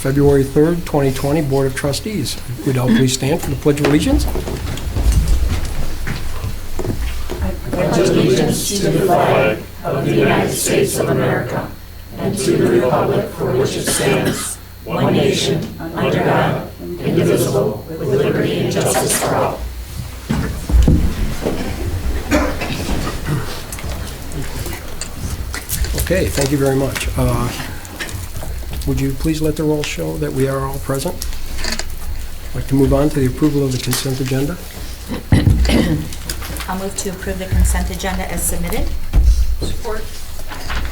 February 3rd, 2020 Board of Trustees. Would all please stand for the Pledge of Allegiance? Pledge allegiance to the flag of the United States of America and to the republic for which it stands, one nation, under God, indivisible, with liberty and justice for all. Okay, thank you very much. Would you please let the roll show that we are all present? I'd like to move on to the approval of the consent agenda. I'll move to approve the consent agenda as submitted. Support.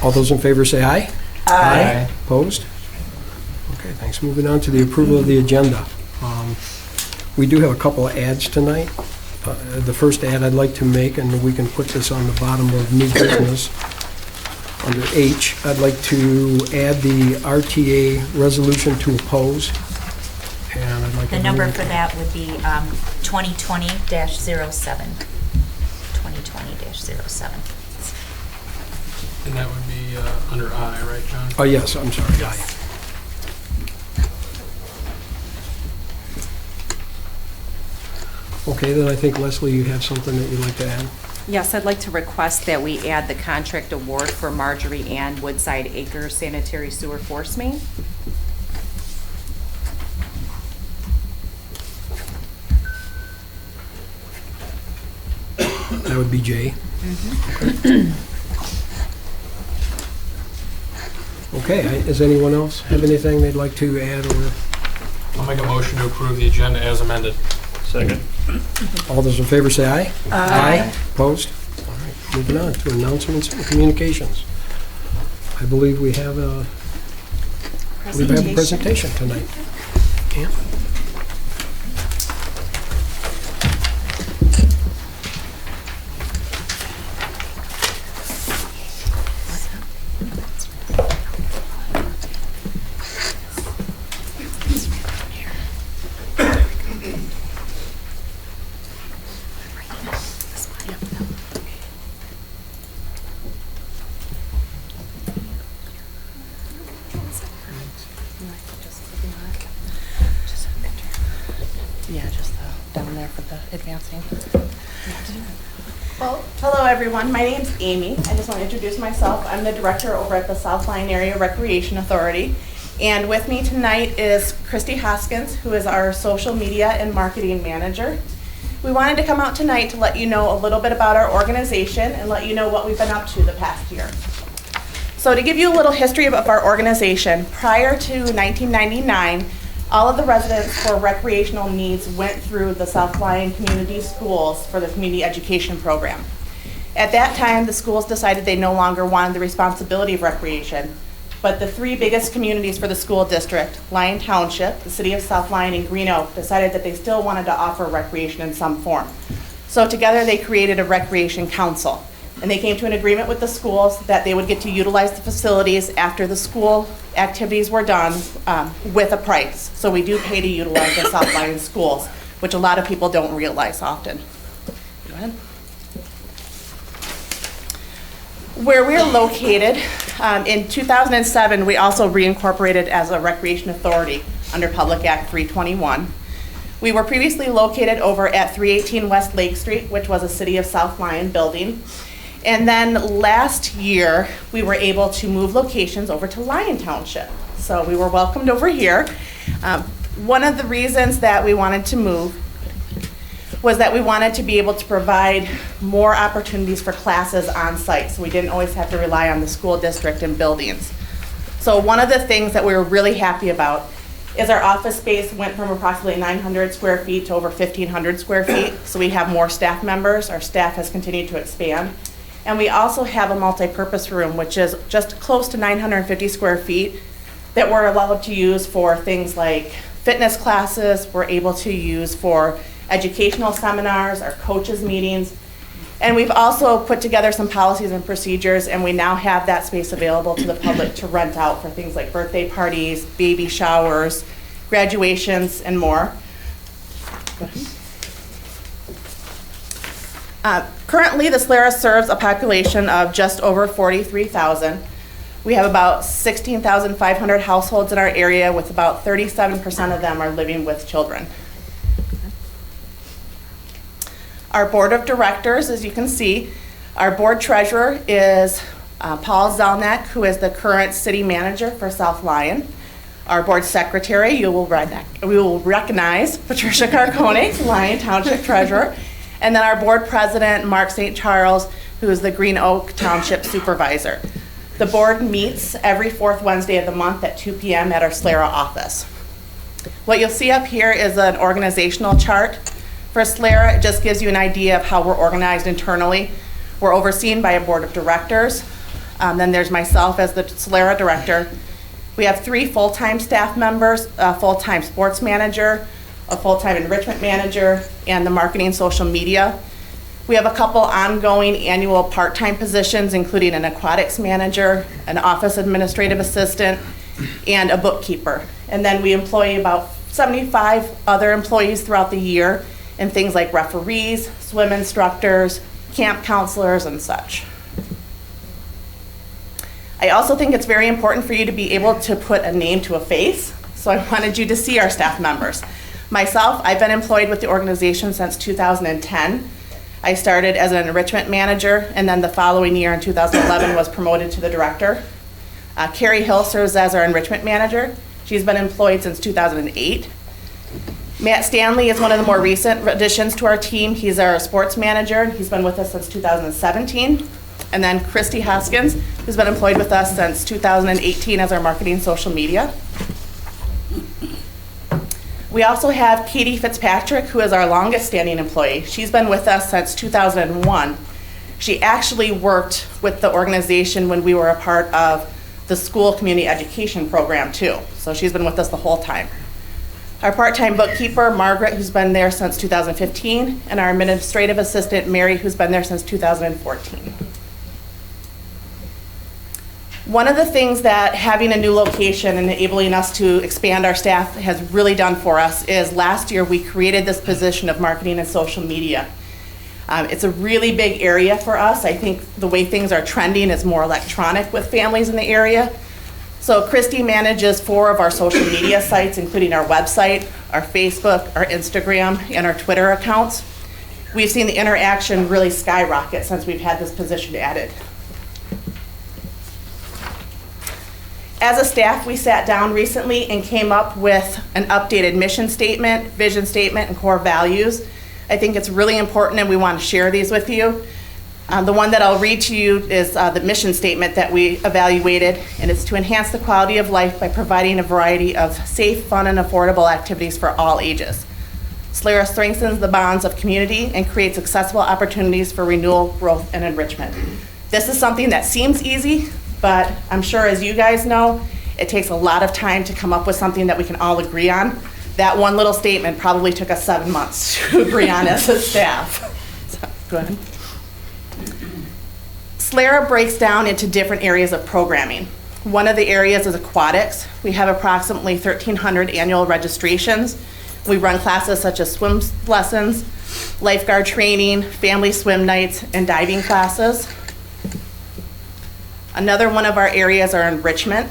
All those in favor say aye. Aye. Opposed? Okay, thanks. Moving on to the approval of the agenda. We do have a couple of ads tonight. The first ad I'd like to make, and we can put this on the bottom of new business, under H, I'd like to add the RTA resolution to oppose. And I'd like The number for that would be 2020-07. 2020-07. And that would be under I, right, John? Oh, yes, I'm sorry, aye. Okay, then I think, Leslie, you have something that you'd like to add? Yes, I'd like to request that we add the contract award for Marjorie Ann Woodside Acres Sanitary Sewer Force Main. That would be J. Okay, does anyone else have anything they'd like to add or? I'll make a motion to approve the agenda as amended. Second. All those in favor say aye. Aye. Opposed? All right, moving on to announcements and communications. I believe we have a presentation tonight. Yeah. Yeah, just down there for the advancing. Well, hello everyone. My name's Amy. I just want to introduce myself. I'm the director over at the South Lyon Area Recreation Authority. And with me tonight is Christy Hoskins, who is our social media and marketing manager. We wanted to come out tonight to let you know a little bit about our organization and let you know what we've been up to the past year. So to give you a little history of our organization, prior to 1999, all of the residents for recreational needs went through the South Lyon Community Schools for the community education program. At that time, the schools decided they no longer wanted the responsibility of recreation, but the three biggest communities for the school district, Lyon Township, the city of South Lyon, and Green Oak, decided that they still wanted to offer recreation in some form. So together they created a recreation council. And they came to an agreement with the schools that they would get to utilize the facilities after the school activities were done with a price. So we do pay to utilize the South Lyon schools, which a lot of people don't realize often. Go ahead. Where we're located, in 2007, we also reincorporated as a recreation authority under Public Act 321. We were previously located over at 318 West Lake Street, which was a City of South Lyon building. And then last year, we were able to move locations over to Lyon Township. So we were welcomed over here. One of the reasons that we wanted to move was that we wanted to be able to provide more opportunities for classes on site, so we didn't always have to rely on the school district and buildings. So one of the things that we were really happy about is our office space went from approximately 900 square feet to over 1,500 square feet. So we have more staff members. Our staff has continued to expand. And we also have a multi-purpose room, which is just close to 950 square feet that we're allowed to use for things like fitness classes. We're able to use for educational seminars, our coaches meetings. And we've also put together some policies and procedures, and we now have that space available to the public to rent out for things like birthday parties, baby showers, graduations, and more. Currently, the SLARA serves a population of just over 43,000. We have about 16,500 households in our area, with about 37% of them are living with children. Our board of directors, as you can see, our board treasurer is Paul Zelnick, who is the current city manager for South Lyon. Our board secretary, we will recognize Patricia Carcone, Lyon Township treasurer. And then our board president, Mark St. Charles, who is the Green Oak Township supervisor. The board meets every fourth Wednesday of the month at 2 p.m. at our SLARA office. What you'll see up here is an organizational chart for SLARA. It just gives you an idea of how we're organized internally. We're overseen by a board of directors. Then there's myself as the SLARA director. We have 3 full-time staff members, a full-time sports manager, a full-time enrichment manager, and the marketing social media. We have a couple ongoing annual part-time positions, including an aquatics manager, an office administrative assistant, and a bookkeeper. And then we employ about 75 other employees throughout the year in things like referees, swim instructors, camp counselors, and such. I also think it's very important for you to be able to put a name to a face, so I wanted you to see our staff members. Myself, I've been employed with the organization since 2010. I started as an enrichment manager, and then the following year in 2011 was promoted to the director. Carrie Hill serves as our enrichment manager. She's been employed since 2008. Matt Stanley is one of the more recent additions to our team. He's our sports manager. He's been with us since 2017. And then Christy Hoskins, who's been employed with us since 2018 as our marketing social media. We also have Katie Fitzpatrick, who is our longest standing employee. She's been with us since 2001. She actually worked with the organization when we were a part of the school community education program too. So she's been with us the whole time. Our part-time bookkeeper, Margaret, who's been there since 2015, and our administrative assistant, Mary, who's been there since 2014. One of the things that having a new location and enabling us to expand our staff has really done for us is last year we created this position of marketing and social media. It's a really big area for us. I think the way things are trending is more electronic with families in the area. So Christy manages 4 of our social media sites, including our website, our Facebook, our Instagram, and our Twitter accounts. We've seen the interaction really skyrocket since we've had this position added. As a staff, we sat down recently and came up with an updated mission statement, vision statement, and core values. I think it's really important and we want to share these with you. The one that I'll read to you is the mission statement that we evaluated, and it's to enhance the quality of life by providing a variety of safe, fun, and affordable activities for all ages. SLARA strengthens the bonds of community and creates accessible opportunities for renewal, growth, and enrichment. This is something that seems easy, but I'm sure, as you guys know, it takes a lot of time to come up with something that we can all agree on. That one little statement probably took us 7 months to agree on as a staff. So, go ahead. SLARA breaks down into different areas of programming. One of the areas is aquatics. We have approximately 1,300 annual registrations. We run classes such as swim lessons, lifeguard training, family swim nights, and diving classes. Another one of our areas are enrichment,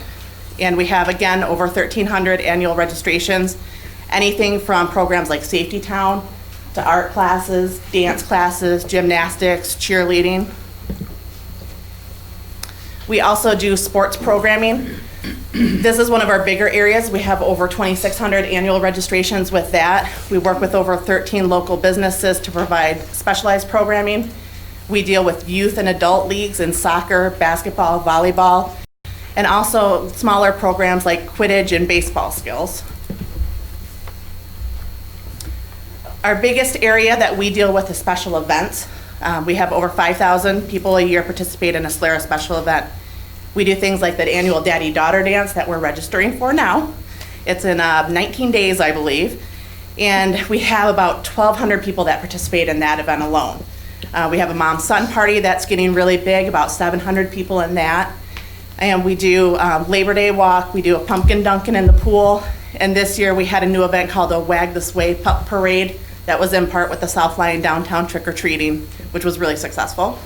and we have, again, over 1,300 annual registrations, anything from programs like Safety Town to art classes, dance classes, gymnastics, cheerleading. We also do sports programming. This is one of our bigger areas. We have over 2,600 annual registrations with that. We work with over 13 local businesses to provide specialized programming. We deal with youth and adult leagues in soccer, basketball, volleyball, and also smaller programs like Quidditch and baseball skills. Our biggest area that we deal with is special events. We have over 5,000 people a year participate in a SLARA special event. We do things like that annual daddy-daughter dance that we're registering for now. It's in 19 days, I believe. And we have about 1,200 people that participate in that event alone. We have a mom-son party that's getting really big, about 700 people in that. And we do Labor Day walk, we do a pumpkin dunking in the pool. And this year we had a new event called a Wag This Way Pup Parade that was in part with the South Lyon Downtown Trick-or-Treating, which was really successful.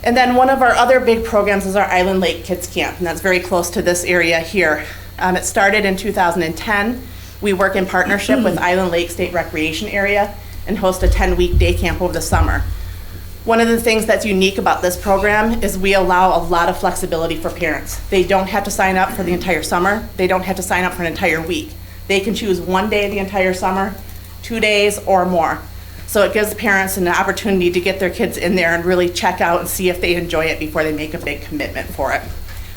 And then one of our other big programs is our Island Lake Kids Camp, and that's very close to this area here. It started in 2010. We work in partnership with Island Lake State Recreation Area and host a 10-week day camp over the summer. One of the things that's unique about this program is we allow a lot of flexibility for parents. They don't have to sign up for the entire summer. They don't have to sign up for an entire week. They can choose one day the entire summer, 2 days, or more. So it gives parents an opportunity to get their kids in there and really check out and see if they enjoy it before they make a big commitment for it.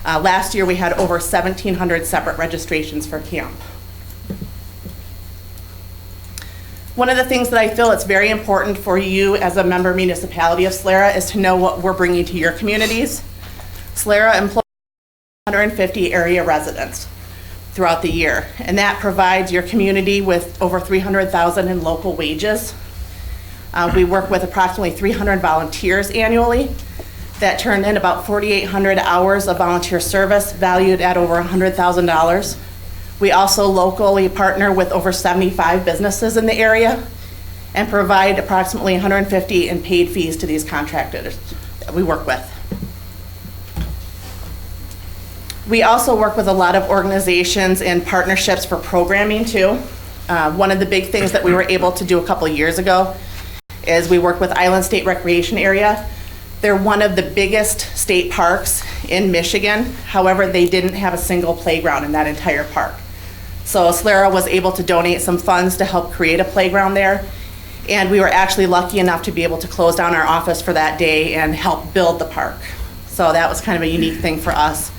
Last year we had over 1,700 separate registrations for camp. One of the things that I feel it's very important for you as a member municipality of Solera is to know what we're bringing to your communities. Solera employs 150 area residents throughout the year, and that provides your community with over $300,000 in local wages. We work with approximately 300 volunteers annually that turn in about 4,800 hours of volunteer service valued at over $100,000. We also locally partner with over 75 businesses in the area and provide approximately 150 in paid fees to these contractors that we work with. We also work with a lot of organizations and partnerships for programming too. One of the big things that we were able to do a couple of years ago is we work with Island State Recreation Area. They're one of the biggest state parks in Michigan. However, they didn't have a single playground in that entire park. So Solera was able to donate some funds to help create a playground there. And we were actually lucky enough to be able to close down our office for that day and help build the park. So that was kind of a unique thing for us.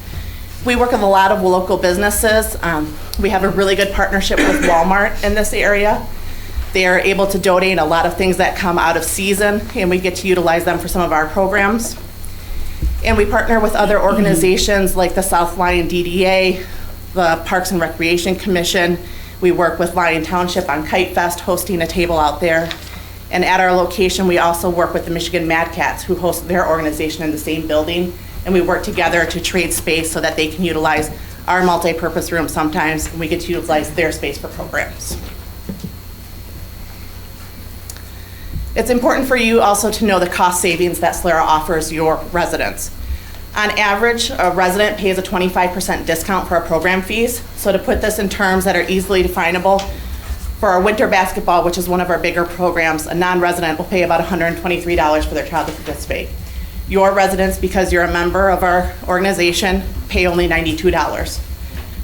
We work with a lot of local businesses. We have a really good partnership with Walmart in this area. They are able to donate a lot of things that come out of season, and we get to utilize them for some of our programs. And we partner with other organizations like the South Lyon DDA, the Parks and Recreation Commission. We work with Lyon Township on Kite Fest, hosting a table out there. And at our location, we also work with the Michigan Mad Cats, who host their organization in the same building. And we work together to trade space so that they can utilize our multi-purpose room sometimes, and we get to utilize their space for programs. It's important for you also to know the cost savings that Solera offers your residents. On average, a resident pays a 25% discount for our program fees. So to put this in terms that are easily definable, for our winter basketball, which is one of our bigger programs, a non-resident will pay about $123 for their child to participate. Your residents, because you're a member of our organization, pay only $92.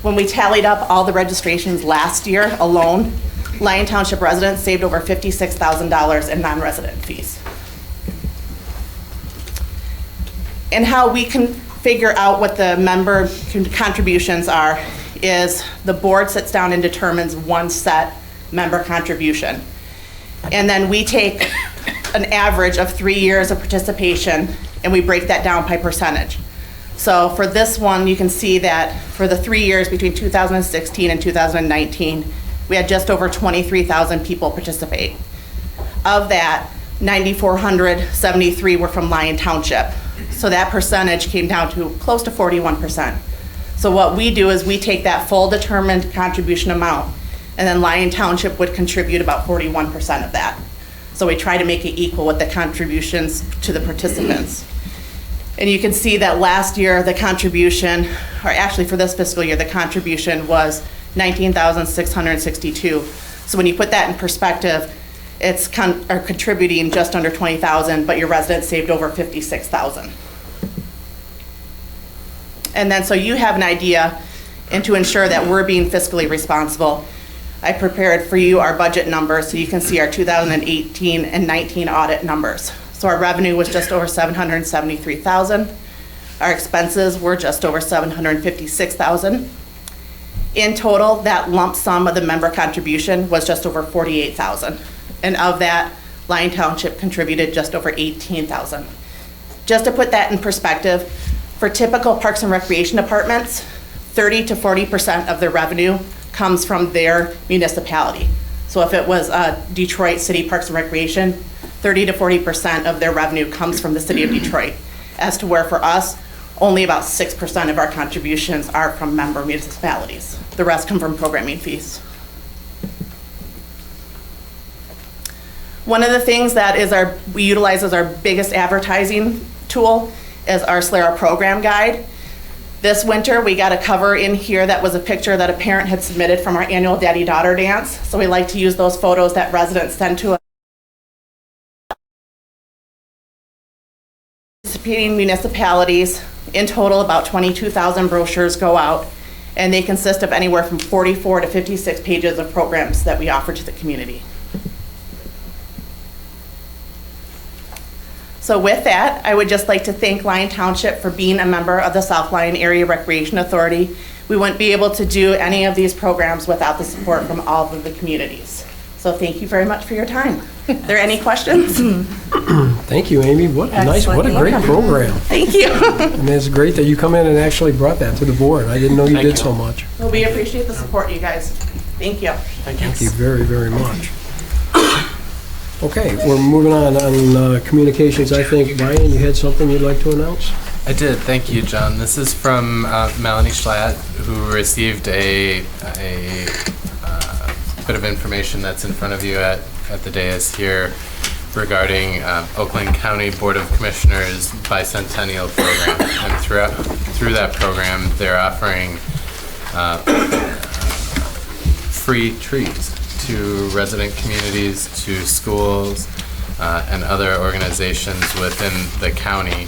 When we tallied up all the registrations last year alone, Lyon Township residents saved over $56,000 in non-resident fees. And how we can figure out what the member contributions are is the board sits down and determines one set member contribution. And then we take an average of 3 years of participation and we break that down by percentage. So for this one, you can see that for the 3 years between 2016 and 2019, we had just over 23,000 people participate. Of that, 9,473 were from Lyon Township. So that percentage came down to close to 41%. So what we do is we take that full determined contribution amount, and then Lyon Township would contribute about 41% of that. So we try to make it equal with the contributions to the participants. And you can see that last year, the contribution, or actually for this fiscal year, the contribution was $19,662. So when you put that in perspective, it's contributing just under $20,000, but your residents saved over $56,000. And then so you have an idea, and to ensure that we're being fiscally responsible, I prepared for you our budget numbers so you can see our 2018 and 19 audit numbers. So our revenue was just over $773,000. Our expenses were just over $756,000. In total, that lump sum of the member contribution was just over $48,000. And of that, Lyon Township contributed just over $18,000. Just to put that in perspective, for typical Parks and Recreation departments, 30 to 40% of their revenue comes from their municipality. So if it was Detroit City Parks and Recreation, 30 to 40% of their revenue comes from the city of Detroit. As to where for us, only about 6% of our contributions are from member municipalities. The rest come from programming fees. One of the things that is we utilize as our biggest advertising tool is our SLARA program guide. This winter, we got a cover in here that was a picture that a parent had submitted from our annual daddy-daughter dance. So we like to use those photos that residents send to us. Participating municipalities, in total about 22,000 brochures go out, and they consist of anywhere from 44 to 56 pages of programs that we offer to the community. So with that, I would just like to thank Lyon Township for being a member of the South Lyon Area Recreation Authority. We wouldn't be able to do any of these programs without the support from all of the communities. So thank you very much for your time. Are there any questions? Thank you, Amy. What a nice, what a great program. Thank you. And it's great that you come in and actually brought that to the board. I didn't know you did so much. Well, we appreciate the support, you guys. Thank you. Thank you very, very much. Okay, we're moving on communications. I think, Brian, you had something you'd like to announce? I did. Thank you, John. This is from Melanie Schlatt, who received a bit of information that's in front of you at the dais here regarding Oakland County Board of Commissioners bicentennial program. And through that program, they're offering free trees to resident communities, to schools, and other organizations within the county.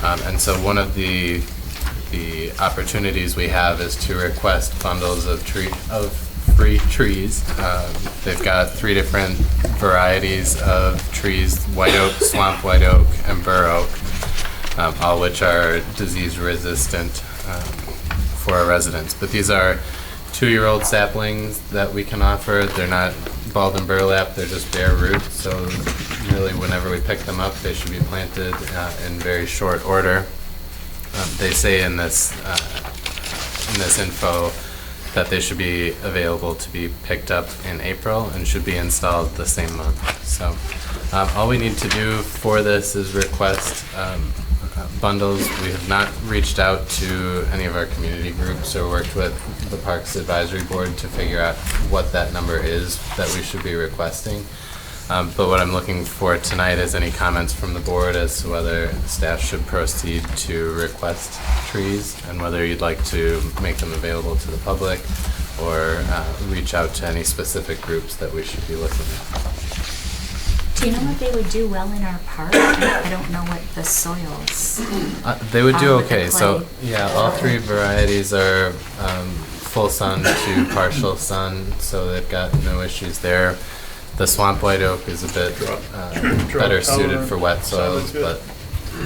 And so one of the opportunities we have is to request bundles of free trees. They've got 3 different varieties of trees: white oak, swamp white oak, and bur oak, all which are disease resistant for our residents. But these are 2-year-old saplings that we can offer. They're not balled and burlap, they're just bare roots. So really whenever we pick them up, they should be planted in very short order. They say in this info that they should be available to be picked up in April and should be installed the same month. So all we need to do for this is request bundles. We have not reached out to any of our community groups or worked with the Parks Advisory Board to figure out what that number is that we should be requesting. But what I'm looking for tonight is any comments from the board as to whether staff should proceed to request trees and whether you'd like to make them available to the public or reach out to any specific groups that we should be looking at. Do you know what they would do well in our park? I don't know what the soils. They would do with the okay. So clay. yeah, all 3 varieties are full sun to partial sun, so they've got no issues there. The swamp white oak is a bit better suited for wet soils, but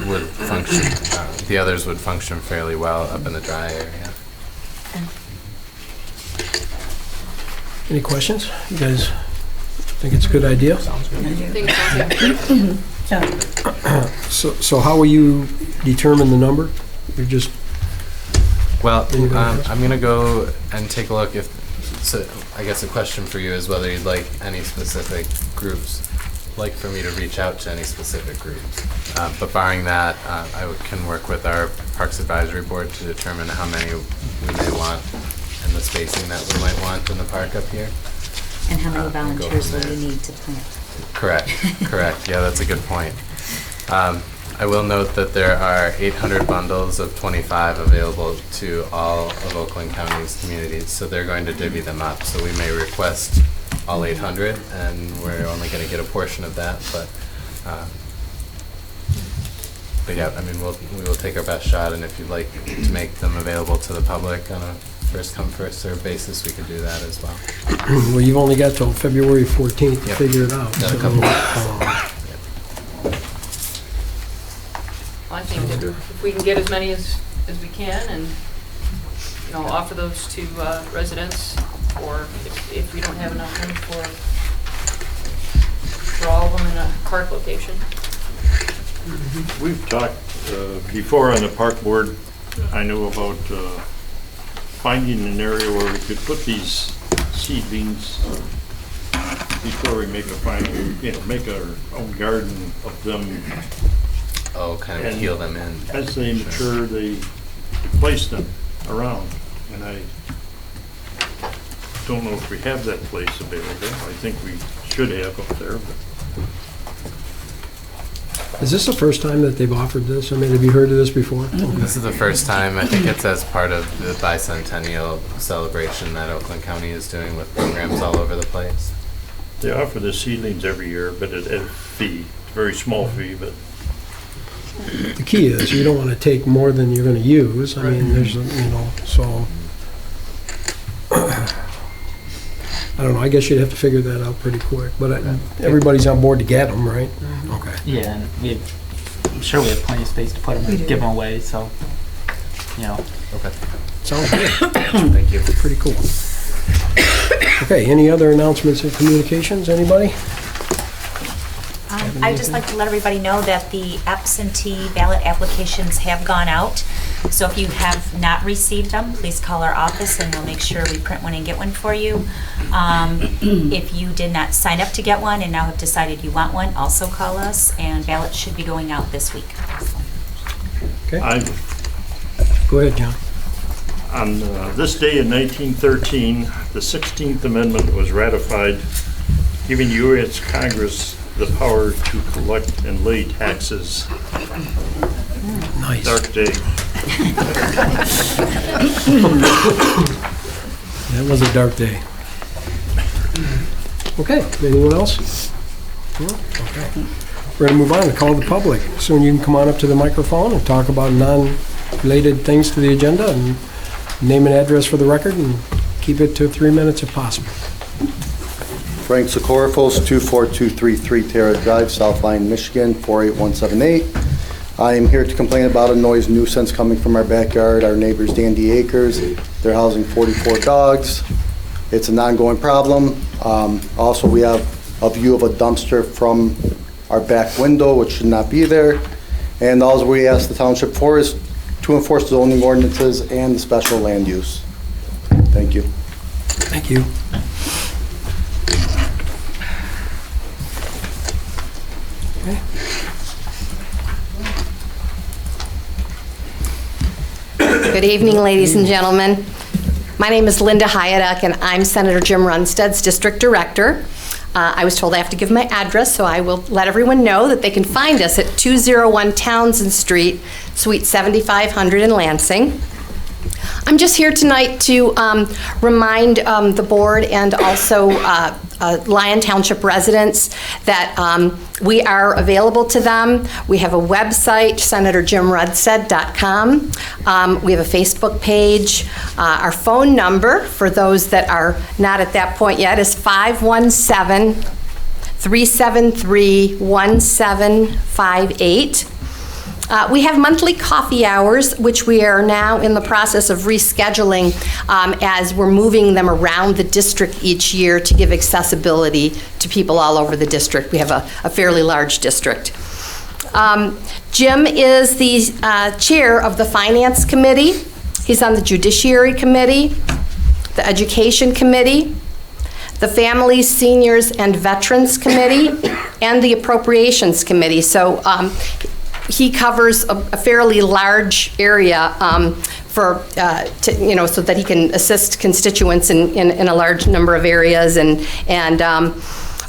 would function. The others would function fairly well up in the dry area. Any questions? You guys think it's a good idea? So how will you determine the number? You're just... Well, I'm going to go and take a look if... So I guess a question for you is whether you'd like any specific groups, like for me to reach out to any specific groups. But barring that, I can work with our Parks Advisory Board to determine how many we may want and the spacing that we might want in the park up here. And how many volunteers will you need to plant? Correct. Yeah, that's a good point. I will note that there are 800 bundles of 25 available to all of Oakland County's communities, so they're going to divvy them up. So we may request all 800, and we're only going to get a portion of that. But yeah, I mean, we will take our best shot, and if you'd like to make them available to the public on a first come, first served basis, we could do that as well. Well, you've only got till February 14th to figure it out. Got a So, couple I think that if we can get as many as we can and, you know, offer those to residents, or if we don't have enough room for all of them in a park location. We've talked before on the park board. I know about finding an area where we could put these seedlings before we make a final, make our own garden of them. Oh, kind of And peel them in. As they mature, they place them around. And I don't know if we have that place available. I think we should have up there. But Is this the first time that they've offered this? I mean, have you heard of this before? This is the first time, I think it's as part of the bicentennial celebration that Oakland County is doing with programs all over the place. They offer the seedlings every year, but at a fee, a very small fee, but The key is you don't want to take more than you're going to use. I mean, there's, so. I don't know, I guess you'd have to figure that out pretty quick, but everybody's on board to get them, right? Okay. Yeah, and I'm sure we have plenty of space to put them and give them away, so, Okay. Sounds good. Thank you. Pretty cool. Okay, any other announcements and communications, anybody? I'd just like to let everybody know that the absentee ballot applications have gone out. So if you have not received them, please call our office and we'll make sure we print one and get one for you. If you did not sign up to get one and now have decided you want one, also call us, and ballots should be going out this week. Okay, I, go ahead, John. on this day in 1913, the 16th Amendment was ratified, giving U.S. Congress the power to collect and lay taxes. Nice. Dark day. That was a dark day. Okay, anyone else? No? Okay. We're going to move on to call the public. Soon you can come on up to the microphone and talk about non-related things to the agenda, and name and address for the record, and keep it to 3 minutes if possible. Frank Socorifos, 24233 Terra Drive, South Line, Michigan, 48178. I am here to complain about a noise nuisance coming from our backyard. Our neighbors, Dandy Acres, they're housing 44 dogs. It's an ongoing problem. Also, we have a view of a dumpster from our back window, which should not be there. And all we ask the township for is to enforce the zoning ordinances and the special land use. Thank you. Thank you. Good evening, ladies and gentlemen. My name is Linda Hyaduk, and I'm Senator Jim Runstead's District Director. I was told I have to give my address, so I will let everyone know that they can find us at 201 Townsend Street, Suite 7500 in Lansing. I'm just here tonight to remind the board and also Lyon Township residents that we are available to them. We have a website, senatorjimrunstead.com. We have a Facebook page. Our phone number, for those that are not at that point yet, is 517-373-1758. We have monthly coffee hours, which we are now in the process of rescheduling as we're moving them around the district each year to give accessibility to people all over the district. We have a fairly large district. Jim is the chair of the Finance Committee. He's on the Judiciary Committee, the Education Committee, the Families, Seniors, and Veterans Committee, and the Appropriations Committee. So he covers a fairly large area so that he can assist constituents in a large number of areas. And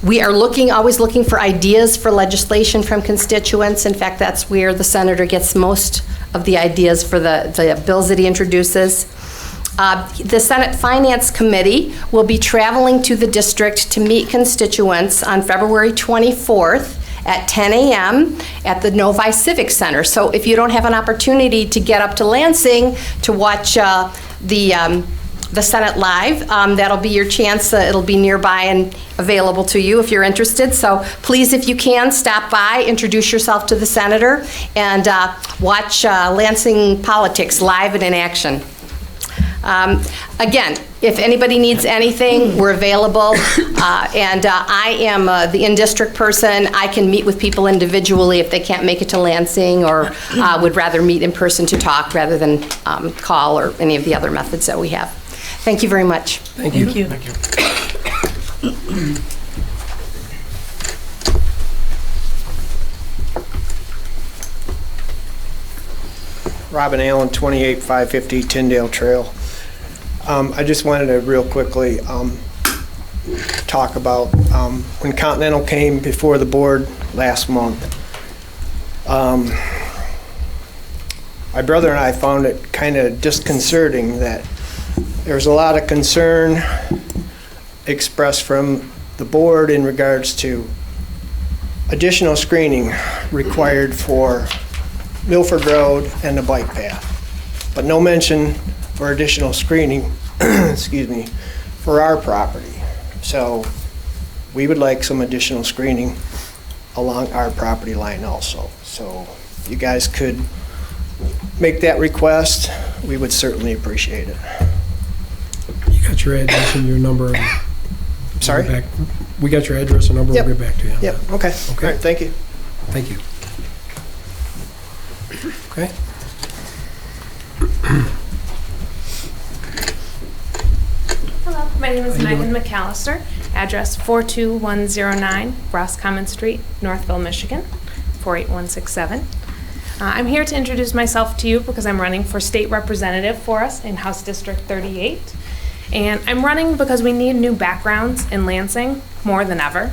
we are always looking for ideas for legislation from constituents. In fact, that's where the senator gets most of the ideas for the bills that he introduces. The Senate Finance Committee will be traveling to the district to meet constituents on February 24th at 10 a.m. at the Novi Civic Center. So if you don't have an opportunity to get up to Lansing to watch the Senate live, that'll be your chance. It'll be nearby and available to you if you're interested. So please, if you can, stop by, introduce yourself to the senator, and watch Lansing politics live and in action. Again, if anybody needs anything, we're available. And I am the in-district person. I can meet with people individually if they can't make it to Lansing or would rather meet in person to talk rather than call or any of the other methods that we have. Thank you very much. Thank you. Thank you. Robin Allen, 28550 Tyndale Trail. I just wanted to real quickly talk about when Continental came before the board last month. My brother and I found it kind of disconcerting that there's a lot of concern expressed from the board in regards to additional screening required for Milford Road and the bike path, but no mention for additional screening, excuse me, for our property. So we would like some additional screening along our property line also. So if you guys could make that request, we would certainly appreciate it. You got your address and your number. Sorry? We got your address and number. Yep. We'll get back to you. Yep, okay. Okay. All right, thank you. Thank you. Okay. Hello, my name is Megan McAllister, address 42109 Roscommon Street, Northville, Michigan, 48167. I'm here to introduce myself to you because I'm running for state representative for us in House District 38. And I'm running because we need new backgrounds in Lansing more than ever.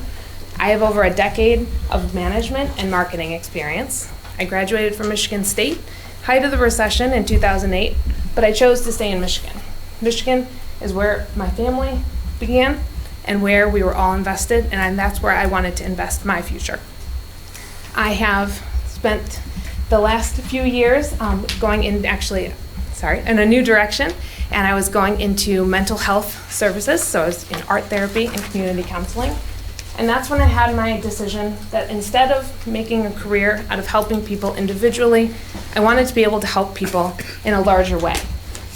I have over a decade of management and marketing experience. I graduated from Michigan State, height of the recession in 2008, but I chose to stay in Michigan. Michigan is where my family began and where we were all invested, and that's where I wanted to invest my future. I have spent the last few years going in in a new direction, and I was going into mental health services, so I was in art therapy and community counseling. And that's when I had my decision that instead of making a career out of helping people individually, I wanted to be able to help people in a larger way.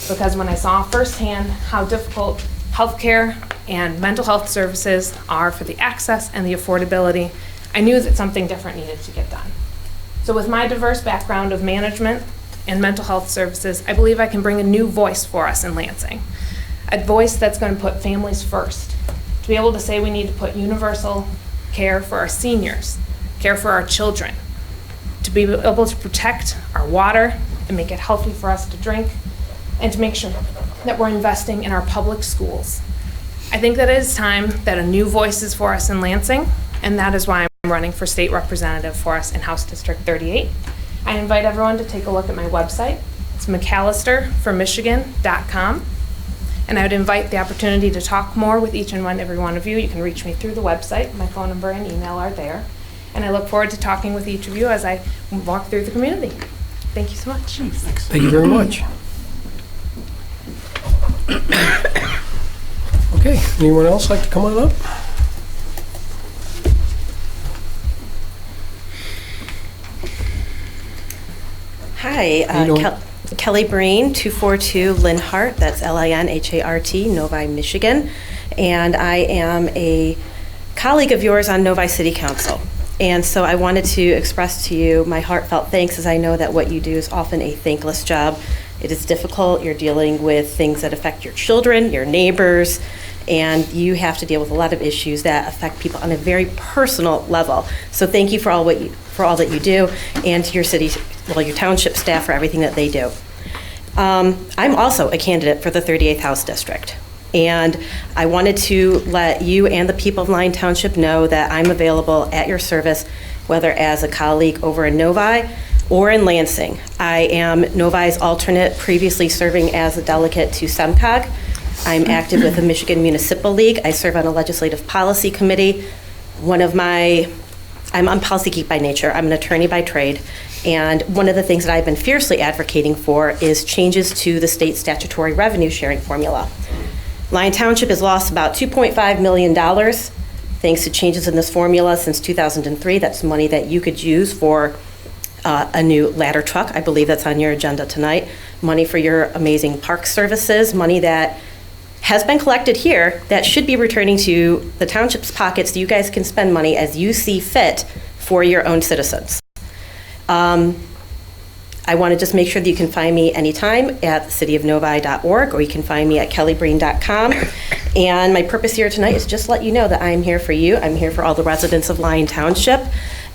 Because when I saw firsthand how difficult healthcare and mental health services are for the access and the affordability, I knew that something different needed to get done. So with my diverse background of management and mental health services, I believe I can bring a new voice for us in Lansing. A voice that's going to put families first. To be able to say we need to put universal care for our seniors, care for our children, to be able to protect our water and make it healthy for us to drink, and to make sure that we're investing in our public schools. I think that it is time that a new voice is for us in Lansing, and that is why I'm running for state representative for us in House District 38. I invite everyone to take a look at my website. It's McAllisterforMichigan.com. And I would invite the opportunity to talk more with each and every one of you. You can reach me through the website. My phone number and email are there. And I look forward to talking with each of you as I walk through the community. Thank you so much. Thank you very much. Okay, anyone else like to come on up? Hi, Kelly Breen, 242 Linhart, that's Linhart, Novi, Michigan. And I am a colleague of yours on Novi City Council. And so I wanted to express to you my heartfelt thanks, as I know that what you do is often a thankless job. It is difficult. You're dealing with things that affect your children, your neighbors, and you have to deal with a lot of issues that affect people on a very personal level. So thank you for all that you do, and to your city, your township staff for everything that they do. I'm also a candidate for the 38th House District, and I wanted to let you and the people of Lyon Township know that I'm available at your service, whether as a colleague over in Novi or in Lansing. I am Novi's alternate, previously serving as a delegate to SEMCOG. I'm active with the Michigan Municipal League. I serve on a legislative policy committee. I'm on policy geek by nature. I'm an attorney by trade. And one of the things that I've been fiercely advocating for is changes to the state statutory revenue sharing formula. Lyon Township has lost about $2.5 million thanks to changes in this formula since 2003. That's money that you could use for a new ladder truck. I believe that's on your agenda tonight. Money for your amazing park services, money that has been collected here that should be returning to the township's pockets so you guys can spend money as you see fit for your own citizens. I want to just make sure that you can find me anytime at cityofnovi.org, or you can find me at kellybreen.com. And my purpose here tonight is just let you know that I'm here for you. I'm here for all the residents of Lyon Township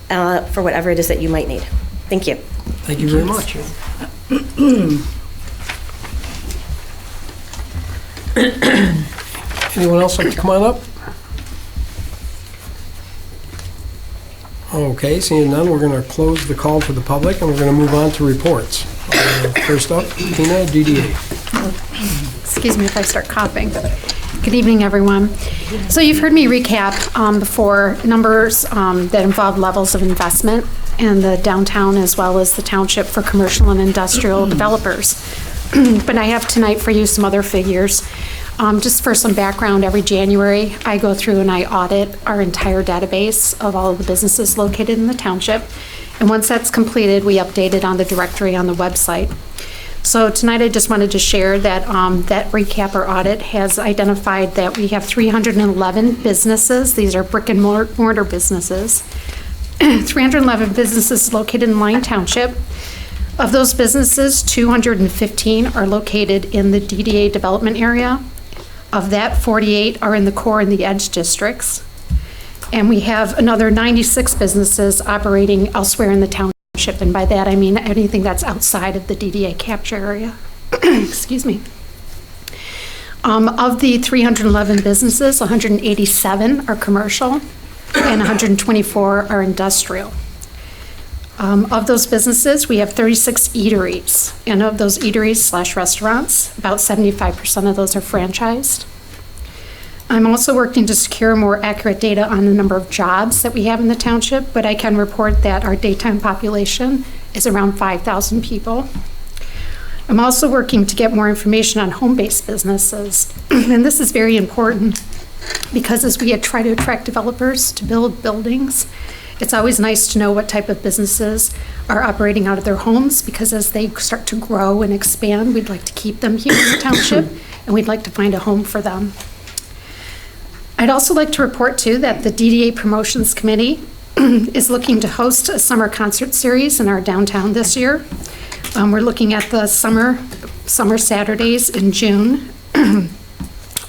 for whatever it is that you might need. Thank you. Thank you very much. Anyone else like to come on up? Okay, seeing none, we're going to close the call to the public, and we're going to move on to reports. First up, Tina, DDA. Excuse me if I start coughing. Good evening, everyone. So you've heard me recap before numbers that involve levels of investment in the downtown as well as the township for commercial and industrial developers. But I have tonight for you some other figures. Just for some background, every January I go through and I audit our entire database of all of the businesses located in the township. And once that's completed, we update it on the directory on the website. So tonight I just wanted to share that that recap or audit has identified that we have 311 businesses. These are brick and mortar businesses. 311 businesses located in Lyon Township. Of those businesses, 215 are located in the DDA development area. Of that, 48 are in the core and the edge districts. And we have another 96 businesses operating elsewhere in the township. And by that, I mean anything that's outside of the DDA capture area. Excuse me. Of the 311 businesses, 187 are commercial and 124 are industrial. Of those businesses, we have 36 eateries, and of those eateries/restaurants, about 75% of those are franchised. I'm also working to secure more accurate data on the number of jobs that we have in the township, but I can report that our daytime population is around 5,000 people. I'm also working to get more information on home-based businesses, and this is very important because as we try to attract developers to build buildings, it's always nice to know what type of businesses are operating out of their homes, because as they start to grow and expand, we'd like to keep them here in the township, and we'd like to find a home for them. I'd also like to report, too, that the DDA Promotions Committee is looking to host a summer concert series in our downtown this year. We're looking at the summer Saturdays in June.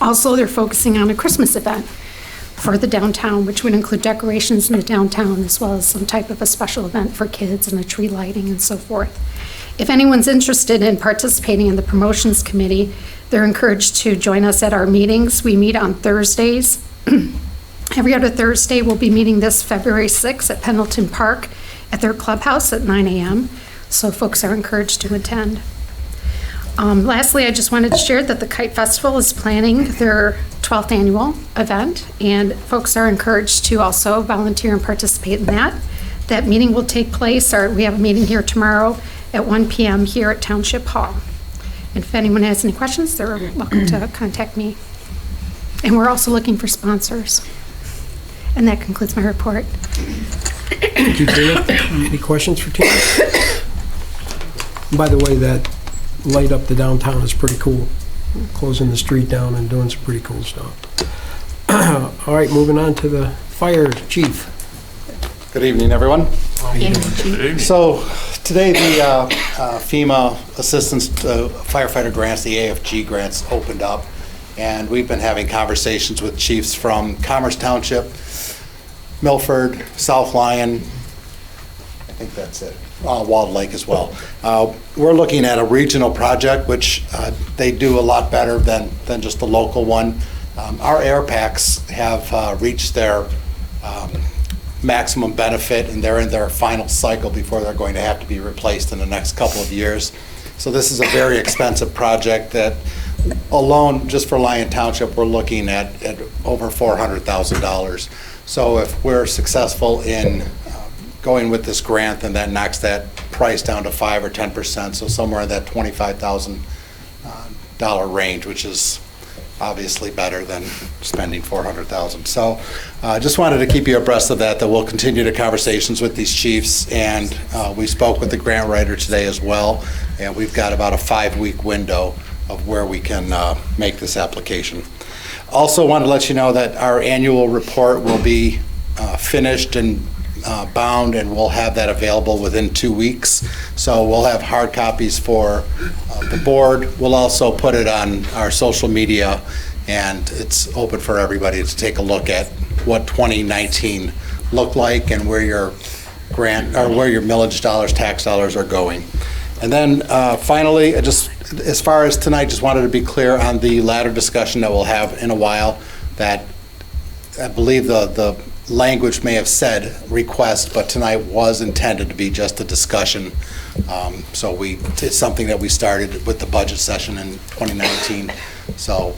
Also, they're focusing on a Christmas event for the downtown, which would include decorations in the downtown as well as some type of a special event for kids and a tree lighting and so forth. If anyone's interested in participating in the promotions committee, they're encouraged to join us at our meetings. We meet on Thursdays. Every other Thursday, we'll be meeting this February 6th at Pendleton Park at their clubhouse at 9 a.m. So folks are encouraged to attend. Lastly, I just wanted to share that the Kite Festival is planning their 12th annual event, and folks are encouraged to also volunteer and participate in that. That meeting will take place, or we have a meeting here tomorrow at 1 p.m. here at Township Hall. And if anyone has any questions, they're welcome to contact me. And we're also looking for sponsors. And that concludes my report. Thank you, Tina. Any questions for Tina? By the way, that light up the downtown is pretty cool. Closing the street down and doing some pretty cool stuff. All right, moving on to the fire chief. Good evening, everyone. So today the FEMA assistance to firefighter grants, the AFG grants, opened up, and we've been having conversations with chiefs from Commerce Township, Milford, South Lyon, I think that's it, Walled Lake as well. We're looking at a regional project, which they do a lot better than just the local one. Our air packs have reached their maximum benefit, and they're in their final cycle before they're going to have to be replaced in the next couple of years. So this is a very expensive project that alone, just for Lyon Township, we're looking at over $400,000. So if we're successful in going with this grant, then that knocks that price down to 5 or 10%, so somewhere in that $25,000 range, which is obviously better than spending $400,000. So just wanted to keep you abreast of that we'll continue the conversations with these chiefs, and we spoke with the grant writer today as well, and we've got about a 5-week window of where we can make this application. Also want to let you know that our annual report will be finished and bound, and we'll have that available within 2 weeks. So we'll have hard copies for the board. We'll also put it on our social media, and it's open for everybody to take a look at what 2019 looked like and where your grant or where your millage dollars, tax dollars are going. And then finally, just as far as tonight, just wanted to be clear on the ladder discussion that we'll have in a while, that I believe the language may have said request, but tonight was intended to be just a discussion. So it's something that we started with the budget session in 2019. So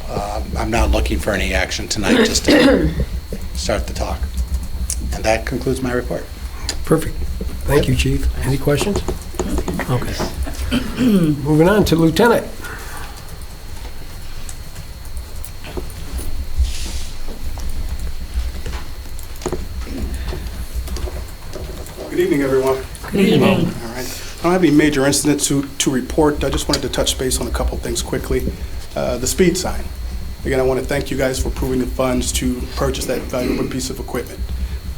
I'm not looking for any action tonight, just to start the talk. And that concludes my report. Perfect. Thank you, Chief. Any questions? Okay. Moving on to Lieutenant. Good evening, everyone. Good evening. All right. I don't have any major incidents to report. I just wanted to touch base on a couple things quickly. The speed sign. Again, I want to thank you guys for approving the funds to purchase that valuable piece of equipment.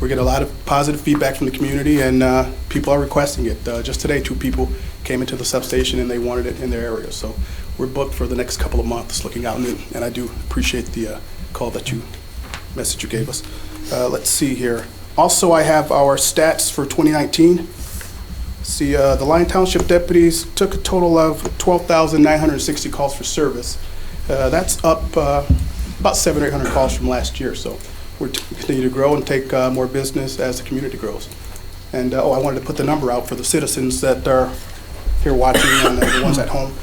We get a lot of positive feedback from the community, and people are requesting it. Just today, 2 people came into the substation and they wanted it in their area. So we're booked for the next couple of months looking out, and I do appreciate the message you gave us. Let's see here. Also, I have our stats for 2019. See, the Lyon Township deputies took a total of 12,960 calls for service. That's up about 700 or 800 calls from last year. So we're continue to grow and take more business as the community grows. And I wanted to put the number out for the citizens that are here watching and the ones at home.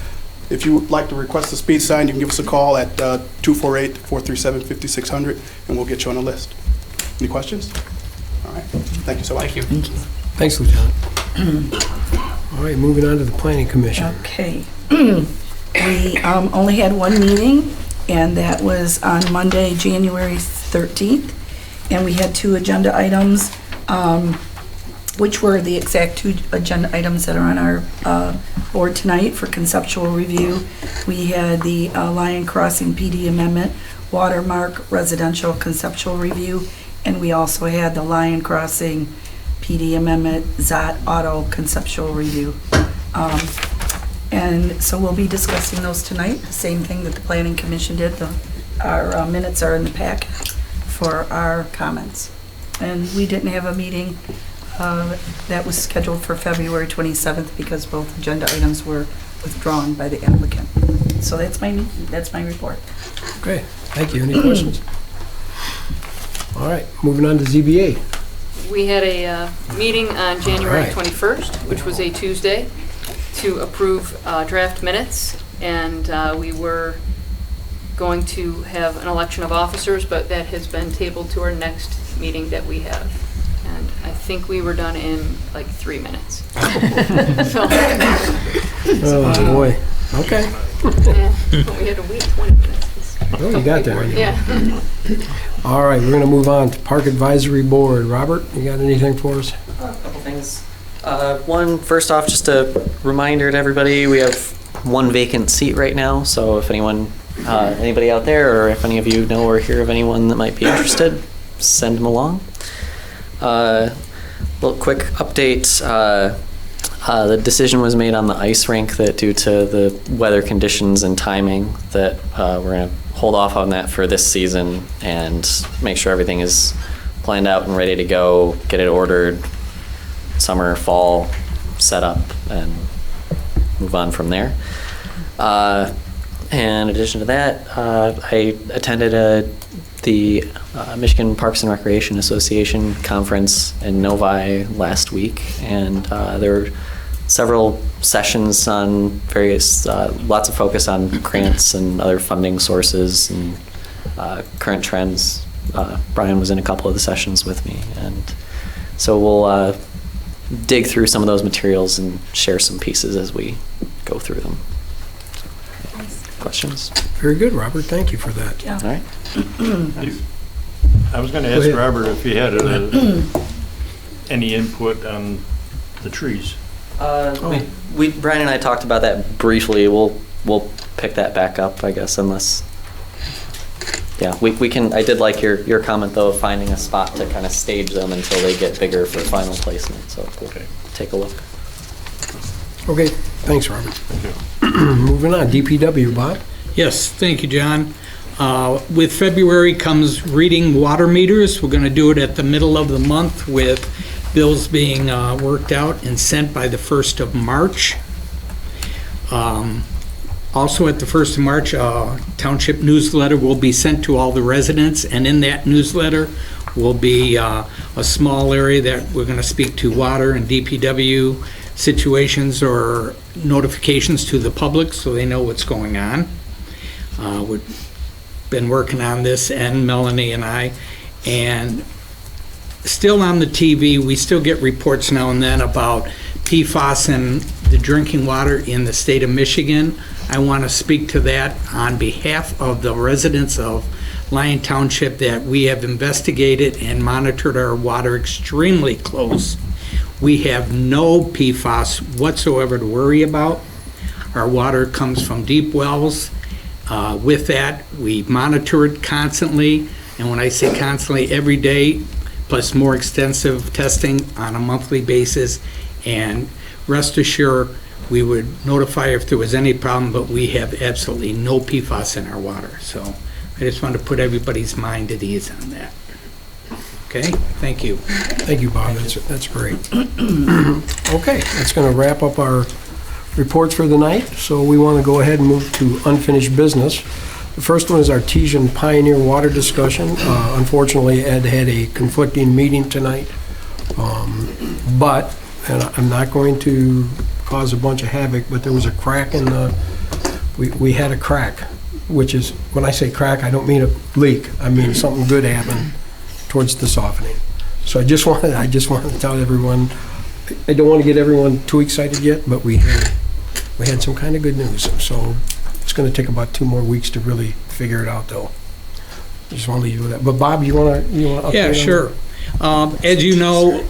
If you would like to request a speed sign, you can give us a call at 248-437-5600, and we'll get you on the list. Any questions? All right. Thank you so much. Thank you. Thanks, Lieutenant. All right, moving on to the Planning Commission. Okay. We only had one meeting, and that was on Monday, January 13th. And we had 2 agenda items, which were the exact 2 agenda items that are on our board tonight for conceptual review. We had the Lyon Crossing PD amendment, Watermark residential conceptual review, and we also had the Lyon Crossing PD amendment, ZOT auto conceptual review. And so we'll be discussing those tonight, the same thing that the Planning Commission did. Our minutes are in the packet for our comments. And we didn't have a meeting that was scheduled for February 27th because both agenda items were withdrawn by the applicant. So that's my report. Okay, thank you. Any questions? All right, moving on to ZBA. We had a meeting on January All right. 21st, which was a Tuesday, to approve draft minutes, and we were going to have an election of officers, but that has been tabled to our next meeting that we have. And I think we were done in like 3 minutes. Oh, boy. Okay. Yeah, but we had to wait 20 minutes. Oh, you got there. Yeah. All right, we're going to move on to Park Advisory Board. Robert, you got anything for us? A couple things. One, first off, just a reminder to everybody, we have 1 vacant seat right now, so if anyone, anybody out there, or if any of you know or hear of anyone that might be interested, send them along. Little quick update. The decision was made on the ice rink that due to the weather conditions and timing that we're going to hold off on that for this season and make sure everything is planned out and ready to go, get it ordered, summer, fall, set up, and move on from there. And in addition to that, I attended the Michigan Parks and Recreation Association conference in Novi last week, and there were several sessions on various, lots of focus on grants and other funding sources and current trends. Brian was in a couple of the sessions with me, and so we'll dig through some of those materials and share some pieces as we go through them. Questions? Very good, Robert. Thank you for that. Yeah. All right. I was going to ask Robert if he had any input on the trees. Brian and I talked about that briefly. We'll pick that back up, I guess, unless. Yeah, we can. I did like your comment though of finding a spot to kind of stage them until they get bigger for final placement. So we'll take a look. Okay, thanks, Robert. Thank you. Moving on, DPW, Bob. Yes, thank you, John. With February comes reading water meters. We're going to do it at the middle of the month with bills being worked out and sent by the 1st of March. Also, at the 1st of March, township newsletter will be sent to all the residents, and in that newsletter will be a small area that we're going to speak to water and DPW situations or notifications to the public so they know what's going on. We've been working on this, and Melanie and I, and still on the TV, we still get reports now and then about PFAS in the drinking water in the state of Michigan. I want to speak to that on behalf of the residents of Lyon Township, that we have investigated and monitored our water extremely close. We have no PFAS whatsoever to worry about. Our water comes from deep wells. With that, we monitor it constantly, and when I say constantly, every day, plus more extensive testing on a monthly basis. And rest assured, we would notify if there was any problem, but we have absolutely no PFAS in our water. So I just want to put everybody's mind at ease on that. Okay, thank you. Thank you, Bob. That's great. Okay, that's going to wrap up our reports for the night. So we want to go ahead and move to unfinished business. The first one is Artesian Pioneer water discussion. Unfortunately, Ed had a conflicting meeting tonight, but and I'm not going to cause a bunch of havoc, but there was a crack in the, we had a crack, which is, when I say crack, I don't mean a leak. I mean something good happened towards the softening. So I just wanted to tell everyone, I don't want to get everyone too excited yet, but we had some kind of good news. So it's going to take about 2 more weeks to really figure it out, though. I just want to leave you with that. But Bob, you want to update? Yeah, sure. As you know,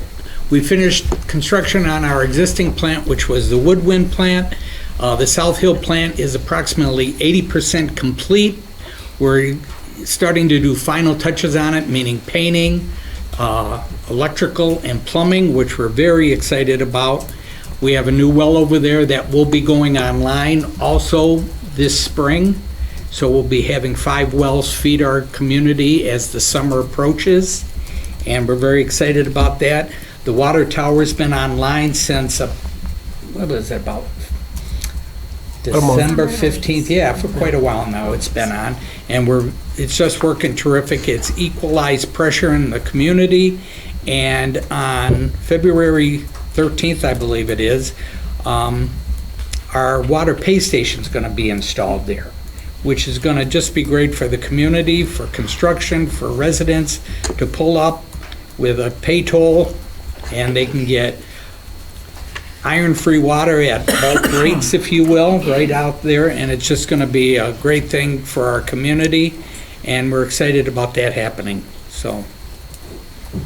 we finished construction on our existing plant, which was the Woodwind plant. The South Hill plant is approximately 80% complete. We're starting to do final touches on it, meaning painting, electrical, and plumbing, which we're very excited about. We have a new well over there that will be going online also this spring. So we'll be having 5 wells feed our community as the summer approaches, and we're very excited about that. The water tower's been online since, what was it, about December 15th? Yeah, for quite a while now it's been on, and it's just working terrific. It's equalized pressure in the community, and on February 13th, I believe it is, our water pay station's going to be installed there, which is going to just be great for the community, for construction, for residents to pull up with a pay toll, and they can get iron-free water at bulk rates, if you will, right out there, and it's just going to be a great thing for our community, and we're excited about that happening. So,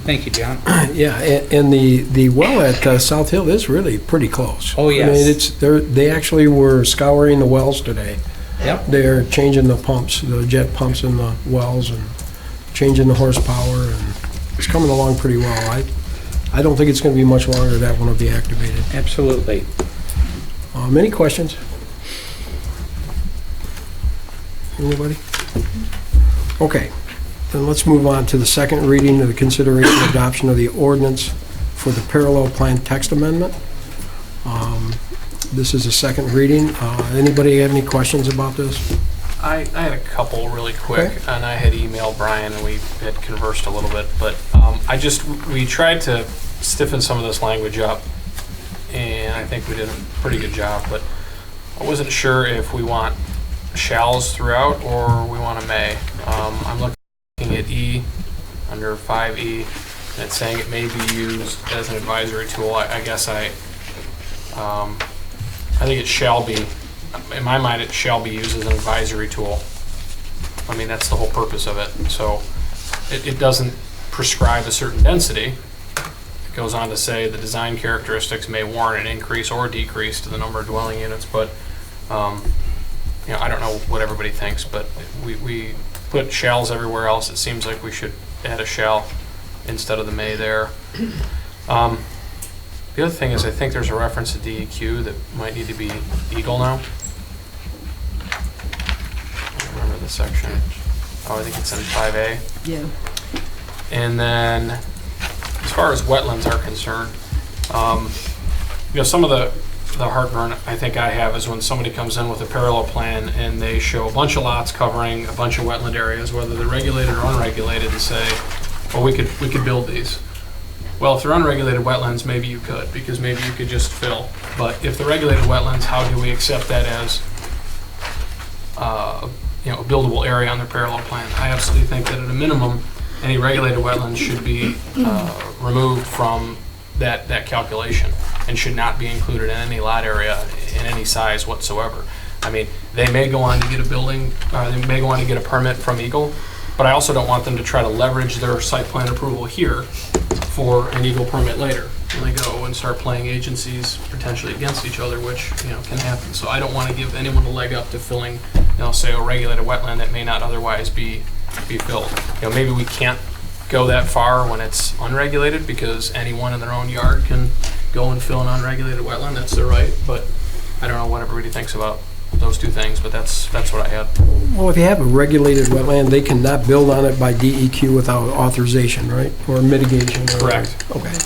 thank you, John. Yeah, and the well at South Hill is really pretty close. Oh, yes. I mean, they actually were scouring the wells today. Yep. They're changing the pumps, the jet pumps in the wells, and changing the horsepower, and it's coming along pretty well. I don't think it's going to be much longer that one will be activated. Absolutely. Any questions? Anybody? Okay, then let's move on to the second reading of the consideration and adoption of the ordinance for the parallel plan text amendment. This is a second reading. Anybody have any questions about this? I had a couple really quick, Okay. and I had emailed Brian, and we had conversed a little bit, but we tried to stiffen some of this language up, and I think we did a pretty good job, but I wasn't sure if we want shalls throughout or we want a may. I'm looking at E, under 5E, and it's saying it may be used as an advisory tool. I guess I think it shall be. In my mind, it shall be used as an advisory tool. I mean, that's the whole purpose of it. So it doesn't prescribe a certain density. It goes on to say the design characteristics may warrant an increase or decrease to the number of dwelling units, but I don't know what everybody thinks, but we put shalls everywhere else. It seems like we should add a shall instead of the may there. The other thing is, I think there's a reference to DEQ that might need to be Eagle now. I don't remember the section. Oh, I think it's in 5A. Yeah. And then, as far as wetlands are concerned, some of the the heartburn I think I have is when somebody comes in with a parallel plan and they show a bunch of lots covering a bunch of wetland areas, whether they're regulated or unregulated, and say, well, we could build these. Well, if they're unregulated wetlands, maybe you could, because maybe you could just fill. But if they're regulated wetlands, how do we accept that as a buildable area on their parallel plan? I absolutely think that at a minimum, any regulated wetlands should be removed from that calculation and should not be included in any lot area in any size whatsoever. I mean, they may go on to get a building, they may go on to get a permit from Eagle, but I also don't want them to try to leverage their site plan approval here for an Eagle permit later. And they go and start playing agencies potentially against each other, which, can happen. So I don't want to give anyone a leg up to filling, say a regulated wetland that may not otherwise be filled. Maybe we can't go that far when it's unregulated because anyone in their own yard can go and fill an unregulated wetland. That's their right. But I don't know what everybody thinks about those two things, but that's what I had. Well, if you have a regulated wetland, they cannot build on it by DEQ without authorization, right? Or mitigation. Correct. Okay.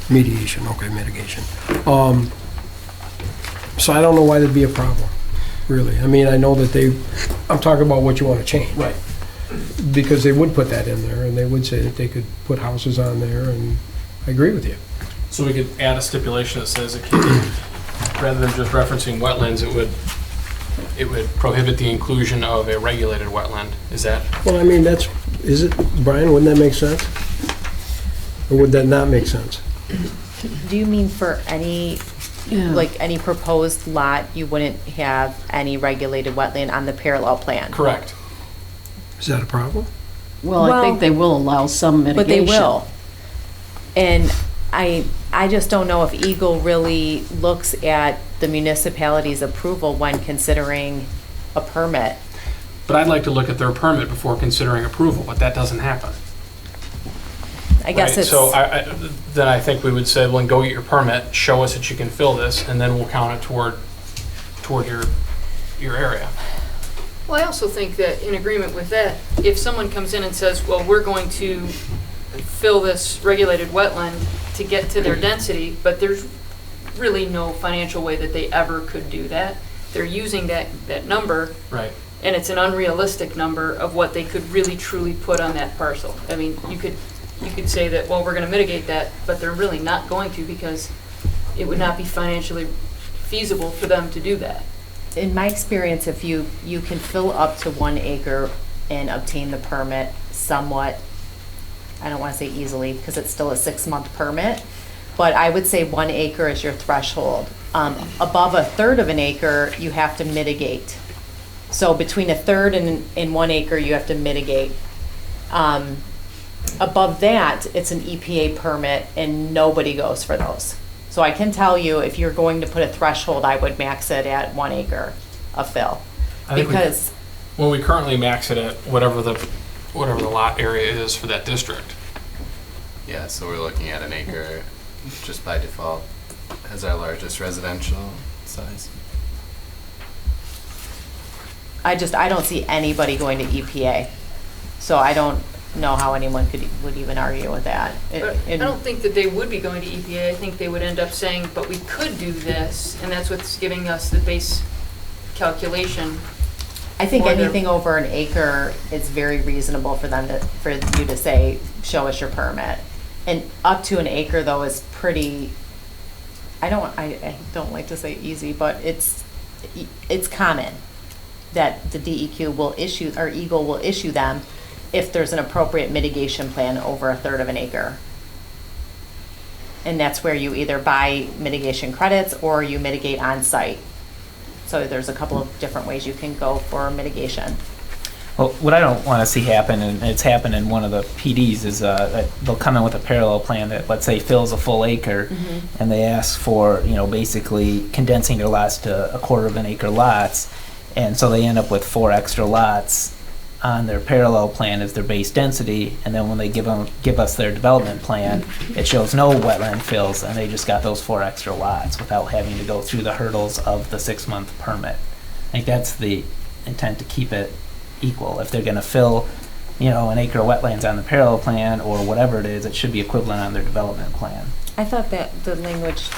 Mediation, okay, mitigation. So I don't know why there'd be a problem, really. I mean, I know that I'm talking about what you want to change. Right. Because they would put that in there, and they would say that they could put houses on there, and I agree with you. So we could add a stipulation that says it can be, rather than just referencing wetlands, it would prohibit the inclusion of a regulated wetland. Is that? Well, I mean, is it, Brian, wouldn't that make sense? Or would that not make sense? Do you mean for any, like any proposed lot, you wouldn't have any regulated wetland on the parallel plan? Correct. Is that a problem? Well, I think they will allow some mitigation. But they will. And I just don't know if Eagle really looks at the municipality's approval when considering a permit. But I'd like to look at their permit before considering approval, but that doesn't happen. I guess Right? it's. So then I think we would say, well, go get your permit, show us that you can fill this, and then we'll count it toward your area. Well, I also think that in agreement with that, if someone comes in and says, well, we're going to fill this regulated wetland to get to their density, but there's really no financial way that they ever could do that. They're using that number. Right. And it's an unrealistic number of what they could really truly put on that parcel. I mean, you could say that, well, we're going to mitigate that, but they're really not going to because it would not be financially feasible for them to do that. In my experience, if you can fill up to 1 acre and obtain the permit somewhat, I don't want to say easily because it's still a 6-month permit, but I would say 1 acre is your threshold. Above 1/3 of an acre, you have to mitigate. So between 1/3 and 1 acre, you have to mitigate. Above that, it's an EPA permit and nobody goes for those. So I can tell you, if you're going to put a threshold, I would max it at 1 acre of fill. I think Because, we currently max it at whatever the lot area is for that district. Yeah, so we're looking at an acre just by default as our largest residential size. I don't see anybody going to EPA. So I don't know how anyone would even argue with that. But I don't think that they would be going to EPA. I think they would end up saying, but we could do this, and that's what's giving us the base calculation. I think anything over an acre, it's very reasonable for you to say, show us your permit. And up to an acre though is pretty, I don't like to say easy, but it's common that the DEQ will issue, or Eagle will issue them if there's an appropriate mitigation plan over 1/3 of an acre. And that's where you either buy mitigation credits or you mitigate on site. So there's a couple of different ways you can go for mitigation. Well, what I don't want to see happen, and it's happened in one of the PDs, is that they'll come in with a parallel plan that, let's say, fills a full acre, and they ask for, basically condensing their lots to 1/4 of an acre lots, and so they end up with 4 extra lots on their parallel plan as their base density, and then when they give us their development plan, it shows no wetland fills, and they just got those 4 extra lots without having to go through the hurdles of the 6-month permit. I think that's the intent, to keep it equal. If they're going to fill, an acre of wetlands on the parallel plan or whatever it is, it should be equivalent on their development plan. I thought that the language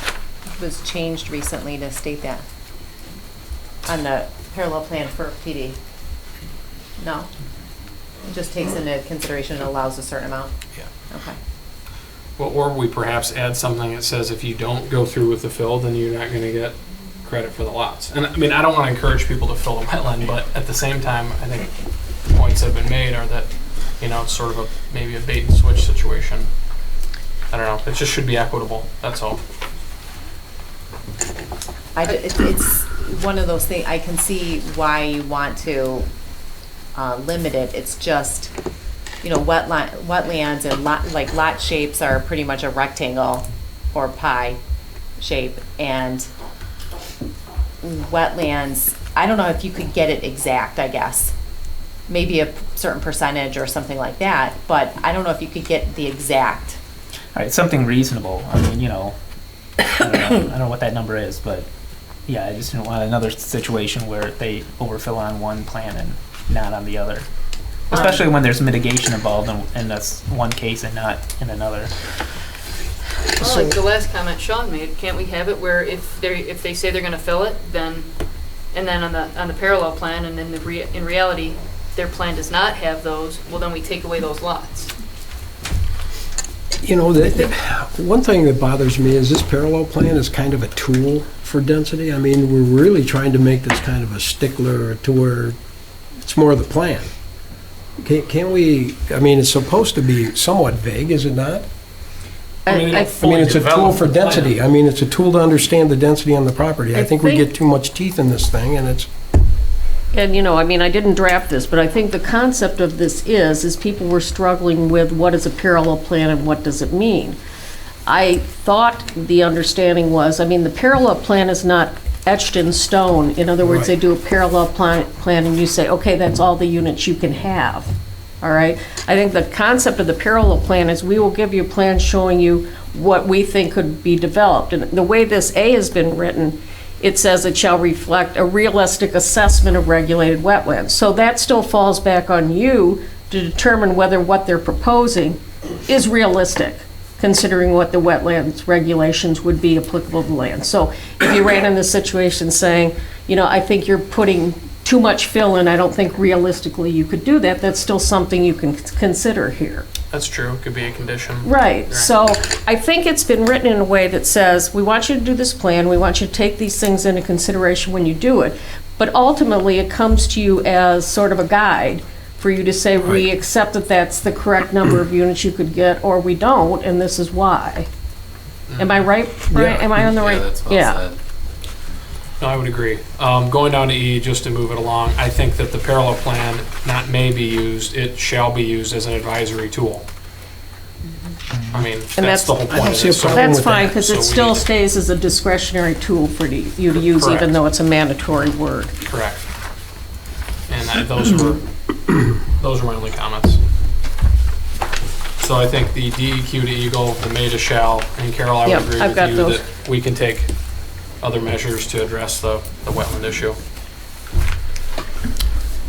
was changed recently to state that? On the parallel plan for PD? No? It just takes into consideration and allows a certain amount? Yeah. Okay. Well, or we perhaps add something that says if you don't go through with the fill, then you're not going to get credit for the lots. And I mean, I don't want to encourage people to fill the wetland, but at the same time, I think the points that have been made are that, you know, it's sort of maybe a bait and switch situation. I don't know. It just should be equitable. That's all. It's one of those things, I can see why you want to limit it. It's just, you know, wetlands and lot shapes are pretty much a rectangle or pie shape, and wetlands, I don't know if you could get it exact, I guess. Maybe a certain percentage or something like that, but I don't know if you could get the exact. All right, something reasonable. I mean, you know, I don't know what that number is, but yeah, I just don't want another situation where they overfill on one plan and not on the other. Especially when there's mitigation involved in this one case and not in another. Well, like the last comment Sean made, can't we have it where if they say they're going to fill it, then on the parallel plan, and then in reality their plan does not have those, well then we take away those lots. You know, one thing that bothers me is this parallel plan is kind of a tool for density. I mean, we're really trying to make this kind of a stickler to where it's more of the plan. Can we, I mean, it's supposed to be somewhat vague, is it not? I mean, it's a tool for density. I mean, it's a tool to understand the density on the property. I think we get too much teeth in this thing, and it's... And, you know, I mean, I didn't draft this, but I think the concept of this is people were struggling with what is a parallel plan and what does it mean. I thought the understanding was, I mean, the parallel plan is not etched in stone. In other words, They do a parallel plan and you say, okay, that's all the units you can have. All right? I think the concept of the parallel plan is we will give you a plan showing you what we think could be developed. And the way this A has been written, it says it shall reflect a realistic assessment of regulated wetlands. So that still falls back on you to determine whether what they're proposing is realistic, considering what the wetlands regulations would be applicable to land. So if you ran in this situation saying, you know, I think you're putting too much fill in, I don't think realistically you could do that, that's still something you can consider here. That's true. It could be a condition. Right. So I think it's been written in a way that says, we want you to do this plan, we want you to take these things into consideration when you do it, but ultimately it comes to you as sort of a guide for you to say, we accept that that's the correct number of units you could get, or we don't, and this is why. Am I right? Right? Am I on the right? That's well said. No, I would agree. Going down to E, just to move it along, I think that the parallel plan not may be used, it shall be used as an advisory tool. I mean, that's the whole point of this. That's fine, because it still stays as a discretionary tool for you to use, even though it's a mandatory word. Correct. And those are my only comments. So I think the DEQ to Eagle, the may to shall, and Carol, I would agree with you that we can take other measures to address the wetland issue.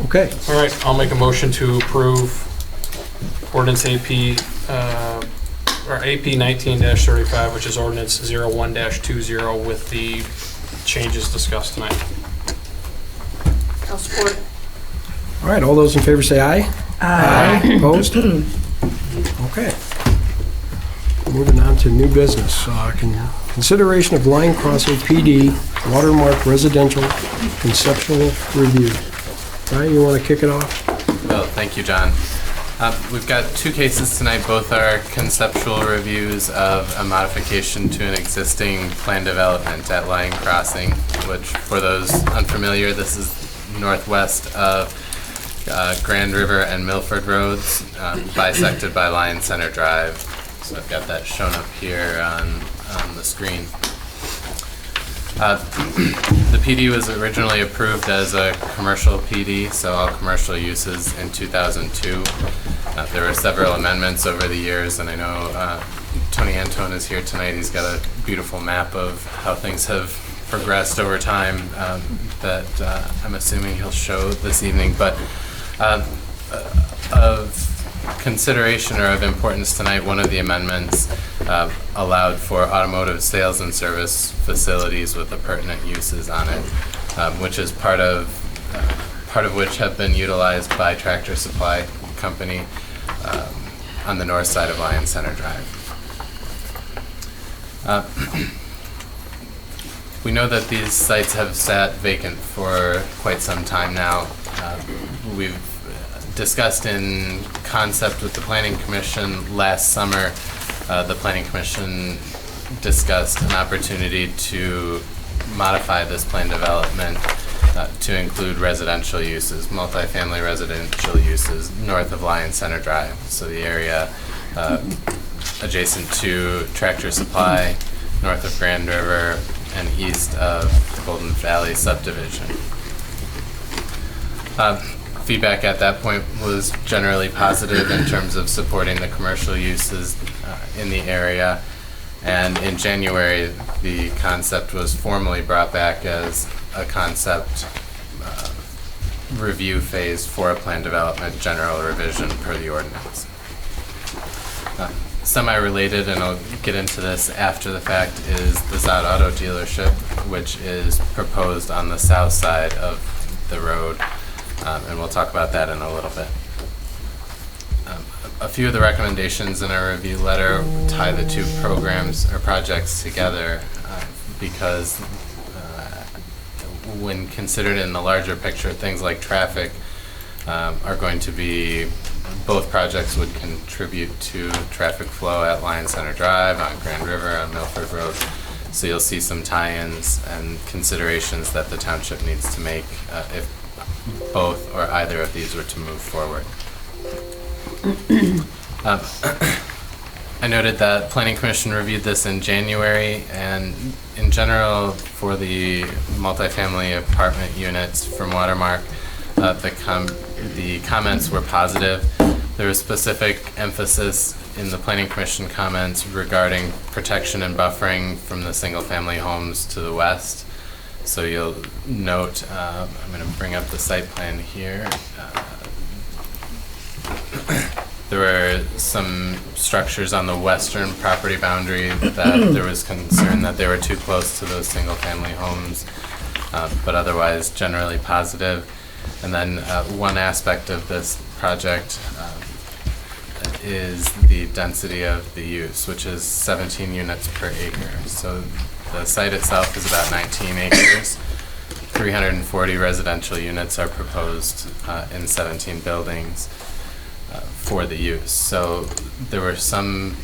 Okay. All right, I'll make a motion to approve ordinance AP 19-35, which is ordinance 01-20 with the changes discussed tonight. I'll support it. All right, all those in favor say aye. Aye. Opposed? Okay. Moving on to new business. Consideration of line crossing PD watermark residential conceptual review. Ryan, you want to kick it off? Well, thank you, John. We've got two cases tonight. Both are conceptual reviews of a modification to an existing plan development at Line Crossing, which, for those unfamiliar, this is northwest of Grand River and Milford Roads, bisected by Lion Center Drive. So I've got that shown up here on the screen. The PD was originally approved as a commercial PD, so all commercial uses in 2002. There were several amendments over the years, and I know Tony Antone is here tonight. He's got a beautiful map of how things have progressed over time that I'm assuming he'll show this evening. But of consideration or of importance tonight, one of the amendments allowed for automotive sales and service facilities with the pertinent uses on it, which is part of which have been utilized by Tractor Supply Company on the north side of Lion Center Drive. We know that these sites have sat vacant for quite some time now. We've discussed in concept with the Planning Commission last summer. The Planning Commission discussed an opportunity to modify this plan development to include residential uses, multifamily residential uses north of Lion Center Drive. So the area adjacent to Tractor Supply, north of Grand River, and east of Golden Valley subdivision. Feedback at that point was generally positive in terms of supporting the commercial uses in the area. And in January, the concept was formally brought back as a concept review phase for a plan development general revision per the ordinance. Semi-related, and I'll get into this after the fact, is the Zott Auto dealership, which is proposed on the south side of the road, and we'll talk about that in a little bit. A few of the recommendations in our review letter tie the two programs or projects together because when considered in the larger picture, things like traffic are going to be, both projects would contribute to traffic flow at Lion Center Drive, on Grand River, on Milford Road. So you'll see some tie-ins and considerations that the township needs to make if both or either of these were to move forward. I noted that Planning Commission reviewed this in January, and in general for the multifamily apartment units from Watermark, the comments were positive. There was specific emphasis in the Planning Commission comments regarding protection and buffering from the single-family homes to the west. So you'll note, I'm going to bring up the site plan here. There were some structures on the western property boundary that there was concern that they were too close to those single-family homes, but otherwise generally positive. And then one aspect of this project is the density of the use, which is 17 units per acre. So the site itself is about 19 acres. 340 residential units are proposed in 17 buildings for the use. So there were some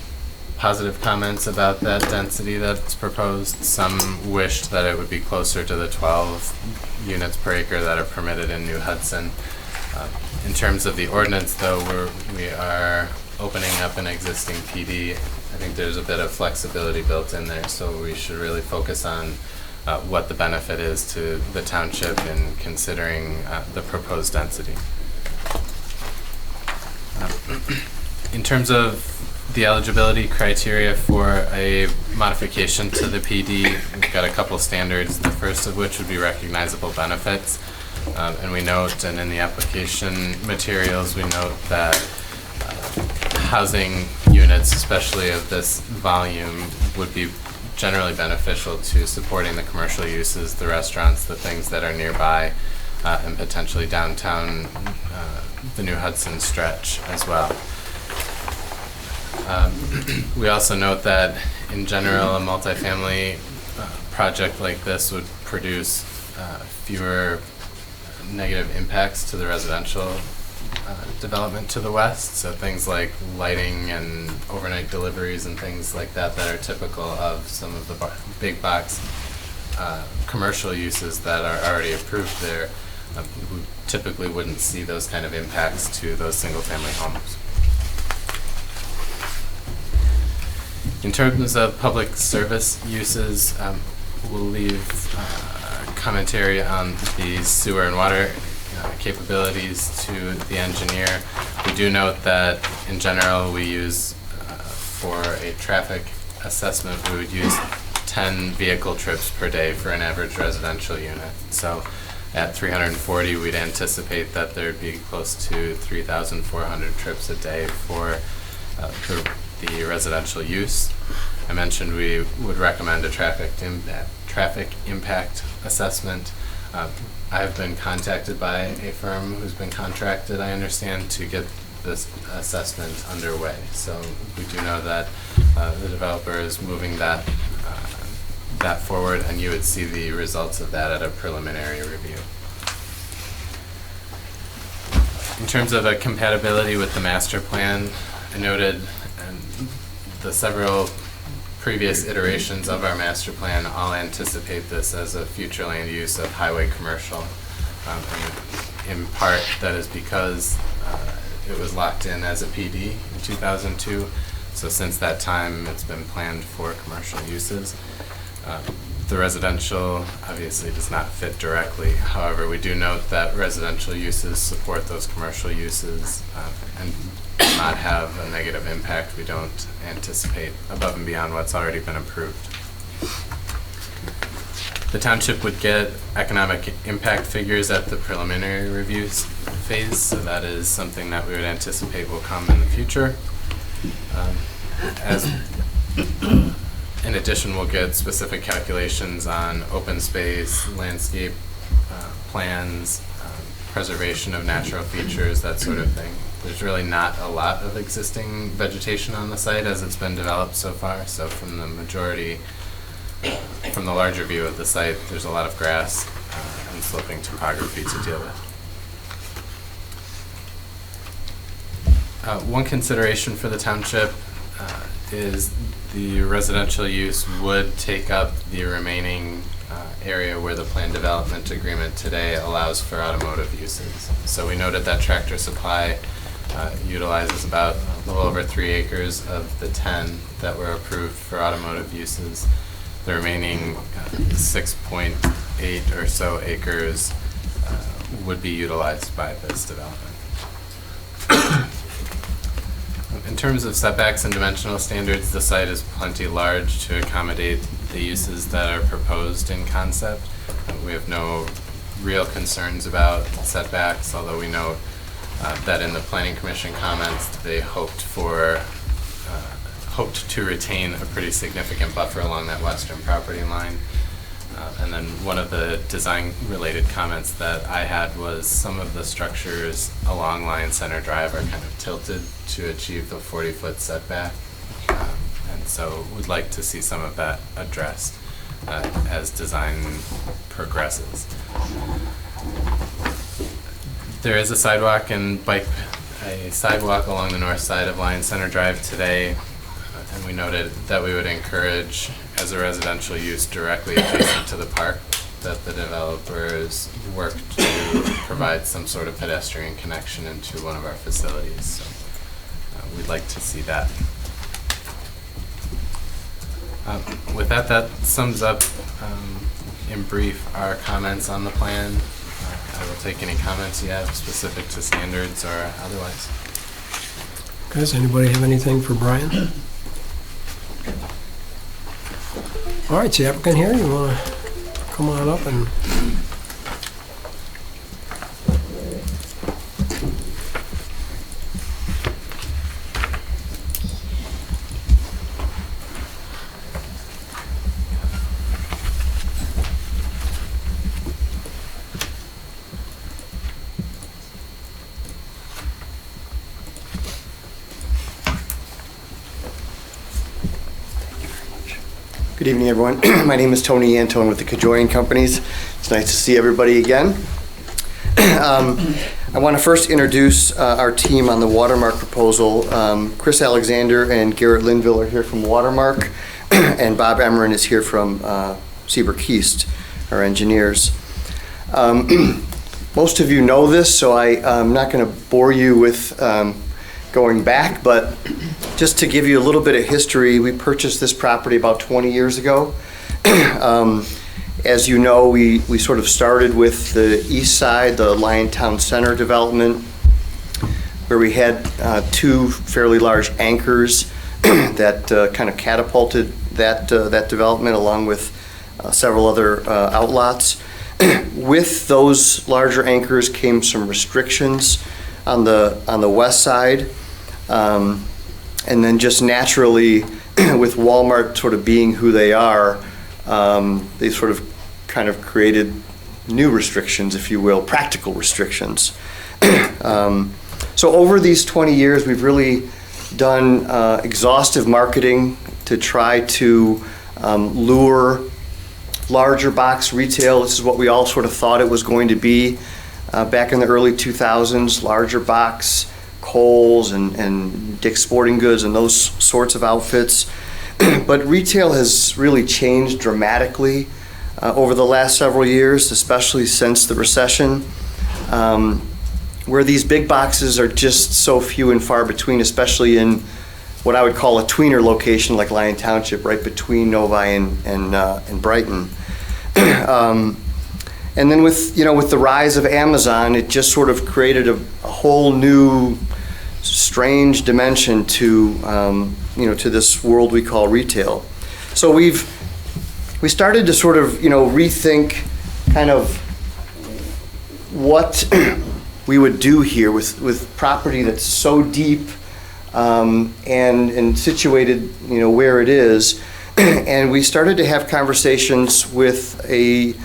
positive comments about that density that's proposed. Some wished that it would be closer to the 12 units per acre that are permitted in New Hudson. In terms of the ordinance, though, we are opening up an existing PD. I think there's a bit of flexibility built in there, so we should really focus on what the benefit is to the township in considering the proposed density. In terms of the eligibility criteria for a modification to the PD, we've got a couple standards, the first of which would be recognizable benefits. And we note, and in the application materials, we note that housing units, especially of this volume, would be generally beneficial to supporting the commercial uses, the restaurants, the things that are nearby, and potentially downtown, the New Hudson stretch as well. We also note that in general, a multifamily project like this would produce fewer negative impacts to the residential development to the west. So things like lighting and overnight deliveries and things like that that are typical of some of the big box commercial uses that are already approved there. We typically wouldn't see those kind of impacts to those single family homes. In terms of public service uses, we'll leave commentary on the sewer and water capabilities to the engineer. We do note that in general we use, for a traffic assessment, we would use 10 vehicle trips per day for an average residential unit. So at 340, we'd anticipate that there'd be close to 3,400 trips a day for the residential use. I mentioned we would recommend a traffic impact assessment. I've been contacted by a firm who's been contracted, I understand, to get this assessment underway. So we do know that the developer is moving that forward, and you would see the results of that at a preliminary review. In terms of a compatibility with the master plan, I noted the several previous iterations of our master plan all anticipate this as a future land use of highway commercial. And in part, that is because it was locked in as a PD in 2002. So since that time, it's been planned for commercial uses. The residential obviously does not fit directly. However, we do note that residential uses support those commercial uses and do not have a negative impact. We don't anticipate above and beyond what's already been approved. The township would get economic impact figures at the preliminary reviews phase, so that is something that we would anticipate will come in the future. In addition, we'll get specific calculations on open space, landscape plans, preservation of natural features, that sort of thing. There's really not a lot of existing vegetation on the site as it's been developed so far, so from the larger view of the site, there's a lot of grass and sloping topography to deal with. One consideration for the township is the residential use would take up the remaining area where the planned development agreement today allows for automotive uses. So we noted that Tractor Supply utilizes about a little over 3 acres of the 10 that were approved for automotive uses. The remaining 6.8 or so acres would be utilized by this development. In terms of setbacks and dimensional standards, the site is plenty large to accommodate the uses that are proposed in concept. We have no real concerns about setbacks, although we note that in the Planning Commission comments, they hoped to retain a pretty significant buffer along that western property line. And then one of the design-related comments that I had was some of the structures along Lion Center Drive are kind of tilted to achieve the 40-foot setback. And so we'd like to see some of that addressed as design progresses. There is a sidewalk along the north side of Lion Center Drive today, and we noted that we would encourage, as a residential use directly adjacent to the park, that the developers work to provide some sort of pedestrian connection into one of our facilities. So we'd like to see that. With that, that sums up in brief our comments on the plan. I will take any comments you have specific to standards or otherwise. Guys, anybody have anything for Brian? All right, so the applicant here, you want to come on up and... Good evening, everyone. My name is Tony Antone with the Cajoying Companies. It's nice to see everybody again. I want to first introduce our team on the Watermark proposal. Chris Alexander and Garrett Linville are here from Watermark, and Bob Emeren is here from Seabrook East, our engineers. Most of you know this, so I'm not going to bore you with going back, but just to give you a little bit of history, we purchased this property about 20 years ago. As you know, we sort of started with the east side, the Liontown Center development, where we had 2 fairly large anchors that kind of catapulted that development, along with several other outlots. With those larger anchors came some restrictions on the west side. And then just naturally, with Walmart sort of being who they are, they sort of kind of created new restrictions, if you will, practical restrictions. So over these 20 years, we've really done exhaustive marketing to try to lure larger box retail. This is what we all sort of thought it was going to be back in the early 2000s, larger box, Kohl's and Dick's Sporting Goods and those sorts of outfits. But retail has really changed dramatically over the last several years, especially since the recession, where these big boxes are just so few and far between, especially in what I would call a tweener location like Lyon Township, right between Novi and Brighton. And then with the rise of Amazon, it just sort of created a whole new strange dimension to to this world we call retail. So we started to sort of rethink kind of what we would do here with property that's so deep and situated where it is. And we started to have conversations with a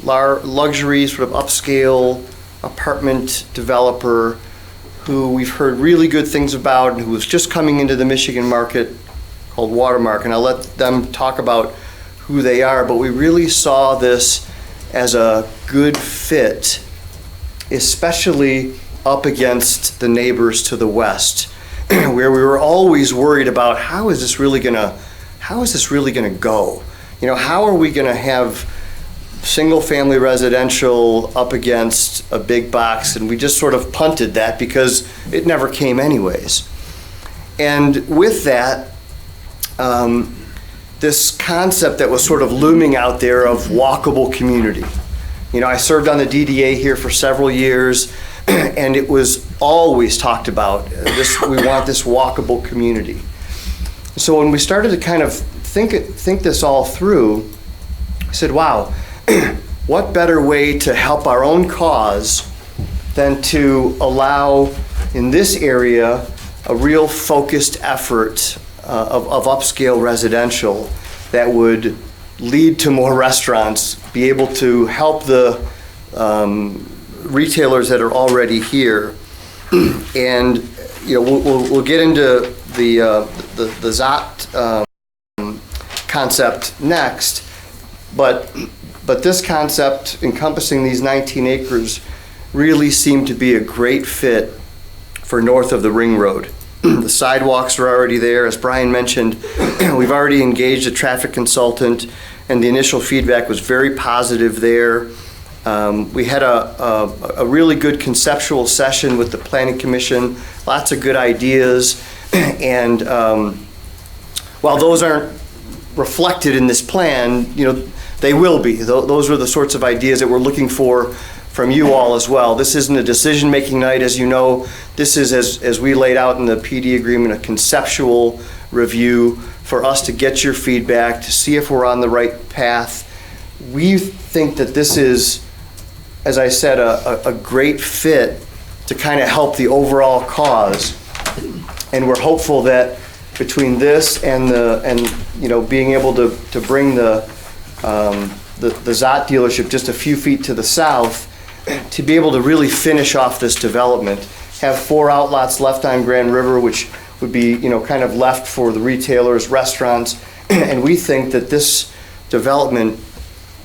luxury sort of upscale apartment developer who we've heard really good things about and who was just coming into the Michigan market, called Watermark. And I'll let them talk about who they are, but we really saw this as a good fit, especially up against the neighbors to the west, where we were always worried about how is this really gonna go? How are we gonna have single-family residential up against a big box? And we just sort of punted that because it never came anyways. And with that, this concept that was sort of looming out there of walkable community. I served on the DDA here for several years, and it was always talked about, we want this walkable community. So when we started to kind of think this all through, I said, wow, what better way to help our own cause than to allow in this area a real focused effort of upscale residential that would lead to more restaurants, be able to help the retailers that are already here. And we'll get into the ZOT concept next, but this concept encompassing these 19 acres really seemed to be a great fit for north of the Ring Road. The sidewalks are already there. As Brian mentioned, we've already engaged a traffic consultant, and the initial feedback was very positive there. We had a really good conceptual session with the Planning Commission, lots of good ideas, and while those aren't reflected in this plan, they will be. Those are the sorts of ideas that we're looking for from you all as well. This isn't a decision-making night, as you know. This is, as we laid out in the PD agreement, a conceptual review for us to get your feedback, to see if we're on the right path. We think that this is, as I said, a great fit to kind of help the overall cause. And we're hopeful that between this and being able to bring the ZOT dealership just a few feet to the south, to be able to really finish off this development, have 4 outlots left on Grand River, which would be kind of left for the retailers, restaurants, and we think that this development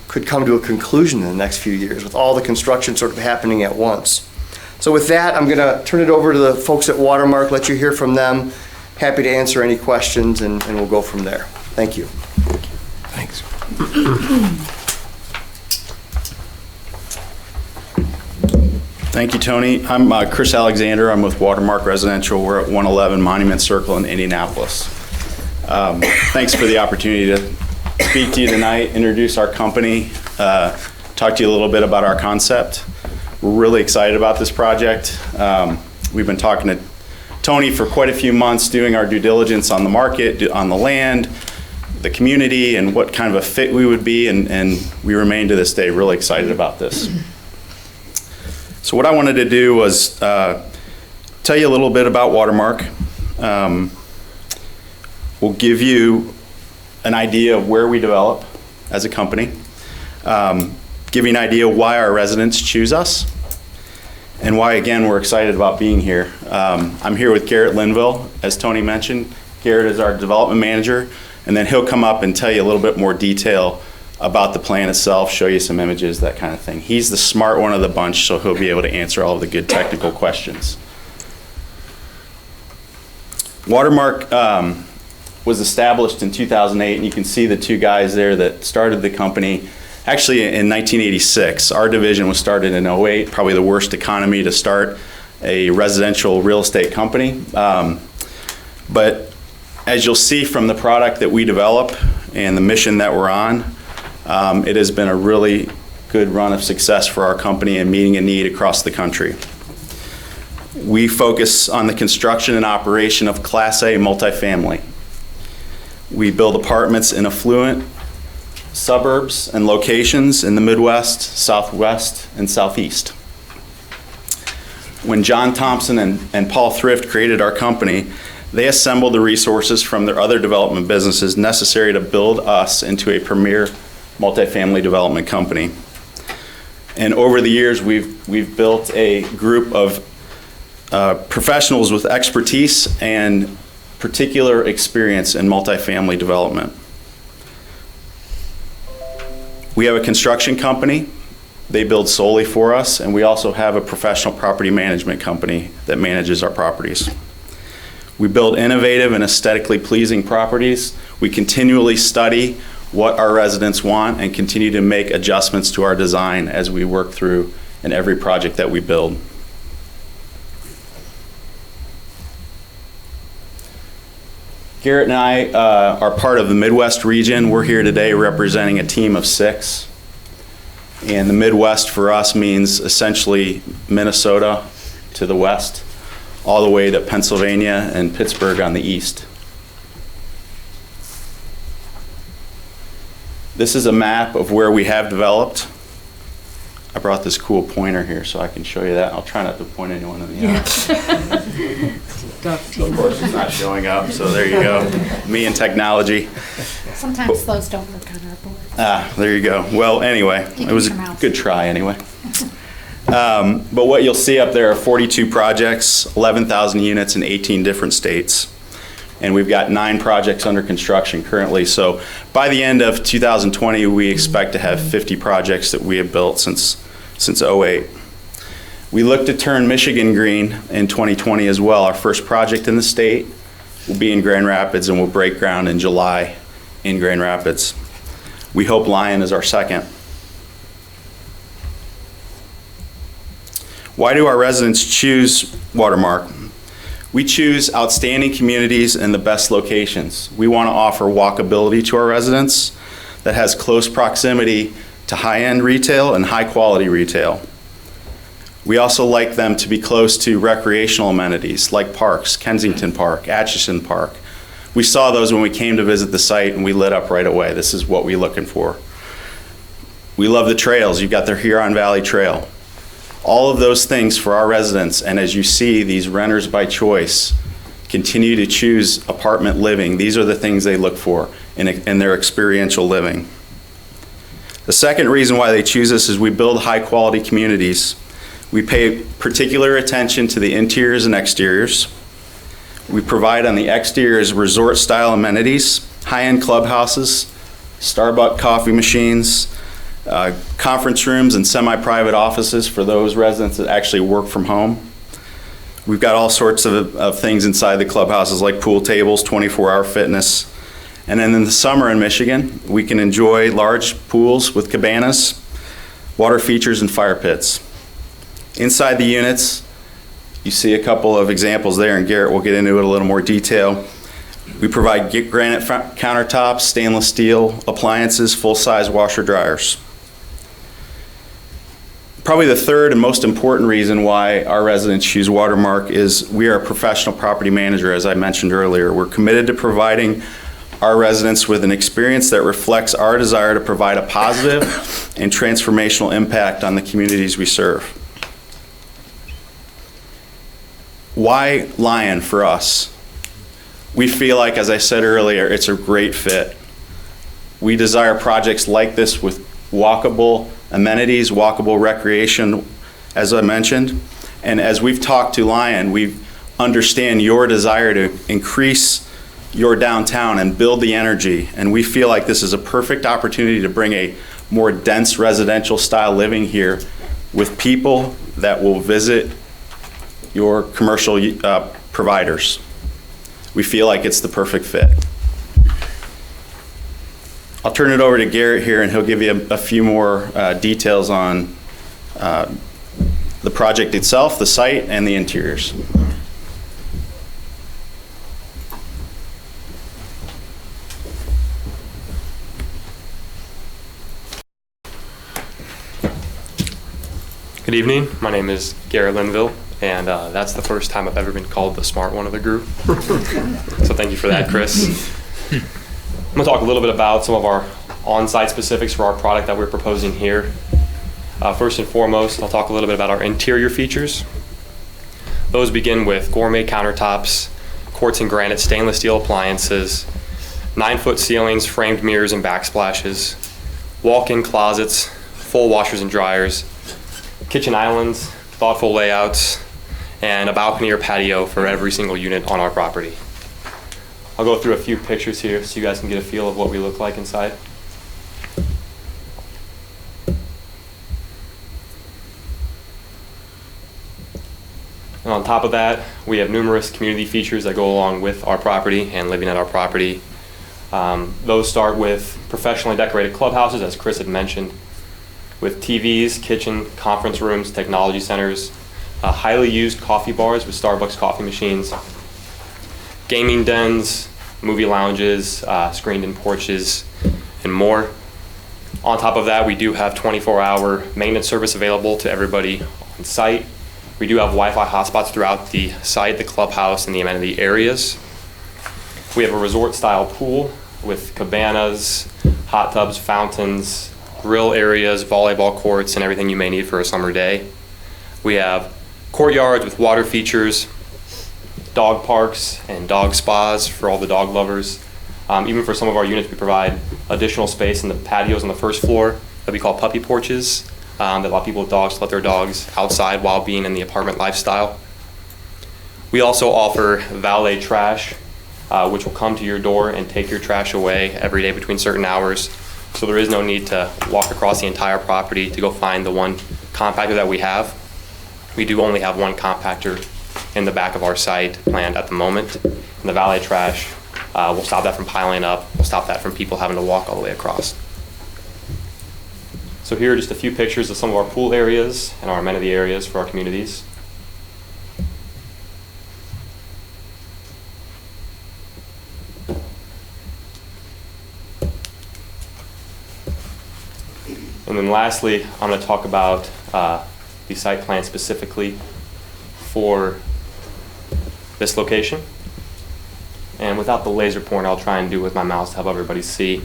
could come to a conclusion in the next few years with all the construction sort of happening at once. So with that, I'm going to turn it over to the folks at Watermark, let you hear from them. Happy to answer any questions, and we'll go from there. Thank you. Thanks. Thank you, Tony. I'm Chris Alexander. I'm with Watermark Residential. We're at 111 Monument Circle in Indianapolis. Thanks for the opportunity to speak to you tonight, introduce our company, talk to you a little bit about our concept. We're really excited about this project. We've been talking to Tony for quite a few months, doing our due diligence on the market, on the land, the community, and what kind of a fit we would be, and we remain to this day really excited about this. So what I wanted to do was tell you a little bit about Watermark, will give you an idea of where we develop as a company, give you an idea why our residents choose us, and why, again, we're excited about being here. I'm here with Garrett Linville, as Tony mentioned. Garrett is our development manager, and then he'll come up and tell you a little bit more detail about the plan itself, show you some images, that kind of thing. He's the smart one of the bunch, so he'll be able to answer all of the good technical questions. Watermark was established in 2008, and you can see the two guys there that started the company actually in 1986. Our division was started in 08, probably the worst economy to start a residential real estate company. But as you'll see from the product that we develop and the mission that we're on, it has been a really good run of success for our company and meeting a need across the country. We focus on the construction and operation of Class A multifamily. We build apartments in affluent suburbs and locations in the Midwest, Southwest, and Southeast. When John Thompson and Paul Thrift created our company, they assembled the resources from their other development businesses necessary to build us into a premier multifamily development company. And over the years, we've built a group of professionals with expertise and particular experience in multifamily development. We have a construction company. They build solely for us, and we also have a professional property management company that manages our properties. We build innovative and aesthetically pleasing properties. We continually study what our residents want and continue to make adjustments to our design as we work through in every project that we build. Garrett and I are part of the Midwest region. We're here today representing a team of 6. And the Midwest for us means essentially Minnesota to the west, all the way to Pennsylvania and Pittsburgh on the east. This is a map of where we have developed. I brought this cool pointer here so I can show you that. I'll try not to point anyone in the eye. Of course, it's not showing up, so there you go. Me and technology. Sometimes those don't work on our board. There you go. Well, anyway, it was a good try anyway. But what you'll see up there are 42 projects, 11,000 units in 18 different states. And we've got 9 projects under construction currently. So by the end of 2020, we expect to have 50 projects that we have built since 08. We look to turn Michigan green in 2020 as well. Our first project in the state will be in Grand Rapids, and we'll break ground in July in Grand Rapids. We hope Lyon is our second. Why do our residents choose Watermark? We choose outstanding communities in the best locations. We want to offer walkability to our residents that has close proximity to high-end retail and high-quality retail. We also like them to be close to recreational amenities like parks, Kensington Park, Atchison Park. We saw those when we came to visit the site, and we lit up right away. This is what we're looking for. We love the trails. You've got the Huron Valley Trail. All of those things for our residents, and as you see, these renters by choice continue to choose apartment living. These are the things they look for in their experiential living. The second reason why they choose us is we build high-quality communities. We pay particular attention to the interiors and exteriors. We provide on the exteriors resort-style amenities, high-end clubhouses, Starbucks coffee machines, conference rooms and semi-private offices for those residents that actually work from home. We've got all sorts of things inside the clubhouses like pool tables, 24-hour fitness. And then in the summer in Michigan, we can enjoy large pools with cabanas, water features, and fire pits. Inside the units, you see a couple of examples there, and Garrett will get into it a little more detail. We provide granite countertops, stainless steel appliances, full-size washer dryers. Probably the third and most important reason why our residents choose Watermark is we are a professional property manager, as I mentioned earlier. We're committed to providing our residents with an experience that reflects our desire to provide a positive and transformational impact on the communities we serve. Why Lyon for us? We feel like, as I said earlier, it's a great fit. We desire projects like this with walkable amenities, walkable recreation, as I mentioned. And as we've talked to Lion, we understand your desire to increase your downtown and build the energy. And we feel like this is a perfect opportunity to bring a more dense residential style living here with people that will visit your commercial providers. We feel like it's the perfect fit. I'll turn it over to Garrett here, and he'll give you a few more details on the project itself, the site, and the interiors. Good evening. My name is Garrett Linville, and that's the first time I've ever been called the smart one of the group. So thank you for that, Chris. I'm going to talk a little bit about some of our on-site specifics for our product that we're proposing here. First and foremost, I'll talk a little bit about our interior features. Those begin with gourmet countertops, quartz and granite stainless steel appliances, 9-foot ceilings, framed mirrors and backsplashes, walk-in closets, full washers and dryers, kitchen islands, thoughtful layouts, and a balcony or patio for every single unit on our property. I'll go through a few pictures here so you guys can get a feel of what we look like inside. And on top of that, we have numerous community features that go along with our property and living at our property. Those start with professionally decorated clubhouses, as Chris had mentioned, with TVs, kitchen, conference rooms, technology centers, highly used coffee bars with Starbucks coffee machines, gaming dens, movie lounges, screened-in porches, and more. On top of that, we do have 24-hour maintenance service available to everybody on site. We do have Wi-Fi hotspots throughout the site, the clubhouse, and the amenity areas. We have a resort-style pool with cabanas, hot tubs, fountains, grill areas, volleyball courts, and everything you may need for a summer day. We have courtyards with water features, dog parks, and dog spas for all the dog lovers. Even for some of our units, we provide additional space in the patios on the first floor that we call puppy porches that allow people with dogs to let their dogs outside while being in the apartment lifestyle. We also offer valet trash, which will come to your door and take your trash away every day between certain hours. So there is no need to walk across the entire property to go find the one compactor that we have. We do only have one compactor in the back of our site planned at the moment. And the valet trash will stop that from piling up. We'll stop that from people having to walk all the way across. So here are just a few pictures of some of our pool areas and our amenity areas for our communities. And then lastly, I'm going to talk about the site plan specifically for this location. And without the laser pointer, I'll try and do it with my mouse to help everybody see.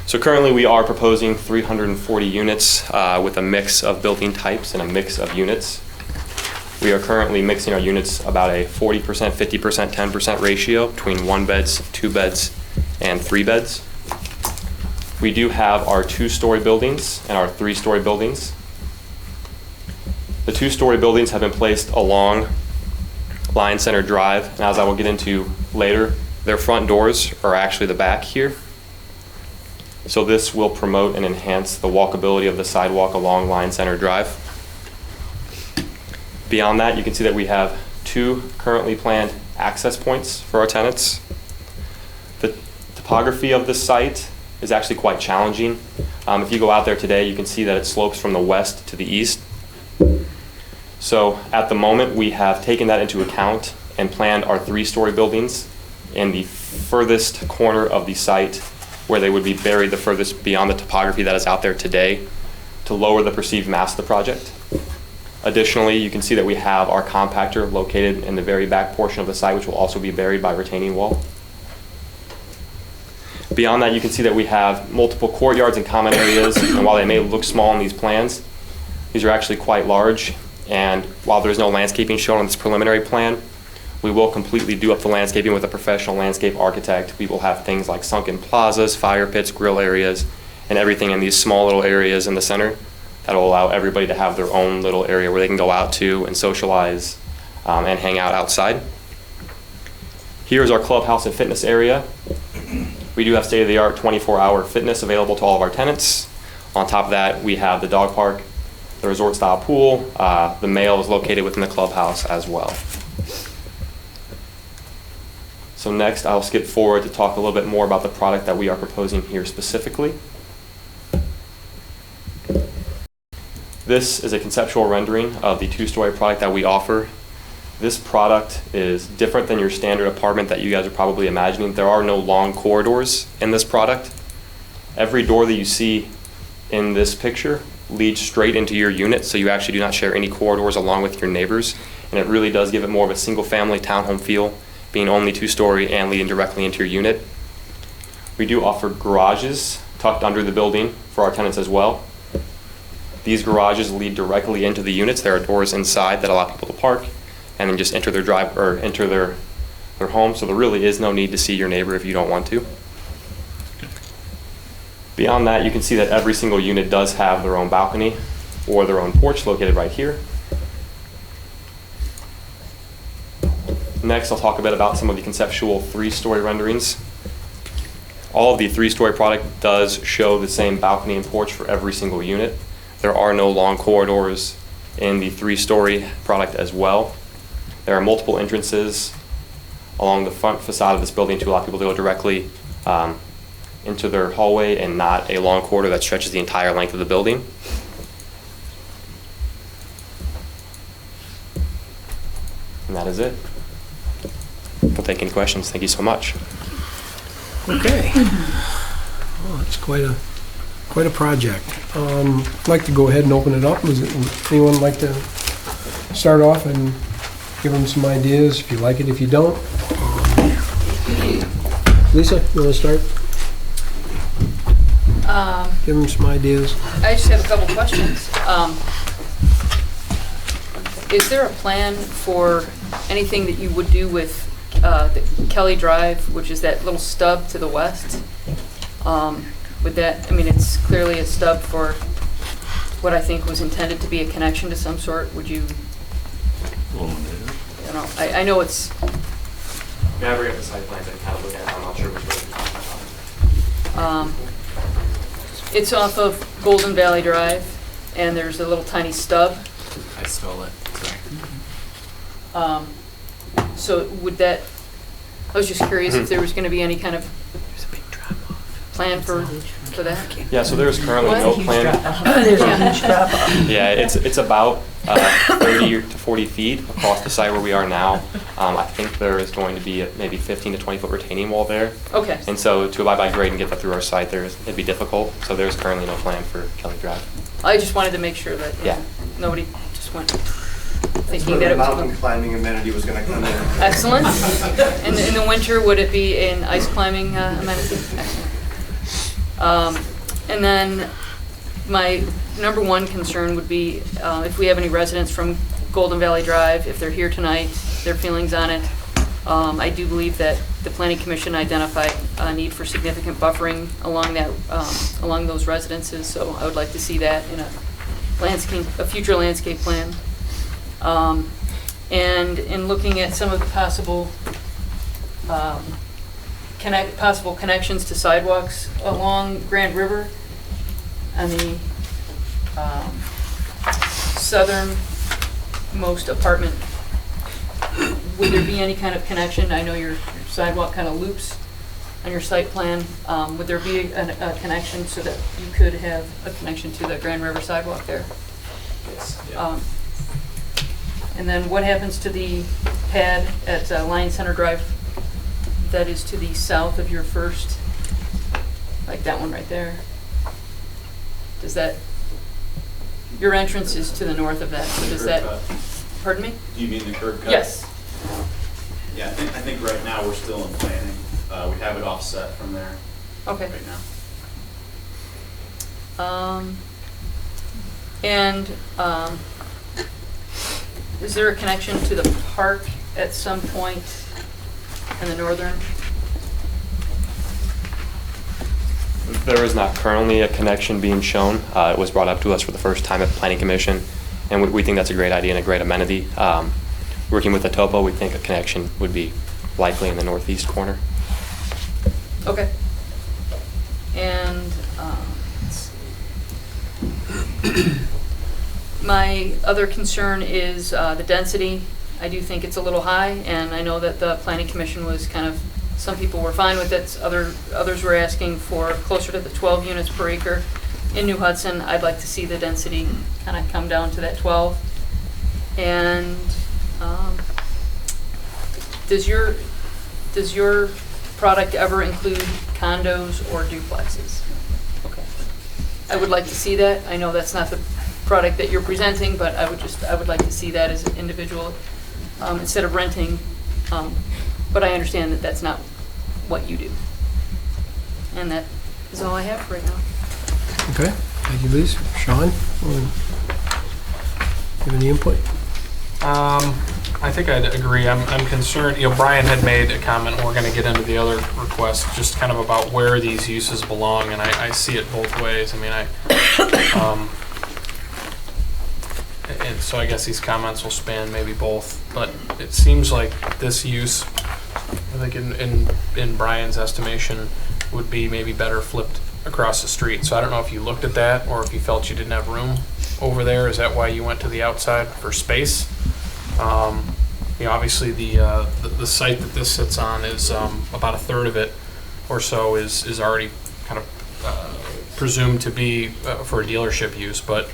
So currently we are proposing 340 units with a mix of building types and a mix of units. We are currently mixing our units about a 40%, 50%, 10% ratio between 1 beds, 2 beds, and 3 beds. We do have our 2-story buildings and our 3-story buildings. The 2-story buildings have been placed along Lion Center Drive, and as I will get into later, their front doors are actually the back here. So this will promote and enhance the walkability of the sidewalk along Lion Center Drive. Beyond that, you can see that we have 2 currently planned access points for our tenants. The topography of this site is actually quite challenging. If you go out there today, you can see that it slopes from the west to the east. So at the moment, we have taken that into account and planned our 3-story buildings in the furthest corner of the site where they would be buried the furthest beyond the topography that is out there today to lower the perceived mass of the project. Additionally, you can see that we have our compactor located in the very back portion of the site, which will also be buried by retaining wall. Beyond that, you can see that we have multiple courtyards and common areas, and while they may look small in these plans, these are actually quite large. And while there's no landscaping shown on this preliminary plan, We will completely do up the landscaping with a professional landscape architect. We will have things like sunken plazas, fire pits, grill areas, and everything in these small little areas in the center that will allow everybody to have their own little area where they can go out to and socialize and hang out outside. Here's our clubhouse and fitness area. We do have state-of-the-art 24-hour fitness available to all of our tenants. On top of that, we have the dog park, the resort-style pool. The mail is located within the clubhouse as well. So next, I'll skip forward to talk a little bit more about the product that we are proposing here specifically. This is a conceptual rendering of the two-story product that we offer. This product is different than your standard apartment that you guys are probably imagining. There are no long corridors in this product. Every door that you see in this picture leads straight into your unit, so you actually do not share any corridors along with your neighbors, and it really does give it more of a single-family townhome feel, being only two-story and leading directly into your unit. We do offer garages tucked under the building for our tenants as well. These garages lead directly into the units. There are doors inside that allow people to park and then just enter their drive or enter their home. So there really is no need to see your neighbor if you don't want to. Beyond that, you can see that every single unit does have their own balcony or their own porch located right here. Next, I'll talk a bit about some of the conceptual three-story renderings. All of the three-story product does show the same balcony and porch for every single unit. There are no long corridors in the three-story product as well. There are multiple entrances along the front facade of this building to allow people to go directly into their hallway and not a long corridor that stretches the entire length of the building. And that is it. I'll take any questions. Thank you so much. Okay. Well, that's quite a project. I'd like to go ahead and open it up. Would anyone like to start off and give them some ideas, if you like it, if you don't? Lisa, you want to start? Give them some ideas. I just have a couple questions. Is there a plan for anything that you would do with the Kelly Drive, which is that little stub to the west? Would that, I mean, it's clearly a stub for what I think was intended to be a connection to some sort. Would you, you know, I know it's... May I bring up the site plans and kind of look at it? I'm not sure which way you're talking about. It's off of Golden Valley Drive, and there's a little tiny stub. I stole it. So would that, I was just curious if there was going to be any kind of plan for that? Yeah, so there's currently no plan. There's a huge drop off. Yeah, it's about 30 to 40 feet across the site where we are now. I think there is going to be a maybe 15 to 20 foot retaining wall there. Okay. And so to abide by grade and get that through our site, it'd be difficult. So there's currently no plan for Kelly Drive. I just wanted to make sure that nobody just went thinking that it was... mountain climbing amenity was going to come in. Excellent. In the winter, would it be an ice climbing amenity? Excellent. And then my number one concern would be if we have any residents from Golden Valley Drive, if they're here tonight, their feelings on it. I do believe that the Planning Commission identified a need for significant buffering along that along those residences, so I would like to see that in a future landscape plan. And in looking at some of the possible connections to sidewalks along Grand River on the southernmost apartment, would there be any kind of connection? I know your sidewalk kind of loops on your site plan. Would there be a connection so that you could have a connection to the Grand River sidewalk there? Yes. Yeah. And then what happens to the pad at Lion Center Drive that is to the south of your first, like that one right there? Does that, your entrance is to the north of that, so does that, pardon me? Do you mean the curb cut? Yes. Yeah, I think right now we're still in planning. We have it offset from there. Okay. Right now. Is there a connection to the park at some point in the northern? There is not currently a connection being shown. It was brought up to us for the first time at the Planning Commission, and we think that's a great idea and a great amenity. Working with the topo, we think a connection would be likely in the northeast corner. Okay. And let's see. My other concern is the density. I do think it's a little high, and I know that the Planning Commission was kind of, some people were fine with it, others were asking for closer to the 12 units per acre. In New Hudson, I'd like to see the density kind of come down to that 12. And does your product ever include condos or duplexes? Okay. I would like to see that. I know that's not the product that you're presenting, but I would like to see that as an individual instead of renting. But I understand that that's not what you do. And that is all I have right now. Okay, thank you, Lise. Sean, have any input? I think I'd agree. I'm concerned, Brian had made a comment, and we're going to get into the other requests, just kind of about where these uses belong, and I see it both ways. I mean, and so I guess these comments will span maybe both, but it seems like this use, I think in Brian's estimation, would be maybe better flipped across the street. So I don't know if you looked at that or if you felt you didn't have room over there. Is that why you went to the outside for space? Obviously the site that this sits on is about a third of it or so is already kind of presumed to be for a dealership use, but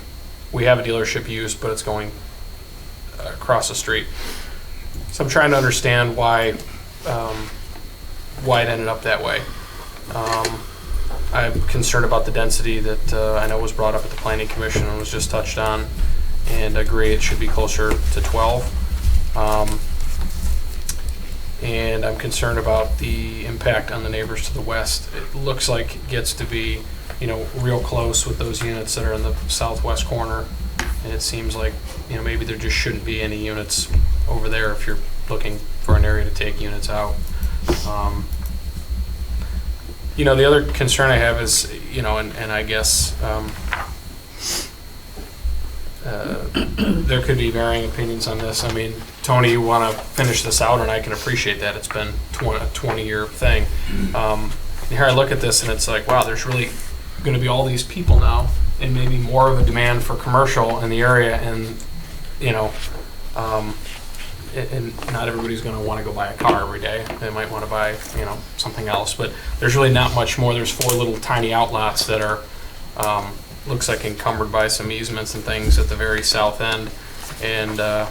we have a dealership use, but it's going across the street. So I'm trying to understand why it ended up that way. I'm concerned about the density that I know was brought up at the Planning Commission and was just touched on, and agree it should be closer to 12. And I'm concerned about the impact on the neighbors to the west. It looks like it gets to be, real close with those units that are in the southwest corner, and it seems like, maybe there just shouldn't be any units over there if you're looking for an area to take units out. The other concern I have is, and I guess there could be varying opinions on this. I mean, Tony, you want to finish this out, and I can appreciate that. It's been a 20-year thing. Here I look at this, and it's like, wow, there's really going to be all these people now, and maybe more of a demand for commercial in the area, and and not everybody's going to want to go buy a car every day. They might want to buy, something else. But there's really not much more. There's 4 little tiny outlots that are, looks like encumbered by some easements and things at the very south end. And, I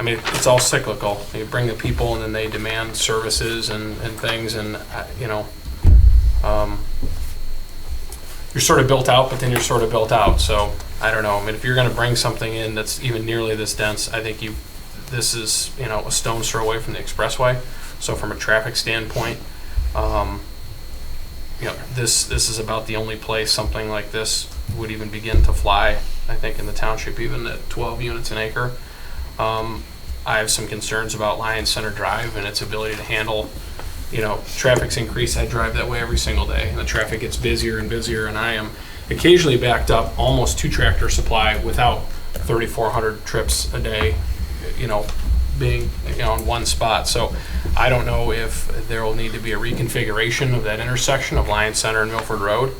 mean, it's all cyclical. You bring the people, and then they demand services and things. And, you're sort of built out, but then you're sort of built out. So I don't know. I mean, if you're going to bring something in that's even nearly this dense, I think this is, a stone's throw away from the expressway. So from a traffic standpoint, this is about the only place something like this would even begin to fly, I think, in the township, even at 12 units an acre. I have some concerns about Lions Center Drive and its ability to handle, traffic's increased. I drive that way every single day, and the traffic gets busier and busier, and I am occasionally backed up almost to Tractor Supply without 3,400 trips a day, being in one spot. So I don't know if there will need to be a reconfiguration of that intersection of Lions Center and Milford Road.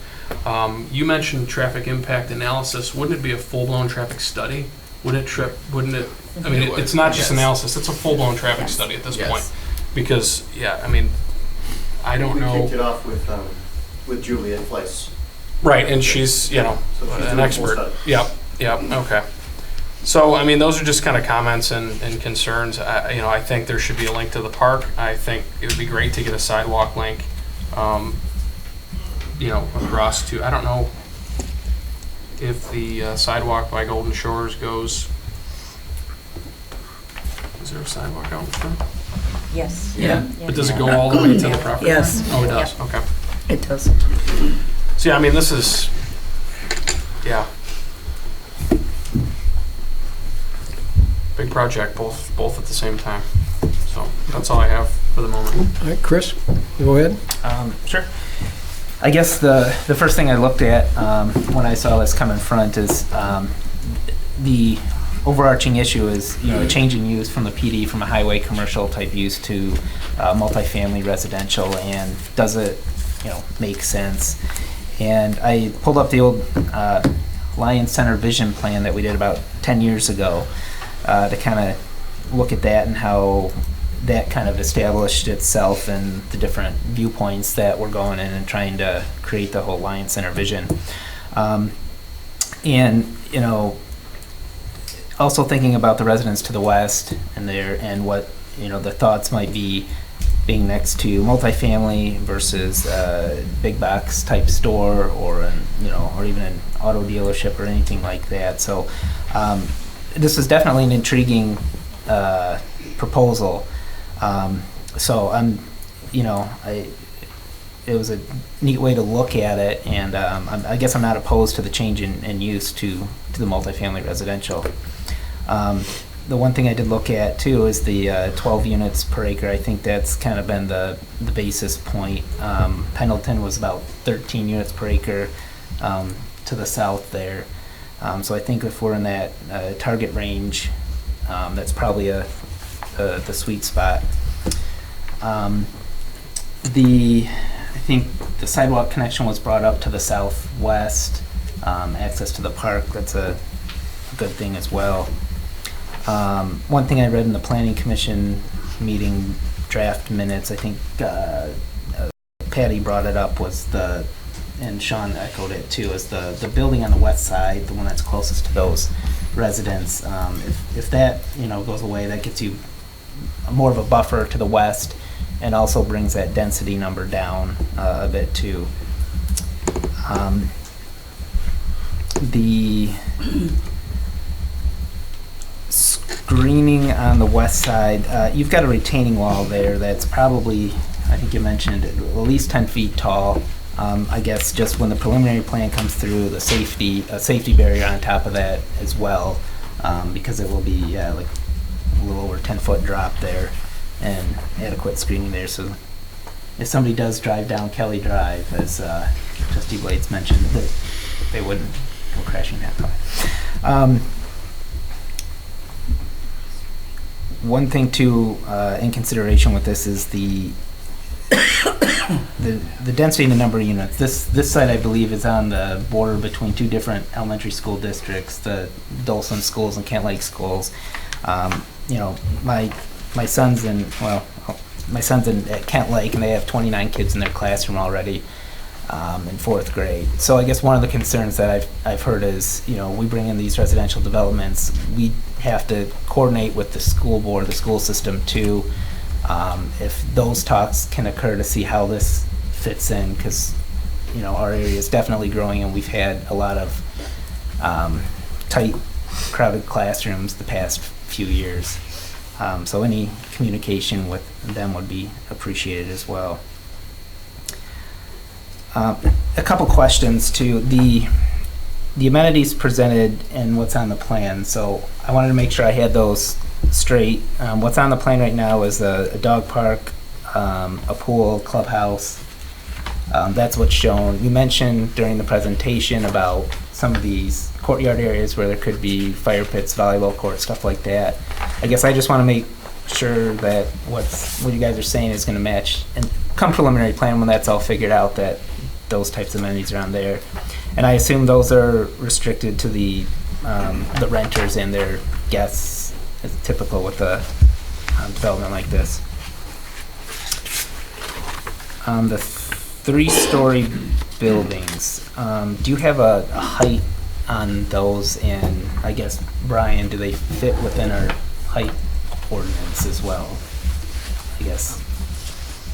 You mentioned traffic impact analysis. Wouldn't it be a full-blown traffic study? Wouldn't it? I mean, it's not just analysis. It's a full-blown traffic study at this point. Because, I don't know. We kicked it off with Juliet Place. Right, and she's, an expert. Yep, okay. So, I mean, those are just kind of comments and concerns. I think there should be a link to the park. I think it would be great to get a sidewalk link, across to, I don't know if the sidewalk by Golden Shores goes, is there a sidewalk out in front? Yes. Yeah. But does it go all the way to the property? Yes. Oh, it does, okay. It does. So, I mean, this is, big project, both at the same time. So that's all I have for the moment. All right, Chris, go ahead. Sure. I guess the first thing I looked at when I saw this come in front is the overarching issue is, a change in use from the PD from a highway commercial type use to multifamily residential, and does it, make sense? And I pulled up the old Lion Center vision plan that we did about 10 years ago to kind of look at that and how that kind of established itself and the different viewpoints that we're going in and trying to create the whole Lion Center vision. Also thinking about the residents to the west and what the thoughts might be being next to multifamily versus big box type store or or even an auto dealership or anything like that. So this was definitely an intriguing proposal. So it was a neat way to look at it, and I guess I'm not opposed to the change in use to the multifamily residential. The one thing I did look at too is the 12 units per acre. I think that's kind of been the basis point. Pendleton was about 13 units per acre to the south there. So I think if we're in that target range, that's probably the sweet spot. I think the sidewalk connection was brought up to the southwest, access to the park. That's a good thing as well. One thing I read in the Planning Commission meeting draft minutes, I think Patty brought it up, was and Sean echoed it too, is the building on the west side, the one that's closest to those residents. If that goes away, that gets you more of a buffer to the west, and also brings that density number down a bit too. The screening on the west side, you've got a retaining wall there that's probably, I think you mentioned, at least 10 feet tall. I guess just when the preliminary plan comes through, a safety barrier on top of that as well, because it will be like a little over 10-foot drop there and adequate screening there. So if somebody does drive down Kelly Drive, as Trustee Blades mentioned, that they wouldn't go crashing that car. One thing too in consideration with this is the density and the number of units. This site, I believe, is on the border between two different elementary school districts, the Dolson schools and Kent Lake schools. My son's at Kent Lake, and they have 29 kids in their classroom already in 4th grade. So I guess one of the concerns that I've heard is, we bring in these residential developments, we have to coordinate with the school board, the school system too. If those talks can occur to see how this fits in, because our area is definitely growing, and we've had a lot of tight, crowded classrooms the past few years. So any communication with them would be appreciated as well. A couple questions too. The amenities presented and what's on the plan. So I wanted to make sure I had those straight. What's on the plan right now is a dog park, a pool, clubhouse. That's what's shown. You mentioned during the presentation about some of these courtyard areas where there could be fire pits, volleyball courts, stuff like that. I guess I just want to make sure that what you guys are saying is going to match, and come preliminary plan, when that's all figured out, that those types of amenities are on there. And I assume those are restricted to the renters and their guests, as typical with a development like this. The 3-story buildings, do you have a height on those? And I guess, Brian, do they fit within our height ordinance as well? I guess.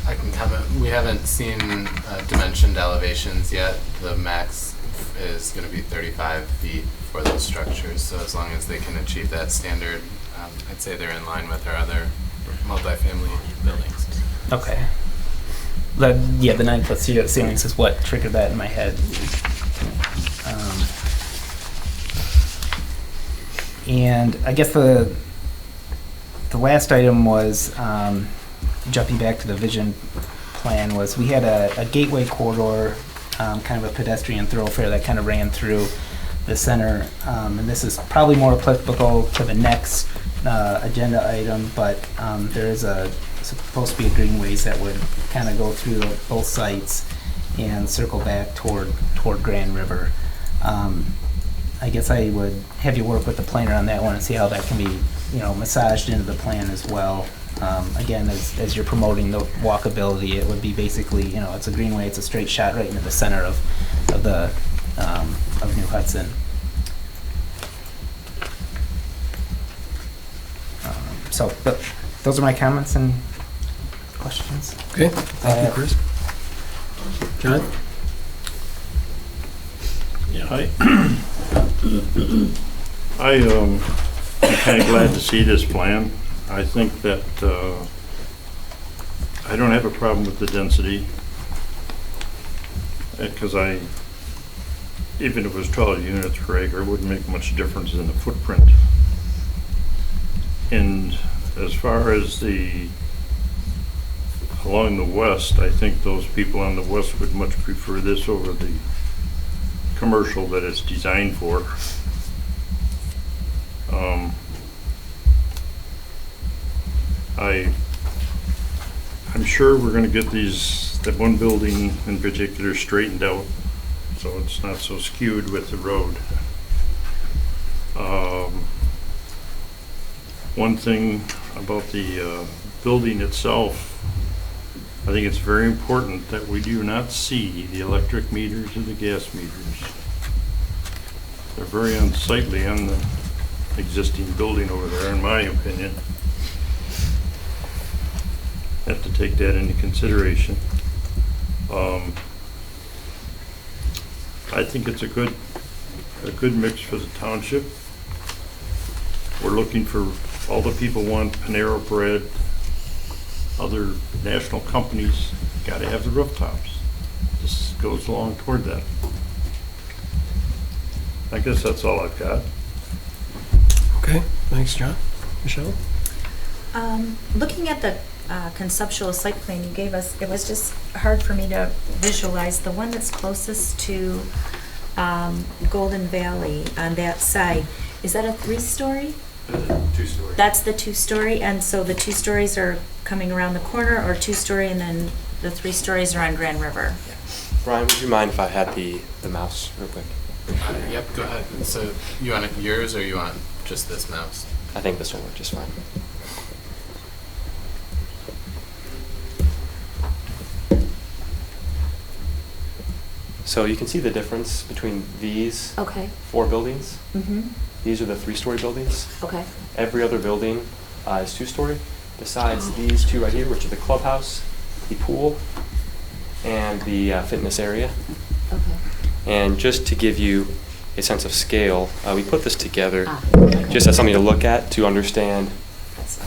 I can comment. We haven't seen dimensioned elevations yet. The max is going to be 35 feet for those structures. So as long as they can achieve that standard, I'd say they're in line with our other multifamily buildings. Okay. The 9-foot ceilings is what triggered that in my head. And I guess the last item was, jumping back to the vision plan, was we had a gateway corridor, kind of a pedestrian thoroughfare that kind of ran through the center. And this is probably more applicable to the next agenda item, but there is supposed to be a greenways that would kind of go through both sites and circle back toward Grand River. I guess I would have you work with the planner on that one and see how that can be, massaged into the plan as well. Again, as you're promoting the walkability, it would be basically, it's a greenway, it's a straight shot right into the center of New Hudson. So those are my comments and questions. Okay, thank you, Chris. John? Yeah, I'm kind of glad to see this plan. I think that I don't have a problem with the density, because even if it was 12 units per acre, it wouldn't make much difference in the footprint. And as far as along the west, I think those people on the west would much prefer this over the commercial that it's designed for. I'm sure we're going to get that one building in particular straightened out so it's not so skewed with the road. One thing about the building itself, I think it's very important that we do not see the electric meters or the gas meters. They're very unsightly on the existing building over there, in my opinion. Have to take that into consideration. I think it's a good mix for the township. We're looking for, all the people want Panera Bread, other national companies, got to have the rooftops. This goes along toward that. I guess that's all I've got. Okay, thanks, John. Michelle? Looking at the conceptual site plan you gave us, it was just hard for me to visualize the one that's closest to Golden Valley on that side. Is that a 3-story? 2-story. That's the 2-story, and so the 2 stories are coming around the corner, or 2-story, and then the 3 stories are on Grand River? Yeah. Ryan, would you mind if I had the mouse real quick? Yep, go ahead. So you want yours or you want just this mouse? I think this will work just fine. So you can see the difference between these 4 buildings. Mm-hmm. These are the 3-story buildings. Okay. Every other building is 2-story, besides these 2 right here, which are the clubhouse, the pool, and the fitness area. Okay. And just to give you a sense of scale, we put this together just as something to look at to understand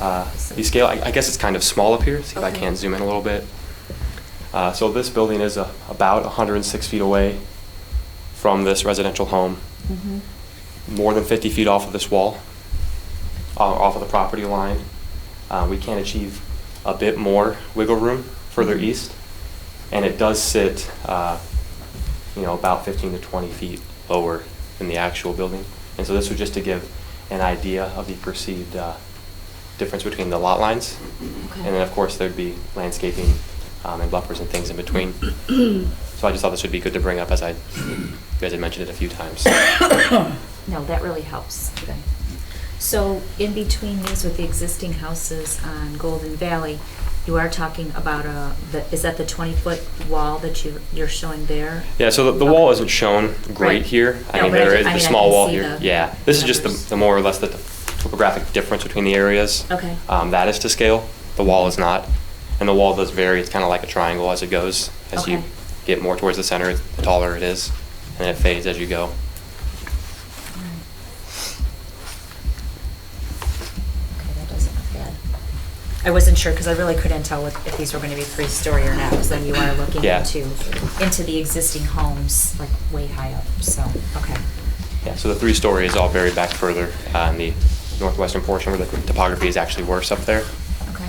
the scale. I guess it's kind of small up here. See if I can zoom in a little bit. So this building is about 106 feet away from this residential home. Mm-hmm. More than 50 feet off of this wall, off of the property line. We can achieve a bit more wiggle room further east, and it does sit, about 15 to 20 feet lower than the actual building. And so this was just to give an idea of the perceived difference between the lot lines. Okay. And then of course there'd be landscaping and buffers and things in between. So I just thought this would be good to bring up, as you guys had mentioned it a few times. No, that really helps. Okay. So in between these with the existing houses on Golden Valley, you are talking about is that the 20-foot wall that you're showing there? Yeah, so the wall isn't shown great here. No, there is the small wall here. Yeah, this is numbers. just the more or less the topographic difference between the areas. Okay. That is to scale. The wall is not. And the wall does vary. It's kind of like a triangle as it goes. As you get more towards the center, the taller it is. And then it fades as you go. I wasn't sure because I really couldn't tell if these were going to be 3-story or not, because then you are looking into the existing homes, like way high up. So okay. Yeah. So the 3-story is all buried back further on the northwestern portion where the topography is actually worse up there. Okay.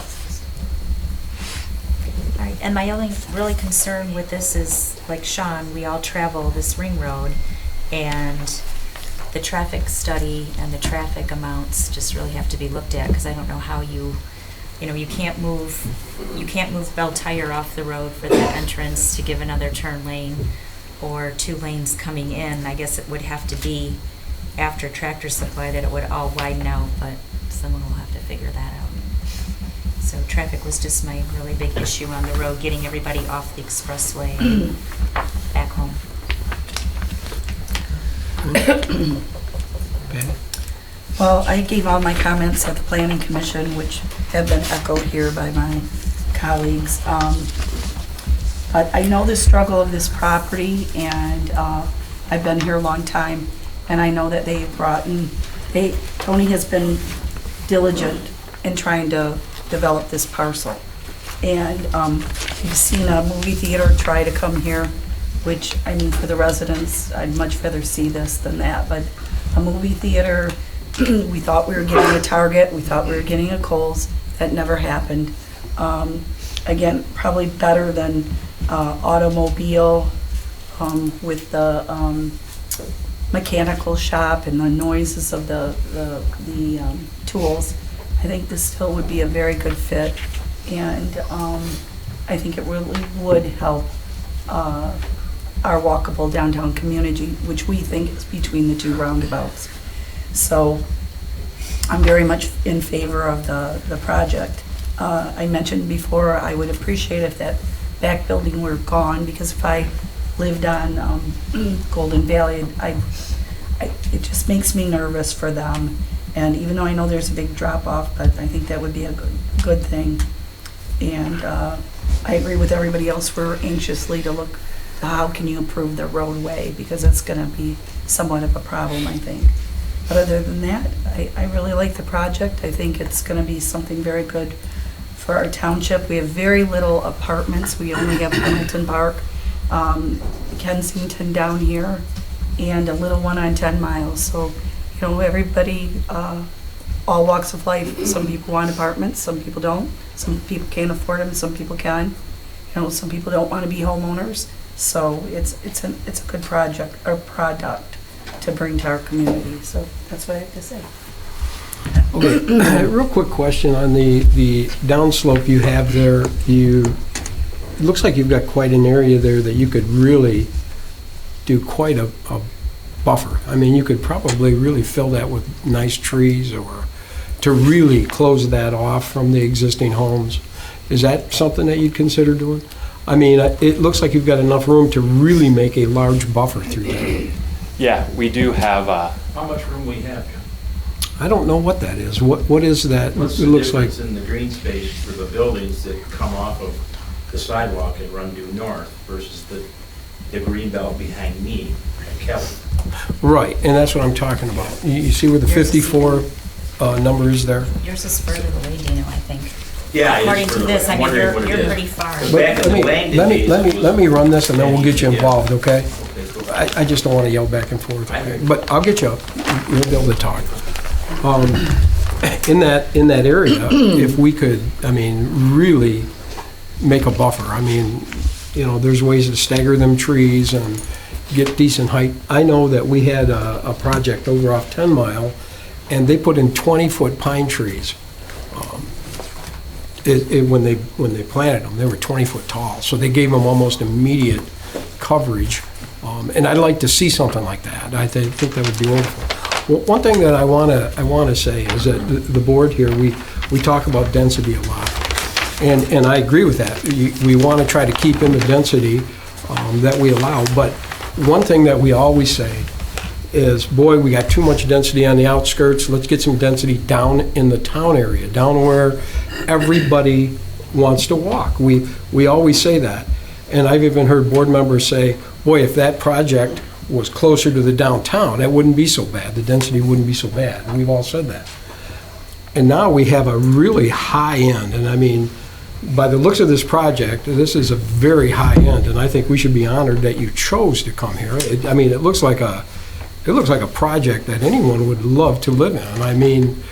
All right, and my only really concern with this is, like Sean, we all travel this ring road, and the traffic study and the traffic amounts just really have to be looked at, because I don't know how you can't move Bell Tire off the road for that entrance to give another turn lane, or 2 lanes coming in. I guess it would have to be after Tractor Supply that it would all widen out, but someone will have to figure that out. So traffic was just my really big issue on the road, getting everybody off the expressway and back home. Well, I gave all my comments at the Planning Commission, which have been echoed here by my colleagues. But I know the struggle of this property, and I've been here a long time, and I know that they've brought in, Tony has been diligent in trying to develop this parcel. And you've seen a movie theater try to come here, which, I mean, for the residents, I'd much rather see this than that, but a movie theater, we thought we were getting a Target, we thought we were getting a Kohl's. That never happened. Again, probably better than automobile with the mechanical shop and the noises of the tools. I think this still would be a very good fit, and I think it really would help our walkable downtown community, which we think is between the 2 roundabouts. So I'm very much in favor of the project. I mentioned before, I would appreciate if that back building were gone, because if I lived on Golden Valley, it just makes me nervous for them. And even though I know there's a big drop off, but I think that would be a good thing. And I agree with everybody else. We're anxiously to look to how can you improve the roadway, because it's going to be somewhat of a problem, I think. But other than that, I really like the project. I think it's going to be something very good for our township. We have very little apartments. We only have Hamilton Park, Kensington down here, and a little one on 10 miles. So, you know, everybody, all walks of life. Some people want apartments, some people don't. Some people can't afford them, some people can. You know, some people don't want to be homeowners. So it's a good project or product to bring to our community. So that's what I have to say. Okay, real quick question on the downslope you have there. It looks like you've got quite an area there that you could really do quite a buffer. I mean, you could probably really fill that with nice trees, or to really close that off from the existing homes. Is that something that you'd consider doing? I mean, it looks like you've got enough room to really make a large buffer through there. Yeah, we do have. How much room we have, John? I don't know what that is. What is that? What's It the looks like. difference in the green space for the buildings that come off of the sidewalk and run due north versus the green belt behind me at Kelly? Right, and that's what I'm talking about. You see where the 54 number is there? Yours is further away, Dino, I think. Yeah, According to this, I mean, you're pretty far. But let me run this, and then we'll get you involved, okay? I just don't want to yell back and forth, okay? But I'll get you up. You'll be able to talk. In that area, if we could, I mean, really make a buffer. I mean, you know, there's ways to stagger them trees and get decent height. I know that we had a project over off 10 Mile, and they put in 20-foot pine trees. When they planted them, they were 20 foot tall, so they gave them almost immediate coverage. And I'd like to see something like that. I think that would be wonderful. Well, one thing that I want to say is that the board here, we talk about density a lot, and I agree with that. We want to try to keep in the density that we allow. But one thing that we always say is, boy, we got too much density on the outskirts. Let's get some density down in the town area, down where everybody wants to walk. We always say that. And I've even heard board members say, boy, if that project was closer to the downtown, that wouldn't be so bad. The density wouldn't be so bad. And we've all said that. And now we have a really high end. And I mean, by the looks of this project, this is a very high end. And I think we should be honored that you chose to come here. It looks like a project that anyone would love to live in. I mean,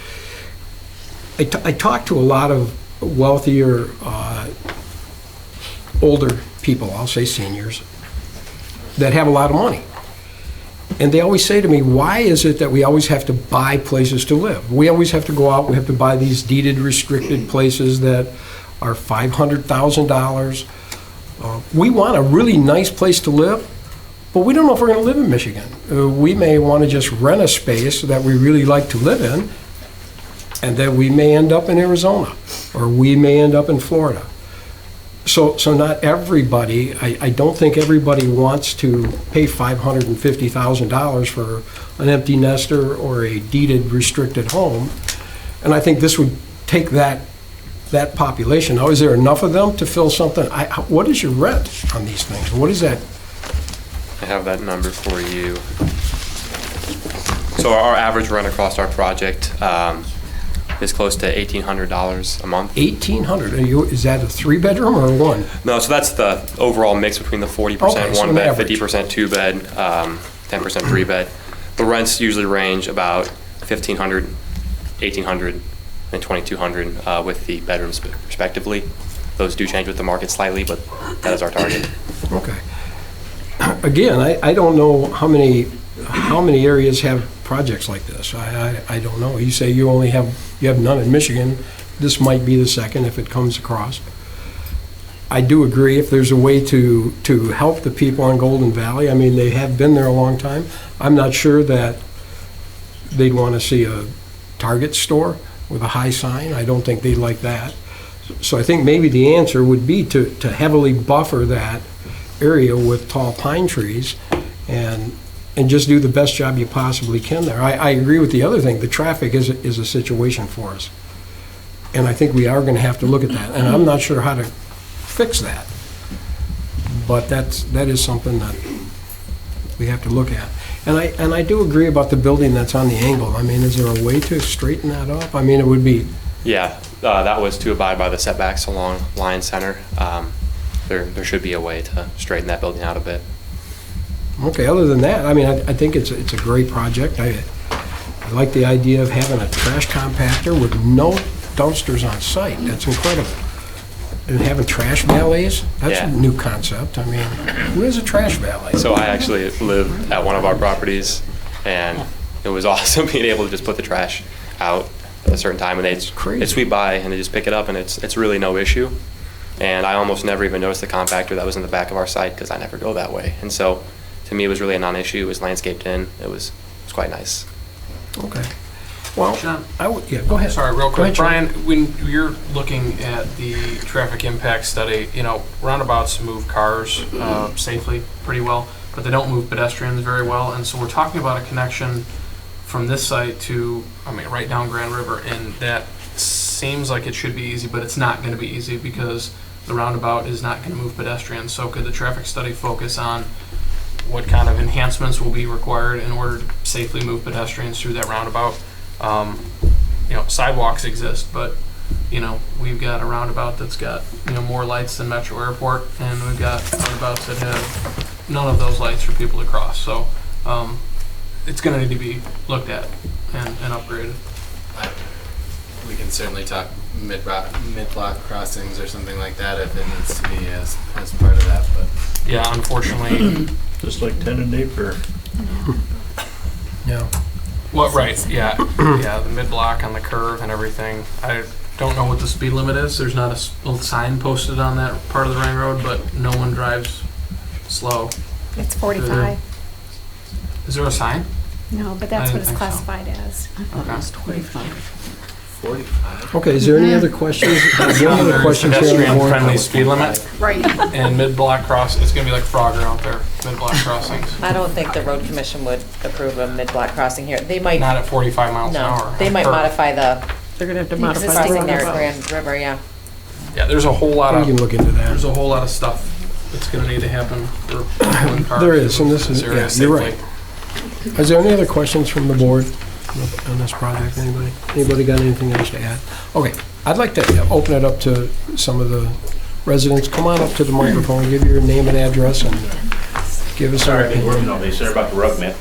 I talk to a lot of wealthier, older people, I'll say seniors, that have a lot of money. And they always say to me, why is it that we always have to buy places to live? We always have to go out, we have to buy these deeded, restricted places that are $500,000. We want a really nice place to live, but we don't know if we're going to live in Michigan. We may want to just rent a space that we really like to live in, and then we may end up in Arizona, or we may end up in Florida. So not everybody, I don't think everybody wants to pay $550,000 for an empty nester or a deeded restricted home. And I think this would take that population. Now, is there enough of them to fill something? What is your rent on these things? What is that? I have that number for you. So our average rent across our project is close to $1,800 a month. $1,800? Is that a 3-bedroom or a 1? No, so that's the overall mix between the 40% Okay, so 1 an bed, average. 50% 2 bed, 10% 3 bed. The rents usually range about $1,500, $1,800, and $2,200 with the bedrooms respectively. Those do change with the market slightly, but that is our target. Okay. Again, I don't know how many areas have projects like this. I don't know. You say you have none in Michigan. This might be the second if it comes across. I do agree if there's a way to help the people in Golden Valley. I mean, they have been there a long time. I'm not sure that they'd want to see a Target store with a high sign. I don't think they'd like that. So I think maybe the answer would be to heavily buffer that area with tall pine trees and just do the best job you possibly can there. I agree with the other thing. The traffic is a situation for us. And I think we are going to have to look at that. And I'm not sure how to fix that. But that is something that we have to look at. And I do agree about the building that's on the angle. I mean, is there a way to straighten that up? I mean, it would be... Yeah, that was to abide by the setbacks along Lion Center. There should be a way to straighten that building out a bit. Okay, other than that, I mean, I think it's a great project. I like the idea of having a trash compactor with no dumpsters on site. That's incredible. And having trash valets, that's a new concept. I mean, who is a trash valet? So I actually live at one of our properties, and it was awesome being able to just put the trash out at a certain time, and they sweep by and they just pick it up, and it's really no issue. And I almost never even noticed the compactor that was in the back of our site because I never go that way. And so to me, it was really a non-issue. It was landscaped in. It was quite nice. Okay. Well, John? Yeah, go ahead. Sorry, real Go quick. ahead, John. Brian, when you're looking at the traffic impact study, roundabouts move cars safely pretty well, but they don't move pedestrians very well. And so we're talking about a connection from this site to, right down Grand River, and that seems like it should be easy, but it's not going to be easy because the roundabout is not going to move pedestrians. So could the traffic study focus on what kind of enhancements will be required in order to safely move pedestrians through that roundabout? Sidewalks exist, but we've got a roundabout that's got more lights than Metro Airport, and we've got roundabouts that have none of those lights for people to cross. So it's going to need to be looked at and upgraded. We can certainly talk mid-block crossings or something like that if it needs to be as part of that. But yeah, unfortunately, just like 10 and Napier. Yeah. Well, right, yeah, the mid-block on the curve and everything. I don't know what the speed limit is. There's not a sign posted on that part of the ring road, but no one drives slow. It's 45. Is there a sign? No, but I that's didn't what it's think so. classified as. Okay. It's 25. 45. Okay, is there any other questions? Any other questions here on the board? Pedestrian-friendly speed limit. Right. And mid-block it's going to be like Frogger out there, mid-block crossings. I don't think the road commission would approve a mid-block crossing here. They might. Not at 45 miles an hour. No, they might modify the. They're going to have to the modify the existing there at roundabout. Grand River, yeah. Yeah, there's a whole lot We of, can look into that. there's a whole lot of stuff that's going to need to happen for people in cars. There is, and this to is, move area yeah, you're right. safely. Is there any other questions from the board on this project? Anybody? Anybody got anything else to add? Okay, I'd like to open it up to some of the residents. Come on up to the microphone, give your name and address, and give us our opinion. No, they said about the rug mat.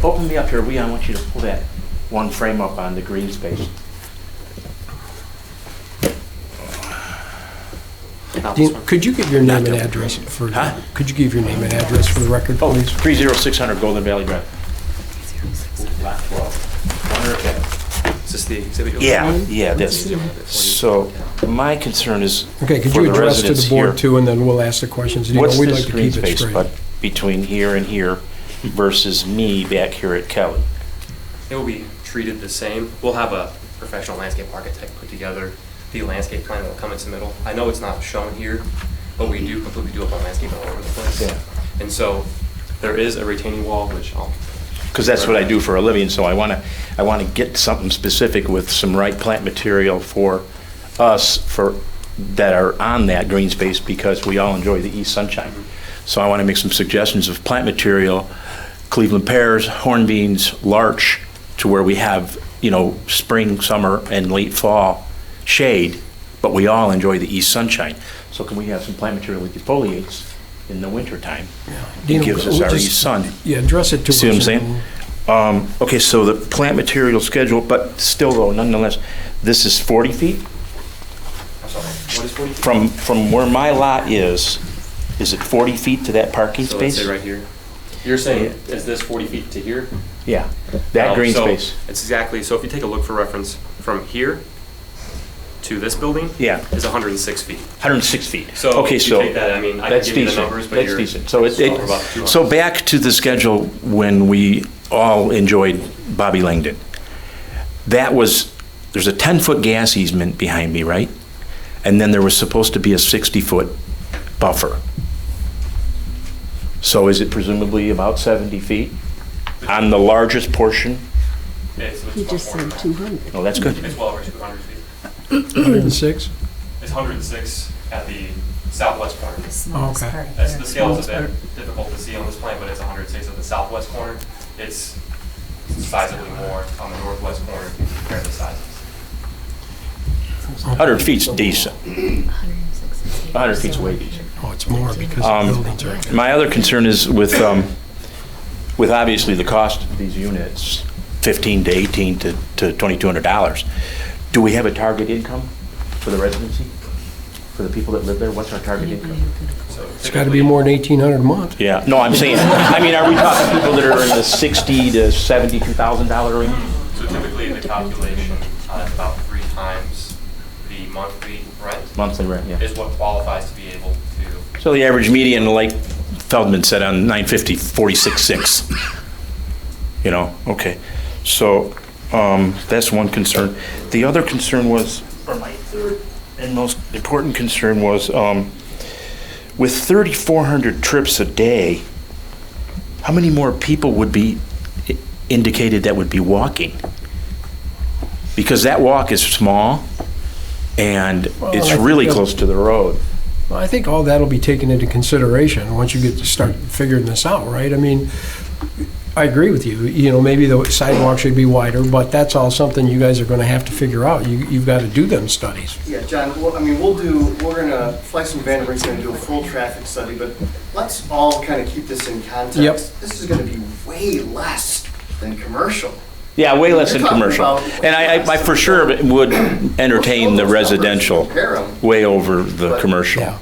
Open me up here, I want you to pull that one frame up on the green space. Could you give your name and address for, could you give your name and address for the record, please? 30600 Golden Valley Drive. Is this the exhibit? Yeah, that's, so my concern is Okay, could for you the address to residents the board here. too, and then we'll ask the questions. You know, What's we'd this like to green keep it space straight. but between here and here versus me back here at Kelly? It will be treated the same. We'll have a professional landscape architect put together the landscape plan that will come into the middle. I know it's not shown here, but we do completely do up on landscape all over the place. Yeah. And so there is a retaining wall, which I'll... Because that's what I do for a living, so I want to get something specific with some right plant material for us that are on that green space because we all enjoy the east sunshine. So I want to make some suggestions of plant material, Cleveland pears, hornbeams, larch, to where we have, you know, spring, summer, and late fall shade, but we all enjoy the east sunshine. So can we have some plant material that defoliates in the wintertime? Dino, It gives us our east sun. Yeah, address it to us. See what I'm saying? Okay, so the plant material schedule, but still though, nonetheless, this is 40 feet? I'm sorry, what is 40 feet? From where my lot is it 40 feet to that parking So let's space? say right here. You're saying, is this 40 feet to here? Yeah, that green So space. It's exactly, so if you take a look for reference, from here to this building is 106 feet. 106 feet. So Okay, if you so take that, I mean, I can that's give you the decent. numbers, but That's you're decent. So off about 200. so back to the schedule when we all enjoyed Bobby Langdon. There's a 10-foot gas easement behind me, right? And then there was supposed to be a 60-foot buffer. So is it presumably about 70 feet on the largest portion? He just said 200. Oh, that's good. It's well over 200 feet. 106? It's 106 at the southwest corner. Oh, okay. That's, the scale is a bit difficult to see on this plan, but it's 106 at the southwest corner. It's sizably more on the northwest corner compared to the sizes. 100 feet's decent. 100 feet's way decent. Oh, it's more because the buildings are... My other concern is with obviously the cost of these units, $1,500 to $1,800 to $2,200. Do we have a target income for the residency? For the people that live there, what's our target income? It's got to be more than 1,800 a month. Yeah, no, I'm saying, I mean, are we talking people that are in the $60,000 to $72,000 range? So typically in the calculation, it's about 3 times the monthly rent. Monthly rent, yeah. Is what qualifies to be able to. So the average median, like Feldman said on 950, 46.6. You know, okay. So that's one concern. The other concern was, or my third and most important concern was, with 3,400 trips a day, how many more people would be indicated that would be walking? Because that walk is small and it's really close to the road. Well, I think all that'll be taken into consideration once you get to start figuring this out, right? I mean, I agree with you. You know, maybe the sidewalk should be wider, but that's all something you guys are going to have to figure out. You've got to do them studies. Yeah, John, well, I mean, Flex and Vanderbrink's going to do a full traffic study, but let's all kind of keep this in context. Yep. This is going to be way less than commercial. Yeah, way less You're than talking commercial. about And I for sure would entertain the residential way over the commercial. Yeah.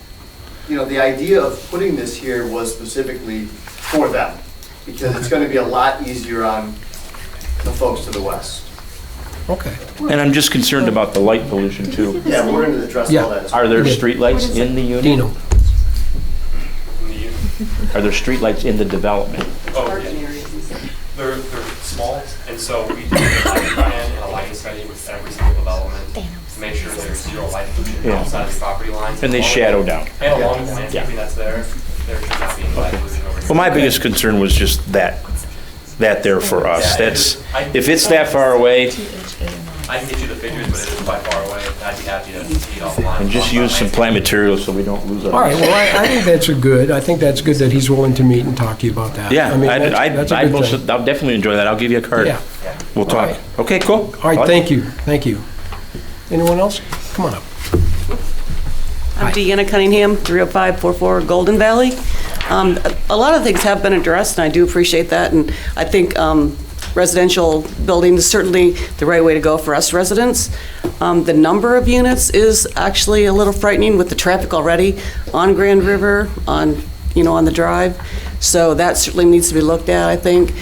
You know, the idea of putting this here was specifically for them, because it's going to be a lot easier on the folks to the west. Okay. And I'm just concerned about the light pollution too. Yeah, we're going to address all that as well. Are there streetlights in the unit? Dino. Are there streetlights in the development? Oh, yeah. They're small, and so we do a lighting plan and a lighting study with every single development to make sure there's zero light pollution outside the property lines. And they shadow down. And along with the landscaping that's there should not be any light pollution over here. Well, my biggest concern was just that there for us. That's, if it's that far away, I can get you the figures, but it is quite far away. I'd be happy to see it offline. and just use some plant material so we don't lose our. All right, well, I think that's good. I think that's good that he's willing to meet and talk to you about that. Yeah, I mean, that's a good thing. I'll definitely enjoy that. I'll give you a card. Yeah. We'll talk. right. Okay, cool. All right, thank you. Anyone else? Come on up. I'm Deanna Cunningham, 30544 Golden Valley. A lot of things have been addressed, and I do appreciate that. And I think residential building is certainly the right way to go for us residents. The number of units is actually a little frightening with the traffic already on Grand River, on the drive. So that certainly needs to be looked at, I think.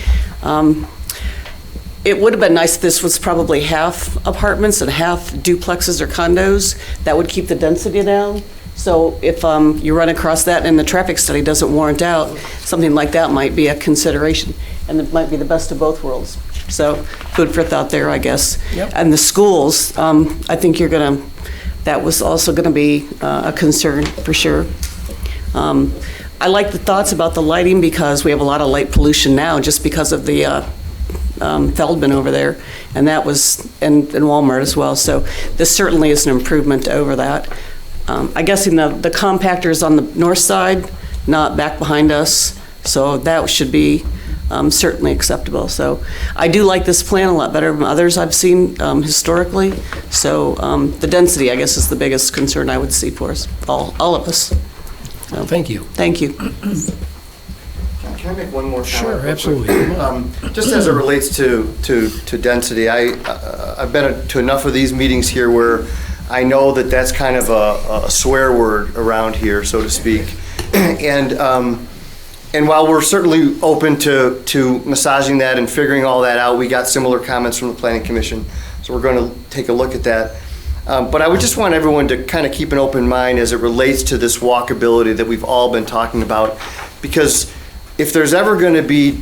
It would have been nice if this was probably half apartments and half duplexes or condos. That would keep the density down. So if you run across that and the traffic study doesn't warrant out, something like that might be a consideration, and it might be the best of both worlds. So food for thought there, I guess. Yep. And the schools, I think that was also gonna be a concern for sure. I like the thoughts about the lighting because we have a lot of light pollution now just because of the Feldman over there, and that was in Walmart as well. So this certainly is an improvement over that. I guess the compactor is on the north side, not back behind us, so that should be certainly acceptable. So I do like this plan a lot better than others I've seen historically. So the density, I guess, is the biggest concern I would see for us, all of us. So, thank you. Thank you. Can I make one more comment? Sure, absolutely. Just as it relates to density, I've been to enough of these meetings here where I know that that's kind of a swear word around here, so to speak. And while we're certainly open to massaging that and figuring all that out, we got similar comments from the Planning Commission, so we're going to take a look at that. But I would just want everyone to kind of keep an open mind as it relates to this walkability that we've all been talking about, because if there's ever going to be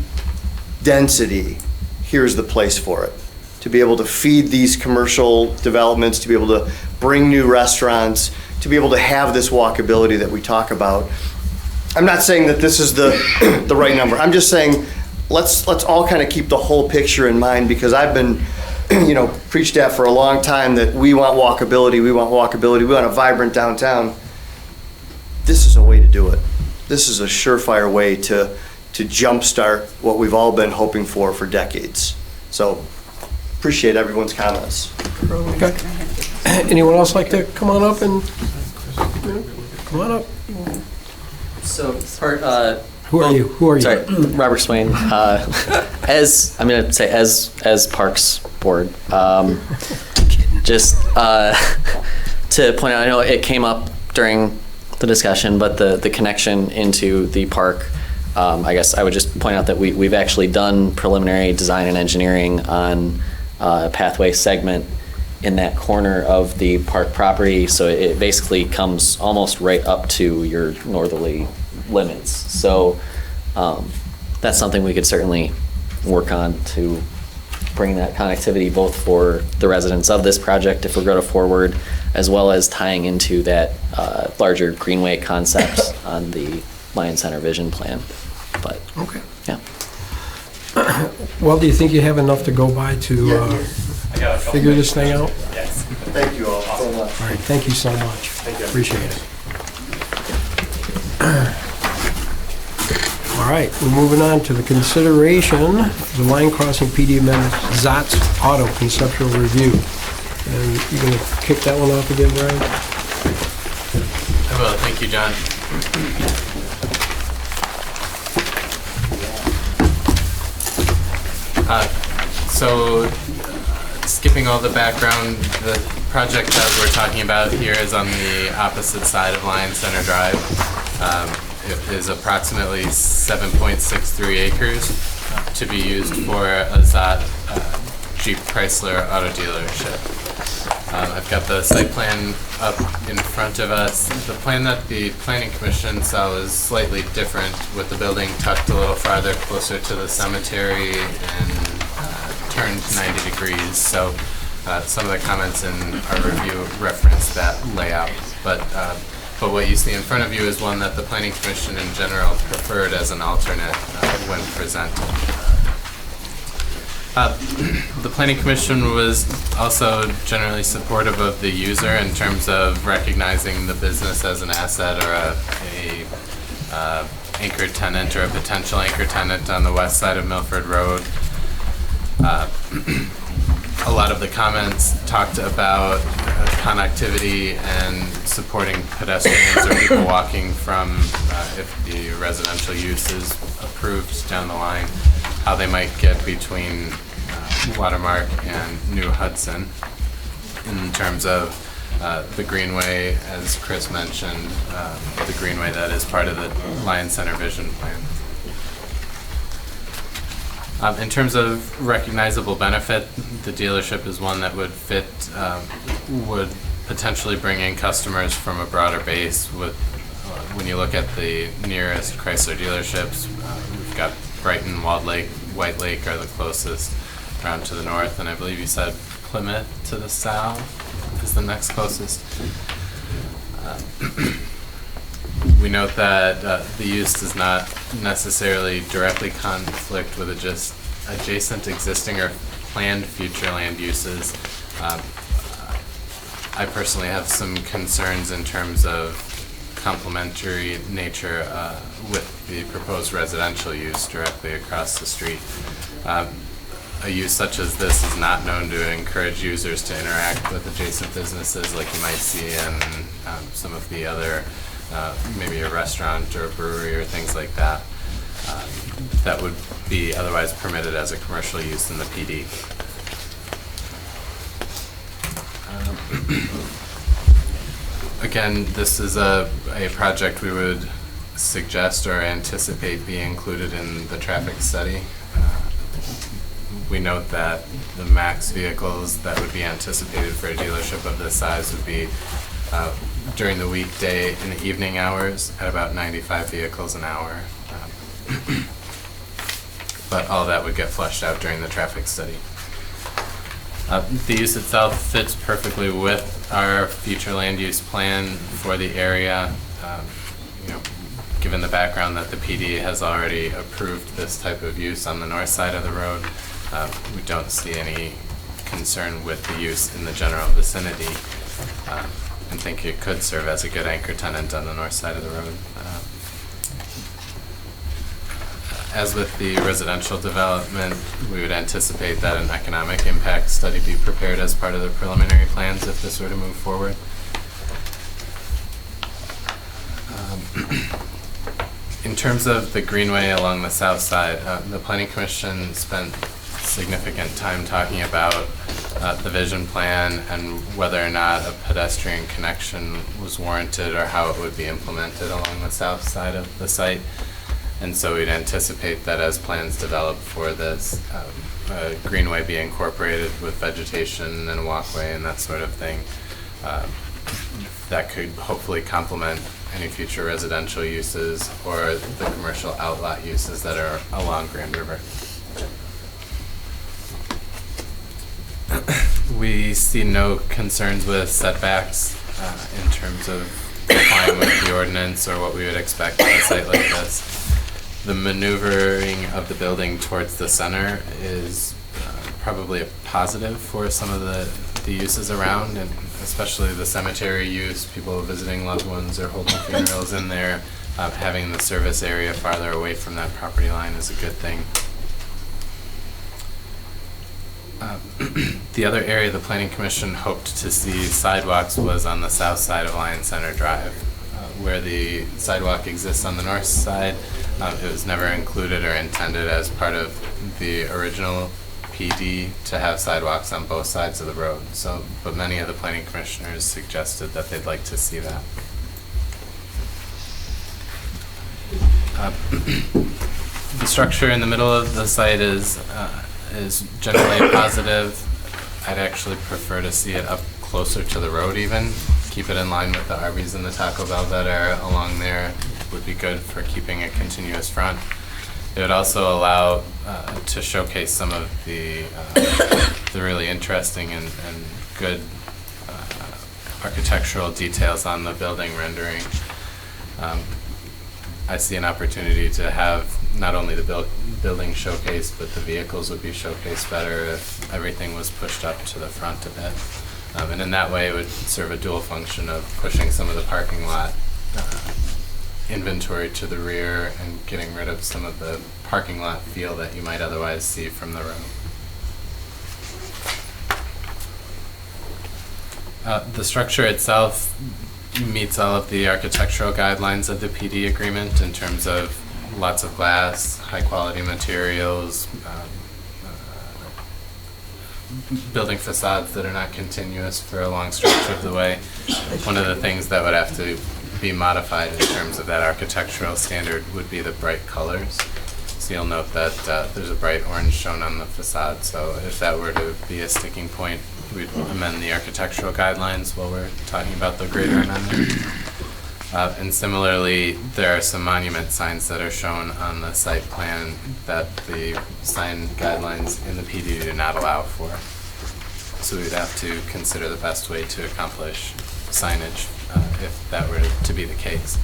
density, here's the place for it. To be able to feed these commercial developments, to be able to bring new restaurants, to be able to have this walkability that we talk about. I'm not saying that this is the right number. I'm just saying let's all kind of keep the whole picture in mind, because I've been preached at for a long time that we want walkability, we want a vibrant downtown. This is a way to do it. This is a surefire way to jumpstart what we've all been hoping for decades. So appreciate everyone's comments. Okay. Anyone else like to come on up and come on up? So, Who are you? Sorry, Robert Swain. As Parks Board, just to point out, I know it came up during the discussion, but the connection into the park, I guess I would just point out that we've actually done preliminary design and engineering on a pathway segment in that corner of the park property, so it basically comes almost right up to your northerly limits. So that's something we could certainly work on to bring that connectivity both for the residents of this project if we're going to forward, as well as tying into that larger greenway concepts on the Lion Center vision plan. But okay, yeah. Well, do you think you have enough to go by to figure this thing out? Yes. Thank you all so much. All right, thank you so much. Thank you. Appreciate it. All right, we're moving on to the consideration of the line crossing PD amendment, Zot's Auto Conceptual Review. And you're going to kick that one off again, Brian? I will. Thank you, John. Skipping all the background, the project that we're talking about here is on the opposite side of Lion Center Drive. It is approximately 7.63 acres to be used for a Zott Jeep Chrysler auto dealership. I've got the site plan up in front of us. The plan that the Planning Commission saw was slightly different, with the building tucked a little farther closer to the cemetery and turned 90 degrees. So some of the comments in our review reference that layout. But what you see in front of you is one that the Planning Commission in general preferred as an alternate when presented. The Planning Commission was also generally supportive of the user in terms of recognizing the business as an asset or a anchor tenant or a potential anchor tenant on the west side of Milford Road. A lot of the comments talked about connectivity and supporting pedestrians or people walking from if the residential use is approved down the line. how they might get between Watermark and New Hudson in terms of the greenway, as Chris mentioned, the greenway that is part of the Lion Center vision plan. In terms of recognizable benefit, the dealership is one that would fit, would potentially bring in customers from a broader base. With when you look at the nearest Chrysler dealerships, we've got Brighton, Walled Lake, White Lake are the closest around to the north, and I believe you said Plymouth to the south is the next closest. We note that the use does not necessarily directly conflict with just adjacent existing or planned future land uses. I personally have some concerns in terms of complementary nature with the proposed residential use directly across the street. A use such as this is not known to encourage users to interact with adjacent businesses like you might see in some of the other, maybe a restaurant or a brewery or things like that, that would be otherwise permitted as a commercial use in the PD. Again, this is a project we would suggest or anticipate be included in the traffic study. We note that the max vehicles that would be anticipated for a dealership of this size would be during the weekday and the evening hours at about 95 vehicles an hour. But all that would get fleshed out during the traffic study. The use itself fits perfectly with our future land use plan for the area. You know, given the background that the PD has already approved this type of use on the north side of the road, we don't see any concern with the use in the general vicinity, and think it could serve as a good anchor tenant on the north side of the road. As with the residential development, we would anticipate that an economic impact study be prepared as part of the preliminary plans if this were to move forward. In terms of the greenway along the south side, the Planning Commission spent significant time talking about the vision plan and whether or not a pedestrian connection was warranted or how it would be implemented along the south side of the site. And so we'd anticipate that as plans develop for this, a greenway be incorporated with vegetation and a walkway and that sort of thing. That could hopefully complement any future residential uses or the commercial outlot uses that are along Grand River. We see no concerns with setbacks in terms of complying with the ordinance or what we would expect on a site like this. The maneuvering of the building towards the center is probably a positive for some of the uses around, and especially the cemetery use, people visiting loved ones or holding funerals in there. Having the service area farther away from that property line is a good thing. The other area the Planning Commission hoped to see sidewalks was on the south side of Lion Center Drive. Where the sidewalk exists on the north side, it was never included or intended as part of the original PD to have sidewalks on both sides of the road. So, but many of the planning commissioners suggested that they'd like to see that. The structure in the middle of the site is generally positive. I'd actually prefer to see it up closer to the road even. Keep it in line with the Arby's and the Taco Bell that are along there would be good for keeping a continuous front. It would also allow to showcase some of the really interesting and good architectural details on the building rendering. I see an opportunity to have not only the building showcased, but the vehicles would be showcased better if everything was pushed up to the front a bit. And in that way, it would serve a dual function of pushing some of the parking lot inventory to the rear and getting rid of some of the parking lot feel that you might otherwise see from the road. The structure itself meets all of the architectural guidelines of the PD agreement in terms of lots of glass, high-quality materials, building facades that are not continuous for a long stretch of the way. One of the things that would have to be modified in terms of that architectural standard would be the bright colors. So you'll note that there's a bright orange shown on the facade, so if that were to be a sticking point, we'd amend the architectural guidelines while we're talking about the greater amendment. And similarly, there are some monument signs that are shown on the site plan that the sign guidelines in the PD do not allow for. So we'd have to consider the best way to accomplish signage if that were to be the case.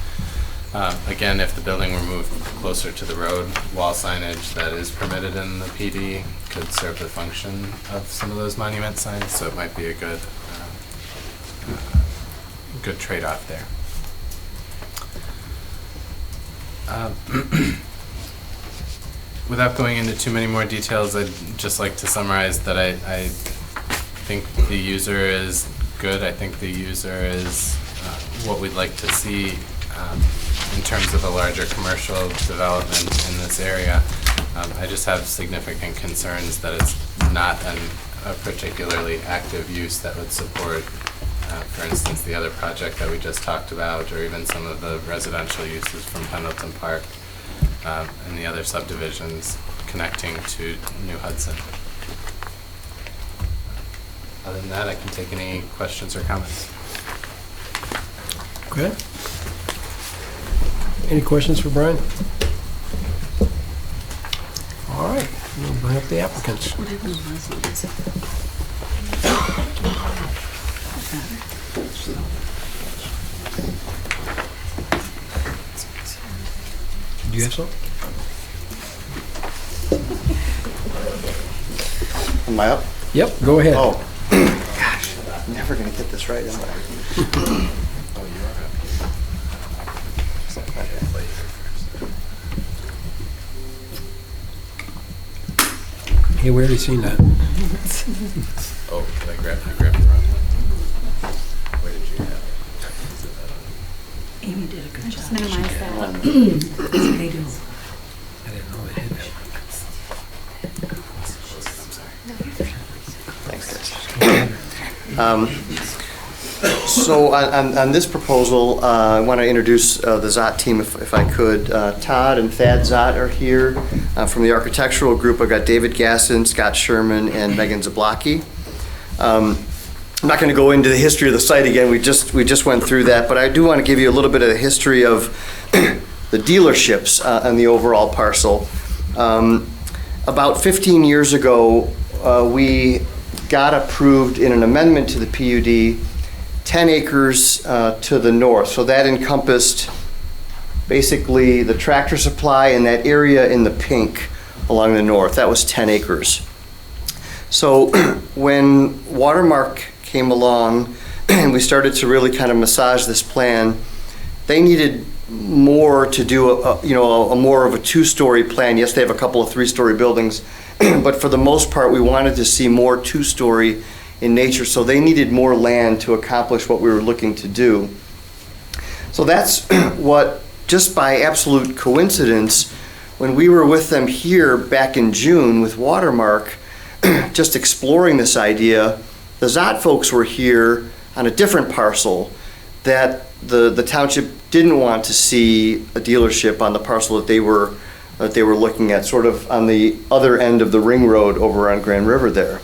Again, if the building were moved closer to the road, wall signage that is permitted in the PD could serve the function of some of those monument signs, so it might be a good trade-off there. Without going into too many more details, I'd just like to summarize that I think the user is good. I think the user is what we'd like to see in terms of a larger commercial development in this area. I just have significant concerns that it's not a particularly active use that would support, for instance, the other project that we just talked about, or even some of the residential uses from Pendleton Park and the other subdivisions connecting to New Hudson. Other than that, I can take any questions or comments. Okay. Any questions for Brian? All right, we'll bring up the applicants. Do you have some? Am I up? Yep, go ahead. Oh, gosh, I'm never going to get this right, am I? Hey, we already seen that. Oh, did I grab the wrong one? Where did you have it? Amy did a good job. Just minimize that. They do. I didn't know they had that. Thanks, guys. So on this proposal, I want to introduce the Zott team if I could. Todd and Thad Zott are here. From the architectural group, I've got David Gasson, Scott Sherman, and Megan Zablocki. I'm not going to go into the history of the site again. We just went through that, but I do want to give you a little bit of the history of the dealerships on the overall parcel. About 15 years ago, we got approved in an amendment to the PUD 10 acres to the north. So that encompassed basically the Tractor Supply and that area in the pink along the north. That was 10 acres. So when Watermark came along and we started to really kind of massage this plan, they needed more to do a more of a two-story plan. Yes, they have a couple of three-story buildings, but for the most part, we wanted to see more two-story in nature, so they needed more land to accomplish what we were looking to do. So that's what, just by absolute coincidence, when we were with them here back in June with Watermark, just exploring this idea, the Zott folks were here on a different parcel that the township didn't want to see a dealership on the parcel that they were looking at, sort of on the other end of the ring road over on Grand River there.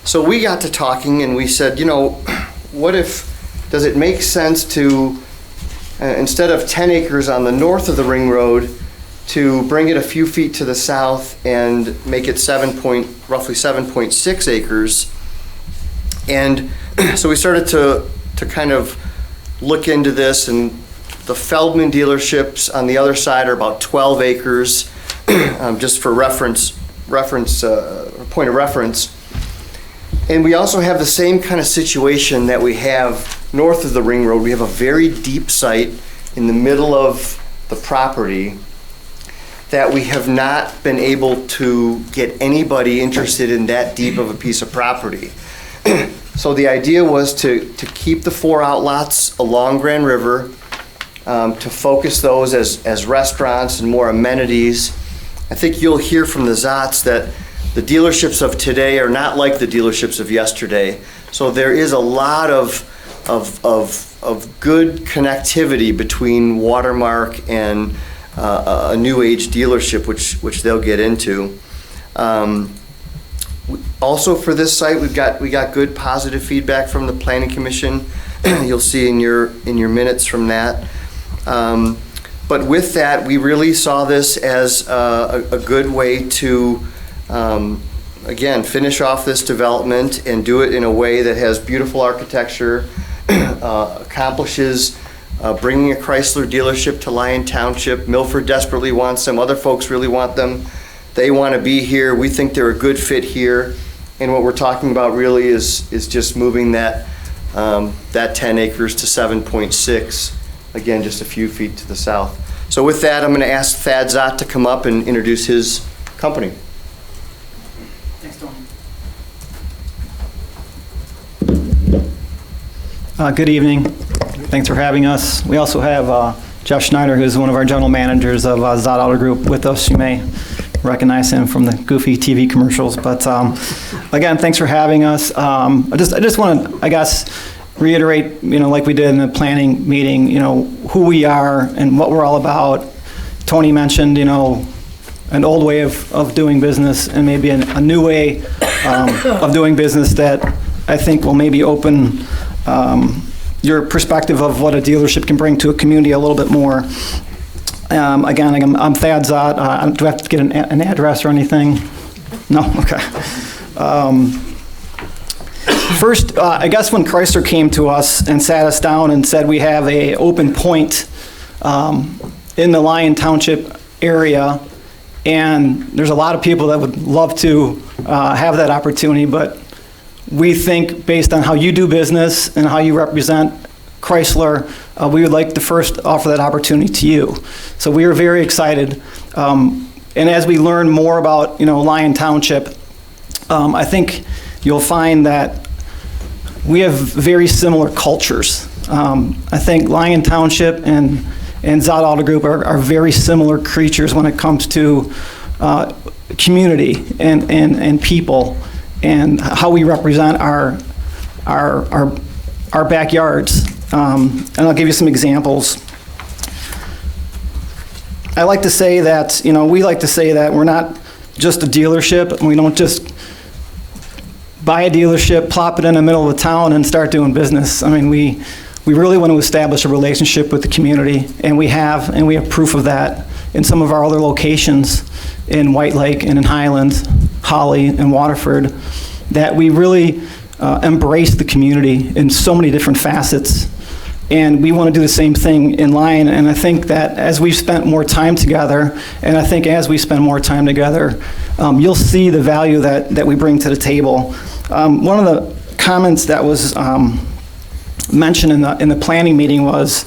So we got to talking and we said, does it make sense to, instead of 10 acres on the north of the ring road, to bring it a few feet to the south and make it roughly 7.6 acres. And so we started to kind of look into this, and the Feldman dealerships on the other side are about 12 acres, just for point of reference. And we also have the same kind of situation that we have north of the ring road. We have a very deep site in the middle of the property that we have not been able to get anybody interested in that deep of a piece of property. So the idea was to keep the 4 outlots along Grand River, to focus those as restaurants and more amenities. I think you'll hear from the Zotts that the dealerships of today are not like the dealerships of yesterday. So there is a lot of good connectivity between Watermark and a new age dealership, which they'll get into. Also for this site, we got good positive feedback from the Planning Commission. You'll see in your minutes from that. But with that, we really saw this as a good way to, again, finish off this development and do it in a way that has beautiful architecture, accomplishes bringing a Chrysler dealership to Lyon Township. Milford desperately wants them. Other folks really want them. They want to be here. We think they're a good fit here. And what we're talking about really is just moving that 10 acres to 7.6. Again, just a few feet to the south. So with that, I'm going to ask Thad Zott to come up and introduce his company. Thanks, Tony. Good evening. Thanks for having us. We also have Jeff Schneider, who's one of our general managers of Zott Auto Group, with us. You may recognize him from the goofy TV commercials. But again, thanks for having us. I just want to, I guess, reiterate, like we did in the planning meeting, who we are and what we're all about. Tony mentioned, an old way of doing business and maybe a new way of doing business that I think will maybe open your perspective of what a dealership can bring to a community a little bit more. Again, I'm Thad Zott. Do I have to get an address or anything? No? Okay. First, I guess when Chrysler came to us and sat us down and said we have a open point in the Lyon Township area, and there's a lot of people that would love to have that opportunity, but we think based on how you do business and how you represent Chrysler, we would like to first offer that opportunity to you. So we are very excited. And as we learn more about Lyon Township, I think you'll find that we have very similar cultures. I think Lyon Township and Zott Auto Group are very similar creatures when it comes to community and people and how we represent our backyards. And I'll give you some examples. I like to say that, we like to say that we're not just a dealership. We don't just buy a dealership, plop it in the middle of the town, and start doing business. I mean, we really want to establish a relationship with the community, and we have proof of that in some of our other locations in White Lake and in Highland, Holly, and Waterford, that we really embrace the community in so many different facets. And we want to do the same thing in Lyon. And I think that as we've spent more time together, and I think as we spend more time together, you'll see the value that we bring to the table. One of the comments that was mentioned in the planning meeting was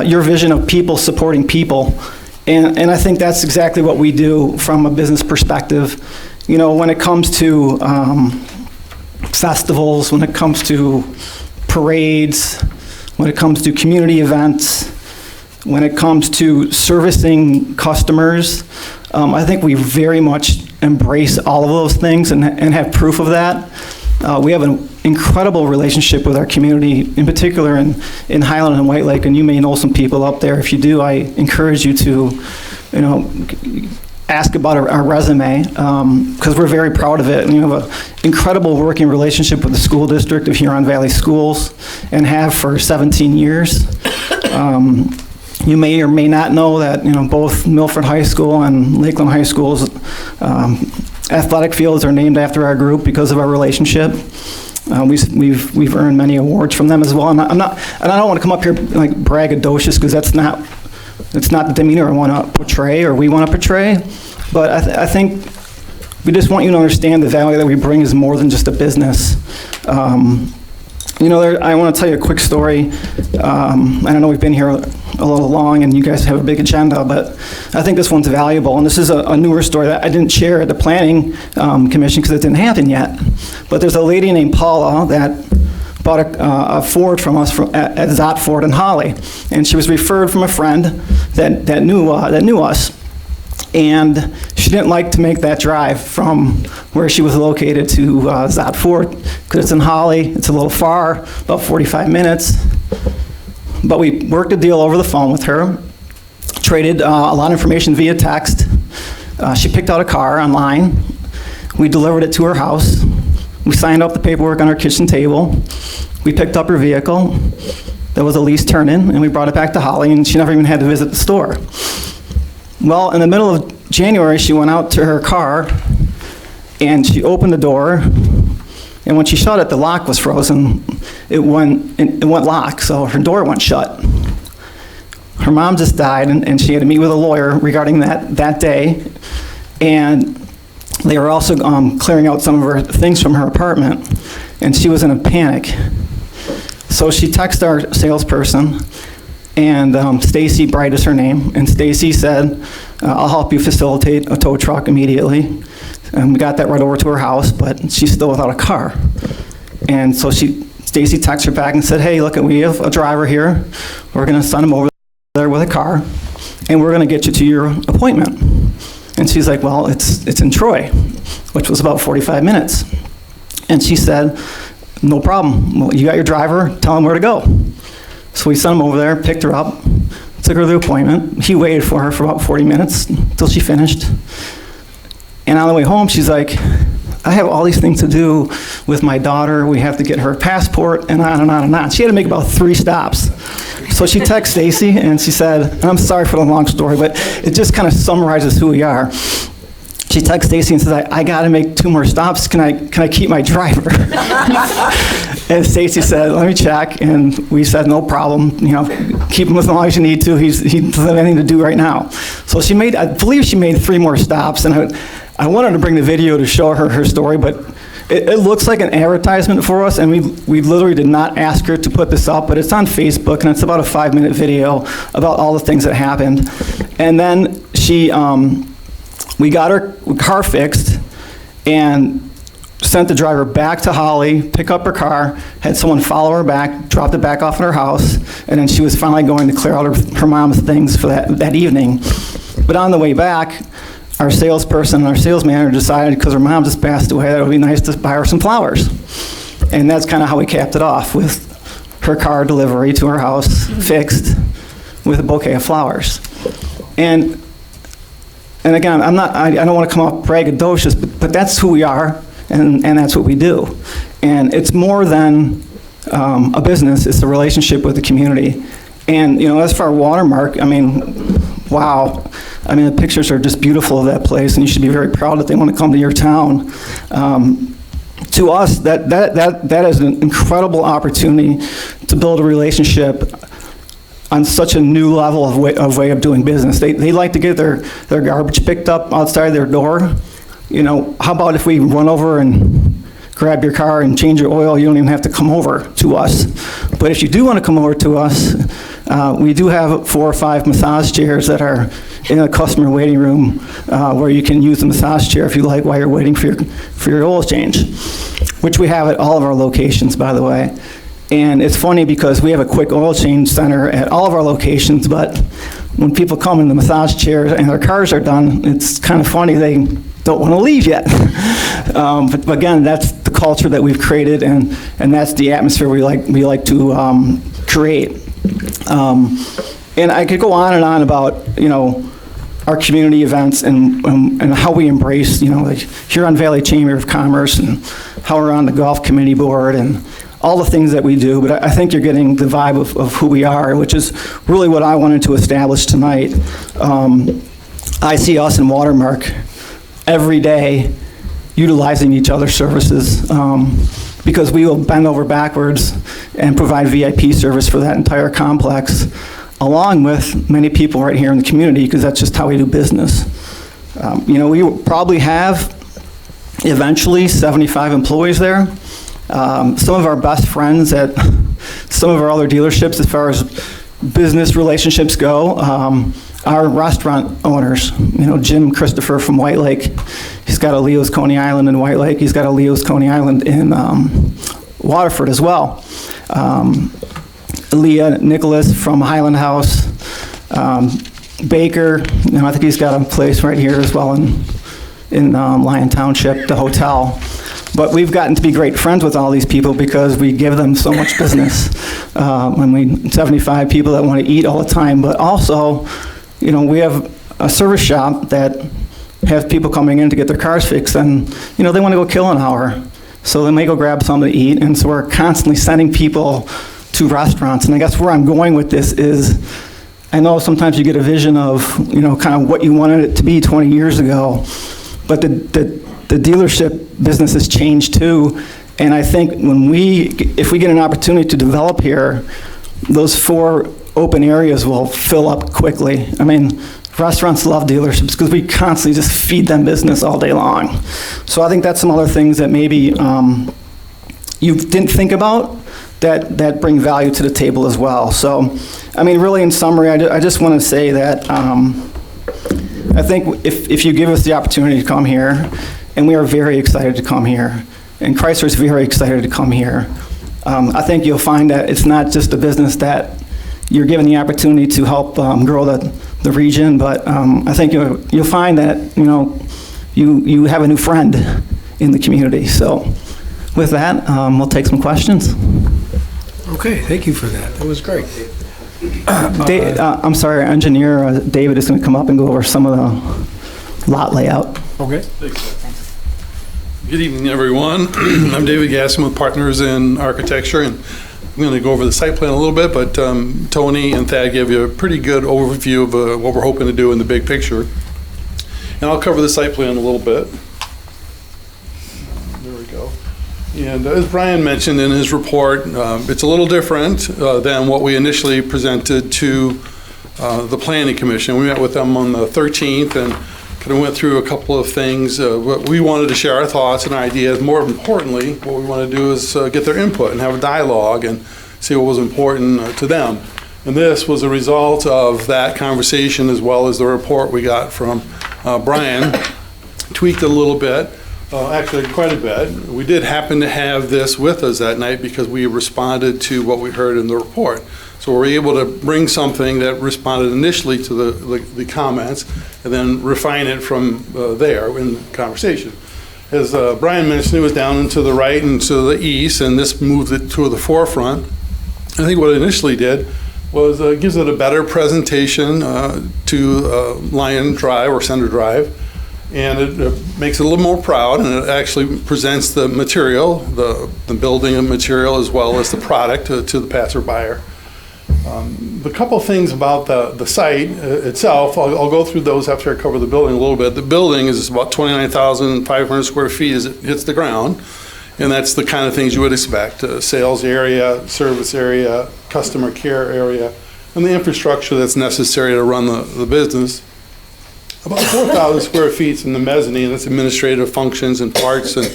your vision of people supporting people. And I think that's exactly what we do from a business perspective. When it comes to festivals, when it comes to parades, when it comes to community events, when it comes to servicing customers, I think we very much embrace all of those things and have proof of that. We have an incredible relationship with our community, in particular in Highland and White Lake, and you may know some people up there. If you do, I encourage you to, ask about our resume, because we're very proud of it. And we have an incredible working relationship with the school district of Huron Valley Schools, and have for 17 years. You may or may not know that both Milford High School and Lakeland High School's athletic fields are named after our group because of our relationship. We've earned many awards from them as well. And I don't want to come up here like braggadocious, because it's not the demeanor I want to portray or we want to portray. But I think we just want you to understand the value that we bring is more than just a business. I want to tell you a quick story. I know we've been here a little long and you guys have a big agenda, but I think this one's valuable. And this is a newer story that I didn't share at the Planning Commission because it didn't happen yet. But there's a lady named Paula that bought a Ford from us at Zott Ford in Holly, and she was referred from a friend that knew us. And she didn't like to make that drive from where she was located to Zott Ford, because it's in Holly, it's a little far, about 45 minutes. But we worked a deal over the phone with her, traded a lot of information via text. She picked out a car online. We delivered it to her house. We signed up the paperwork on her kitchen table. We picked up her vehicle. There was a lease turn-in, and we brought it back to Holly, and she never even had to visit the store. Well, in the middle of January, she went out to her car, and she opened the door, and when she shut it, the lock was frozen. It went lock, so her door went shut. Her mom just died, and she had to meet with a lawyer regarding that day, and they were also clearing out some of her things from her apartment, and she was in a panic. So she texted our salesperson, and Stacy Bright is her name, and Stacy said, I'll help you facilitate a tow truck immediately. And we got that right over to her house, but she's still without a car. And so Stacy texted her back and said, hey, look, we have a driver here. We're gonna send him over there with a car, and we're gonna get you to your appointment. And she's like, well, it's in Troy, which was about 45 minutes. And she said, no problem. Well, you got your driver, tell him where to go. So we sent him over there, picked her up, took her to the appointment. He waited for her for about 40 minutes until she finished. And on the way home, she's like, I have all these things to do with my daughter. We have to get her passport, and on and on and on. She had to make about 3 stops. So she texted Stacy, and she said, and I'm sorry for the long story, but it just kind of summarizes who we are. She texts Stacy and says, I got to make 2 more stops. Can I keep my driver? And Stacy said, let me check. And we said, no problem. Keep him as long as you need to. He doesn't have anything to do right now. So I believe she made 3 more stops. And I wanted to bring the video to show her story, but it looks like an advertisement for us, and we literally did not ask her to put this up, but it's on Facebook, and it's about a 5-minute video about all the things that happened. And then we got her car fixed and sent the driver back to Holly, pick up her car, had someone follow her back, dropped it back off at her house, and then she was finally going to clear out her mom's things for that evening. But on the way back, our salesperson and our sales manager decided, because her mom just passed away, that it would be nice to buy her some flowers. And that's kind of how we capped it off, with her car delivery to her house, fixed, with a bouquet of flowers. And again, I don't want to come off braggadocious, but that's who we are, and that's what we do. And it's more than a business, it's a relationship with the community. And as for our watermark, wow. The pictures are just beautiful of that place, and you should be very proud that they want to come to your town. To us, that is an incredible opportunity to build a relationship on such a new level of way of doing business. They like to get their garbage picked up outside their door. How about if we run over and grab your car and change your oil? You don't even have to come over to us. But if you do want to come over to us, we do have 4 or 5 massage chairs that are in a customer waiting room where you can use the massage chair if you like while you're waiting for your oil change, which we have at all of our locations, by the way. And it's funny because we have a quick oil change center at all of our locations, but when people come in the massage chairs and their cars are done, it's kind of funny, they don't want to leave yet. But again, that's the culture that we've created, and that's the atmosphere we like to create. And I could go on and on about our community events and how we embrace like Huron Valley Chamber of Commerce, and how we're on the golf committee board, and all the things that we do. But I think you're getting the vibe of who we are, which is really what I wanted to establish tonight. I see us in Watermark every day utilizing each other's services, because we will bend over backwards and provide VIP service for that entire complex, along with many people right here in the community, because that's just how we do business. We will probably have eventually 75 employees there. Some of our best friends at some of our other dealerships, as far as business relationships go, are restaurant owners. Jim Christopher from White Lake, he's got a Leo's Coney Island in White Lake. He's got a Leo's Coney Island in Waterford as well. Leah Nicholas from Highland House, Baker, I think he's got a place right here as well in Lyon Township, the hotel. But we've gotten to be great friends with all these people because we give them so much business. 75 people that want to eat all the time, but also, we have a service shop that has people coming in to get their cars fixed, and, they want to go kill an hour. So they may go grab something to eat, and so we're constantly sending people to restaurants. And I guess where I'm going with this is, I know sometimes you get a vision of, kind of what you wanted it to be 20 years ago, but the dealership business has changed too. And I think if we get an opportunity to develop here, those 4 open areas will fill up quickly. I mean, restaurants love dealerships because we constantly just feed them business all day long. So I think that's some other things that maybe you didn't think about that bring value to the table as well. So, I mean, really in summary, I just want to say that I think if you give us the opportunity to come here, and we are very excited to come here, and Chrysler's very excited to come here, I think you'll find that it's not just a business that you're given the opportunity to help grow the region, but I think you'll find that, you have a new friend in the community. So with that, we'll take some questions. Okay, thank you for that. That was great. I'm sorry, our engineer, David, is going to come up and go over some of the lot layout. Okay. Good evening, everyone. I'm David Gasson with Partners in Architecture, and I'm going to go over the site plan a little bit, but Tony and Thad gave you a pretty good overview of what we're hoping to do in the big picture. And I'll cover the site plan a little bit. There we go. And as Brian mentioned in his report, it's a little different than what we initially presented to the Planning Commission. We met with them on the 13th and kind of went through a couple of things. We wanted to share our thoughts and ideas. More importantly, what we want to do is get their input and have a dialogue and see what was important to them. And this was a result of that conversation as well as the report we got from Brian. Tweaked it a little bit. Actually, quite a bit. We did happen to have this with us that night because we responded to what we heard in the report. So we're able to bring something that responded initially to the comments and then refine it from there in the conversation. As Brian mentioned, it was down and to the right and to the east, and this moved it to the forefront. I think what it initially did was gives it a better presentation to Lyon Drive or Center Drive. And it makes it a little more proud, and it actually presents the material, the building and material, as well as the product to the passerby. The couple things about the site itself, I'll go through those after I cover the building a little bit. The building is about 29,500 square feet as it hits the ground, and that's the kind of things you would expect. Sales area, service area, customer care area, and the infrastructure that's necessary to run the business. About 4,000 square feet in the mezzanine. That's administrative functions and parts and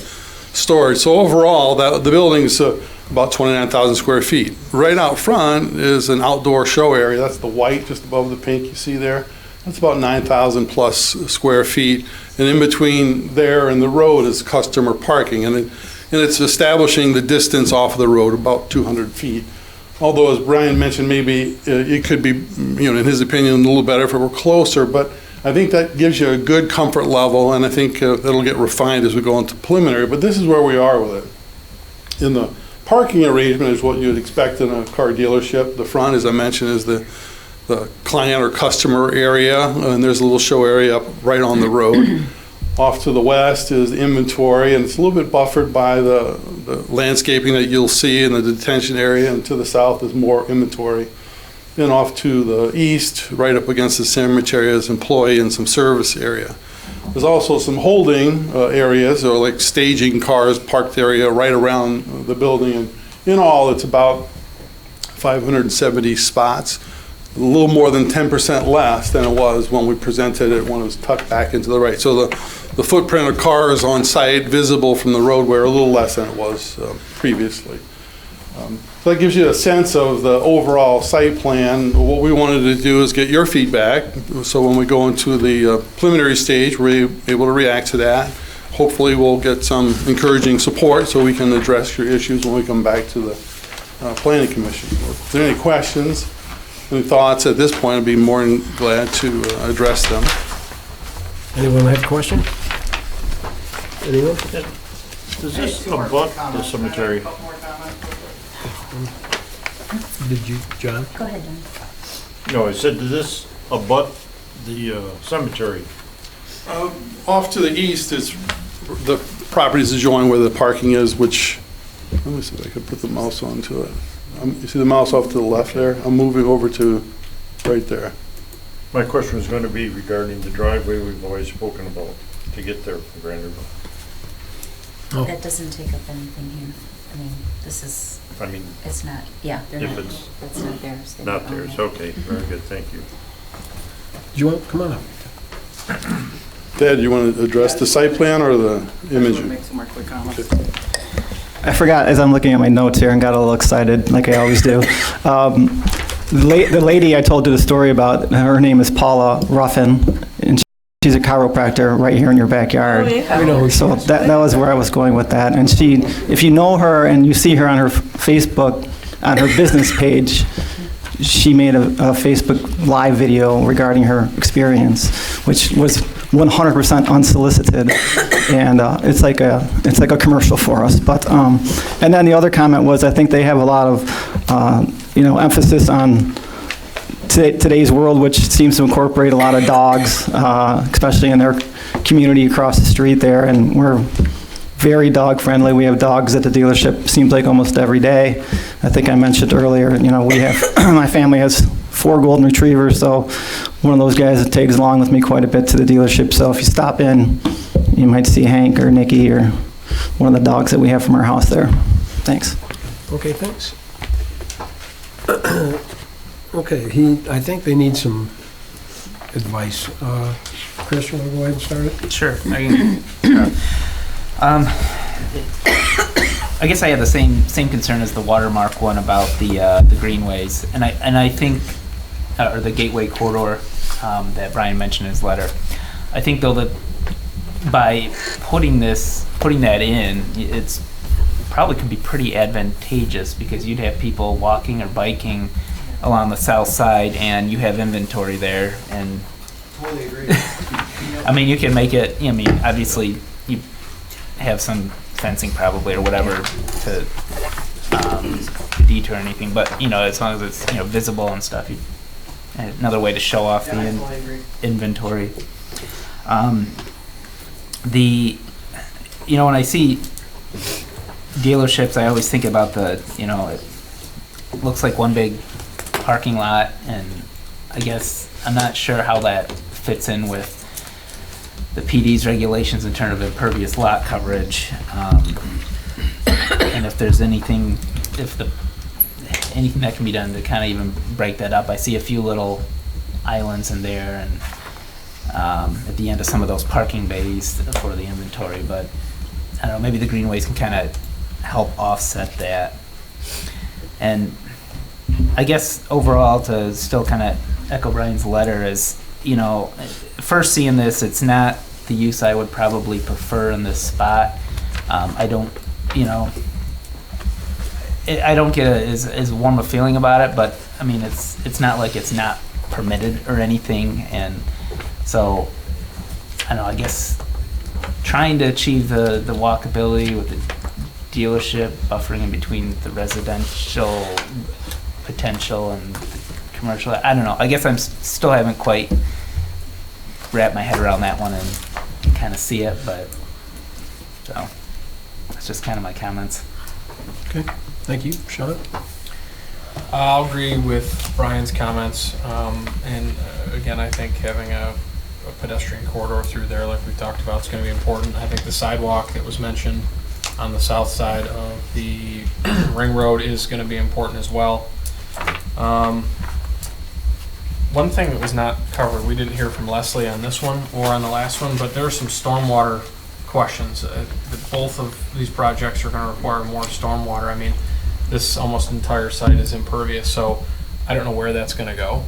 storage. So overall, the building's about 29,000 square feet. Right out front is an outdoor show area. That's the white just above the pink you see there. That's about 9,000 plus square feet. And in between there and the road is customer parking. And it's establishing the distance off of the road, about 200 feet. Although, as Brian mentioned, maybe it could be, in his opinion, a little better if it were closer. But I think that gives you a good comfort level, and I think it'll get refined as we go into preliminary, but this is where we are with it. In the parking arrangement is what you'd expect in a car dealership. The front, as I mentioned, is the client or customer area, and there's a little show area up right on the road. Off to the west is the inventory, and it's a little bit buffered by the landscaping that you'll see in the detention area, and to the south is more inventory. Then off to the east, right up against the cemetery, is employee and some service area. There's also some holding areas, or like staging cars parked area right around the building. And in all, it's about 570 spots, a little more than 10% less than it was when we presented it when it was tucked back into the right. So the footprint of cars on site visible from the roadway are a little less than it was previously. So that gives you a sense of the overall site plan. What we wanted to do is get your feedback. So when we go into the preliminary stage, we're able to react to that. hopefully we'll get some encouraging support so we can address your issues when we come back to the Planning Commission. If there are any questions, any thoughts at this point, I'd be more than glad to address them. Anyone have a question? Anyone? Does this abut the cemetery? Did you, John? Go ahead, John. No, I said, does this abut the cemetery? Off to the east is the properties adjoining where the parking is, which, let me see if I could put the mouse onto it. You see the mouse off to the left there? I'm moving over to right there. My question was going to be regarding the driveway we've always spoken about to get there from Granderville. Oh. That doesn't take up anything here. I mean, this is, I mean, it's not, yeah, they're if not, it's that's not theirs. They not don't own theirs, that. okay, very good, thank you. Do you want, come on up. Dad, do you want to address the site plan or the imaging? Make some more quick comments. I forgot, as I'm looking at my notes here and got a little excited, like I always do. The lady I told you the story about, her name is Paula Ruffin, and she's a chiropractor right here in your backyard. We know who she So is. that was where I was going with that. And she, if you know her and you see her on her Facebook, on her business page, she made a Facebook live video regarding her experience, which was 100% unsolicited, and it's like a commercial for us. But and then the other comment was, I think they have a lot of emphasis on today's world, which seems to incorporate a lot of dogs, especially in their community across the street there, and we're very dog friendly. We have dogs at the dealership, seems like almost every day. I think I mentioned earlier, we have, my family has 4 golden retrievers, so one of those guys that tags along with me quite a bit to the dealership. So if you stop in, you might see Hank or Nikki or one of the dogs that we have from our house there. Thanks. Okay, thanks. Okay, I think they need some advice. Chris, you want to go ahead and start it? Sure. I guess I have the same concern as the Watermark one about the greenways, and I think, or the Gateway Corridor that Brian mentioned in his letter. I think though that by putting that in, it's probably could be pretty advantageous because you'd have people walking or biking along the south side, and you have inventory there, and Totally agree. I mean, you can make it, obviously, you have some fencing probably or whatever to detour anything, but, as long as it's, visible and stuff, another way to show off the totally agree. inventory. When I see dealerships, I always think about it looks like one big parking lot, and I guess I'm not sure how that fits in with the PD's regulations in terms of impervious lot coverage, and if there's anything that can be done to kind of even break that up. I see a few little islands in there, and at the end of some of those parking bays for the inventory, but I don't know, maybe the greenways can kind of help offset that. And I guess overall, to still kind of echo Brian's letter, is, first seeing this, it's not the use I would probably prefer in this spot. I don't get as warm a feeling about it, but I mean, it's not like it's not permitted or anything, and so I don't know, I guess trying to achieve the walkability with the dealership, buffering in between the residential potential and the commercial. I don't know. I guess I'm still haven't quite wrapped my head around that one and kind of see it, but so that's just kind of my comments. Okay, thank you. Sean? I'll agree with Brian's comments, and again, I think having a pedestrian corridor through there, like we talked about, is going to be important. I think the sidewalk that was mentioned on the south side of the ring road is going to be important as well. One thing that was not covered, we didn't hear from Leslie on this one or on the last one, but there are some stormwater questions. That both of these projects are going to require more stormwater. I mean, this almost entire site is impervious, so I don't know where that's going to go.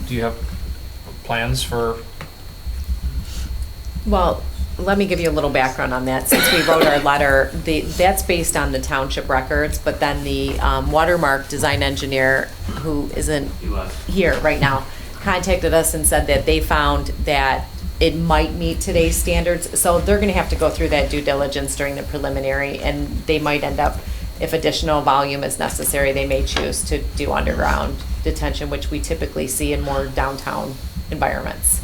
Do you have plans for? Well, let me give you a little background on that. Since we wrote our letter, that's based on the township records, but then the Watermark design engineer, who isn't here right now, contacted us and said that they found that it might meet today's standards. So they're gonna have to go through that due diligence during the preliminary, and they might end up, if additional volume is necessary, they may choose to do underground detention, which we typically see in more downtown environments,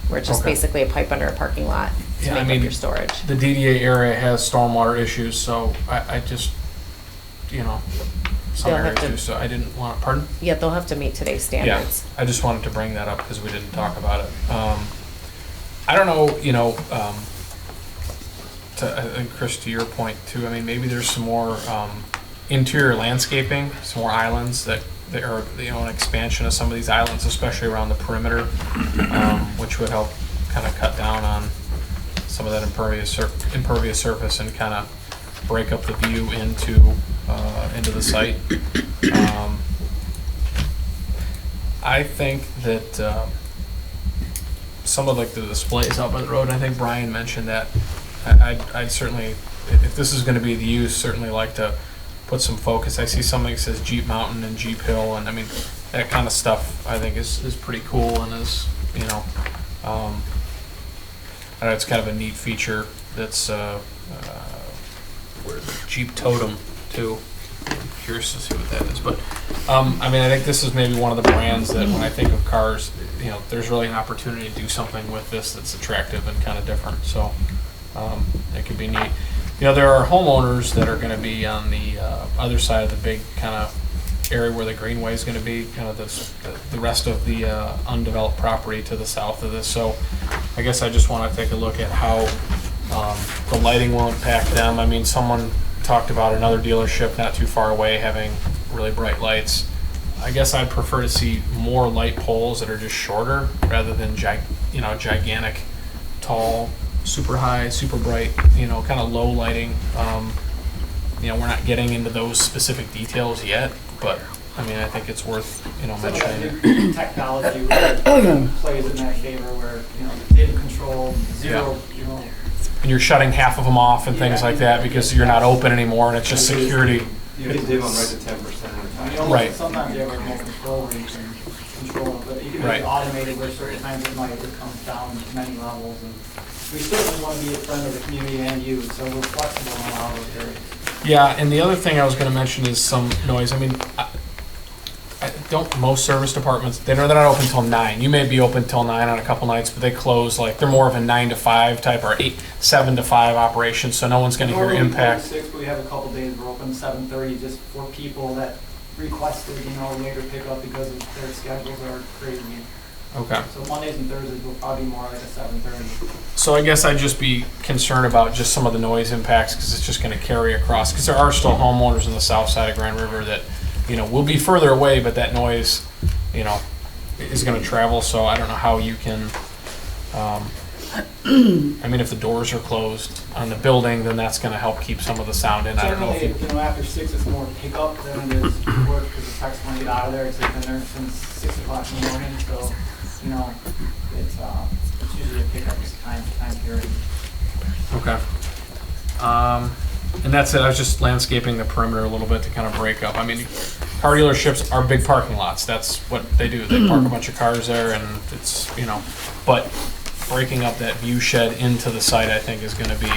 where it's just Okay. basically a pipe under a parking lot to Yeah, I make mean, up your storage. The DDA area has stormwater issues, so I just, you know, some They'll have areas to- do, so I didn't want, pardon? Yeah, they'll have to meet today's Yeah, standards. I just wanted to bring that up because we didn't talk about it. I don't know, you know, I think Chris, to your point too, I mean, maybe there's some more interior landscaping, some more islands that are, you know, an expansion of some of these islands, especially around the perimeter, which would help kind of cut down on some of that impervious surface and kind of break up the view into the site. I think that some of like the displays out by the road, I think Brian mentioned that. I'd certainly, if this is going to be the use, certainly like to put some focus. I see something that says Jeep Mountain and Jeep Hill, and I mean, that kind of stuff I think is pretty cool and is, you know, I know it's kind of a neat feature that's where's it? Jeep Totem too. I'm curious to see what that is, but I mean, I think this is maybe one of the brands that when I think of cars, you know, there's really an opportunity to do something with this that's attractive and kind of different. So it could be neat. You know, there are homeowners that are going to be on the other side of the big kind of area where the greenway is going to be, kind of the rest of the undeveloped property to the south of this. So I guess I just want to take a look at how the lighting will impact them. I mean, someone talked about another dealership not too far away having really bright lights. I guess I'd prefer to see more light poles that are just shorter rather than gigantic, tall, super high, super bright, you know, kind of low lighting. You know, we're not getting into those specific details yet, but I mean, I think it's worth, you know, mentioning. Technology really plays in that favor where, you know, data control, zero, you know. And you're shutting half of them off and things like that because you're not open anymore and it's just security. You can dim them right to 10%. Right. Sometimes you have a remote control where you can control it, but you can make Right. it automated where certain times it comes down many levels. And we certainly want to be a friend of the community and you, so we're flexible on all those areas. Yeah, and the other thing I was going to mention is some noise. I mean, don't most service departments, they're not open till 9. You may be open till 9 on a couple nights, but they close, like, they're more of a 9 to 5 type or 7 to 5 operation, so no one's going to hear Normally impact. 6, but we have a couple days we're open 7:30 just for people that requested, you know, later pickup because of their schedules are crazy. Okay. So Mondays and Thursdays will probably be more like a 7:30. So I guess I'd just be concerned about just some of the noise impacts because it's just going to carry across. Because there are still homeowners on the south side of Grand River that, you know, will be further away, but that noise, you know, is going to travel. So I don't know how you can. I mean, if the doors are closed on the building, then that's going to help keep some of the sound in. I don't know if Generally, you know, after 6 it's more pickup than it is work because the techs want to get out of there because they've been there since 6 o'clock in the morning. So, you know, it's usually a pickup time period. Okay. And that's it. I was just landscaping the perimeter a little bit to kind of break up. I mean, car dealerships are big parking lots. That's what they do. They park a bunch of cars there, and it's, you know, but breaking up that view shed into the site, I think, is going to be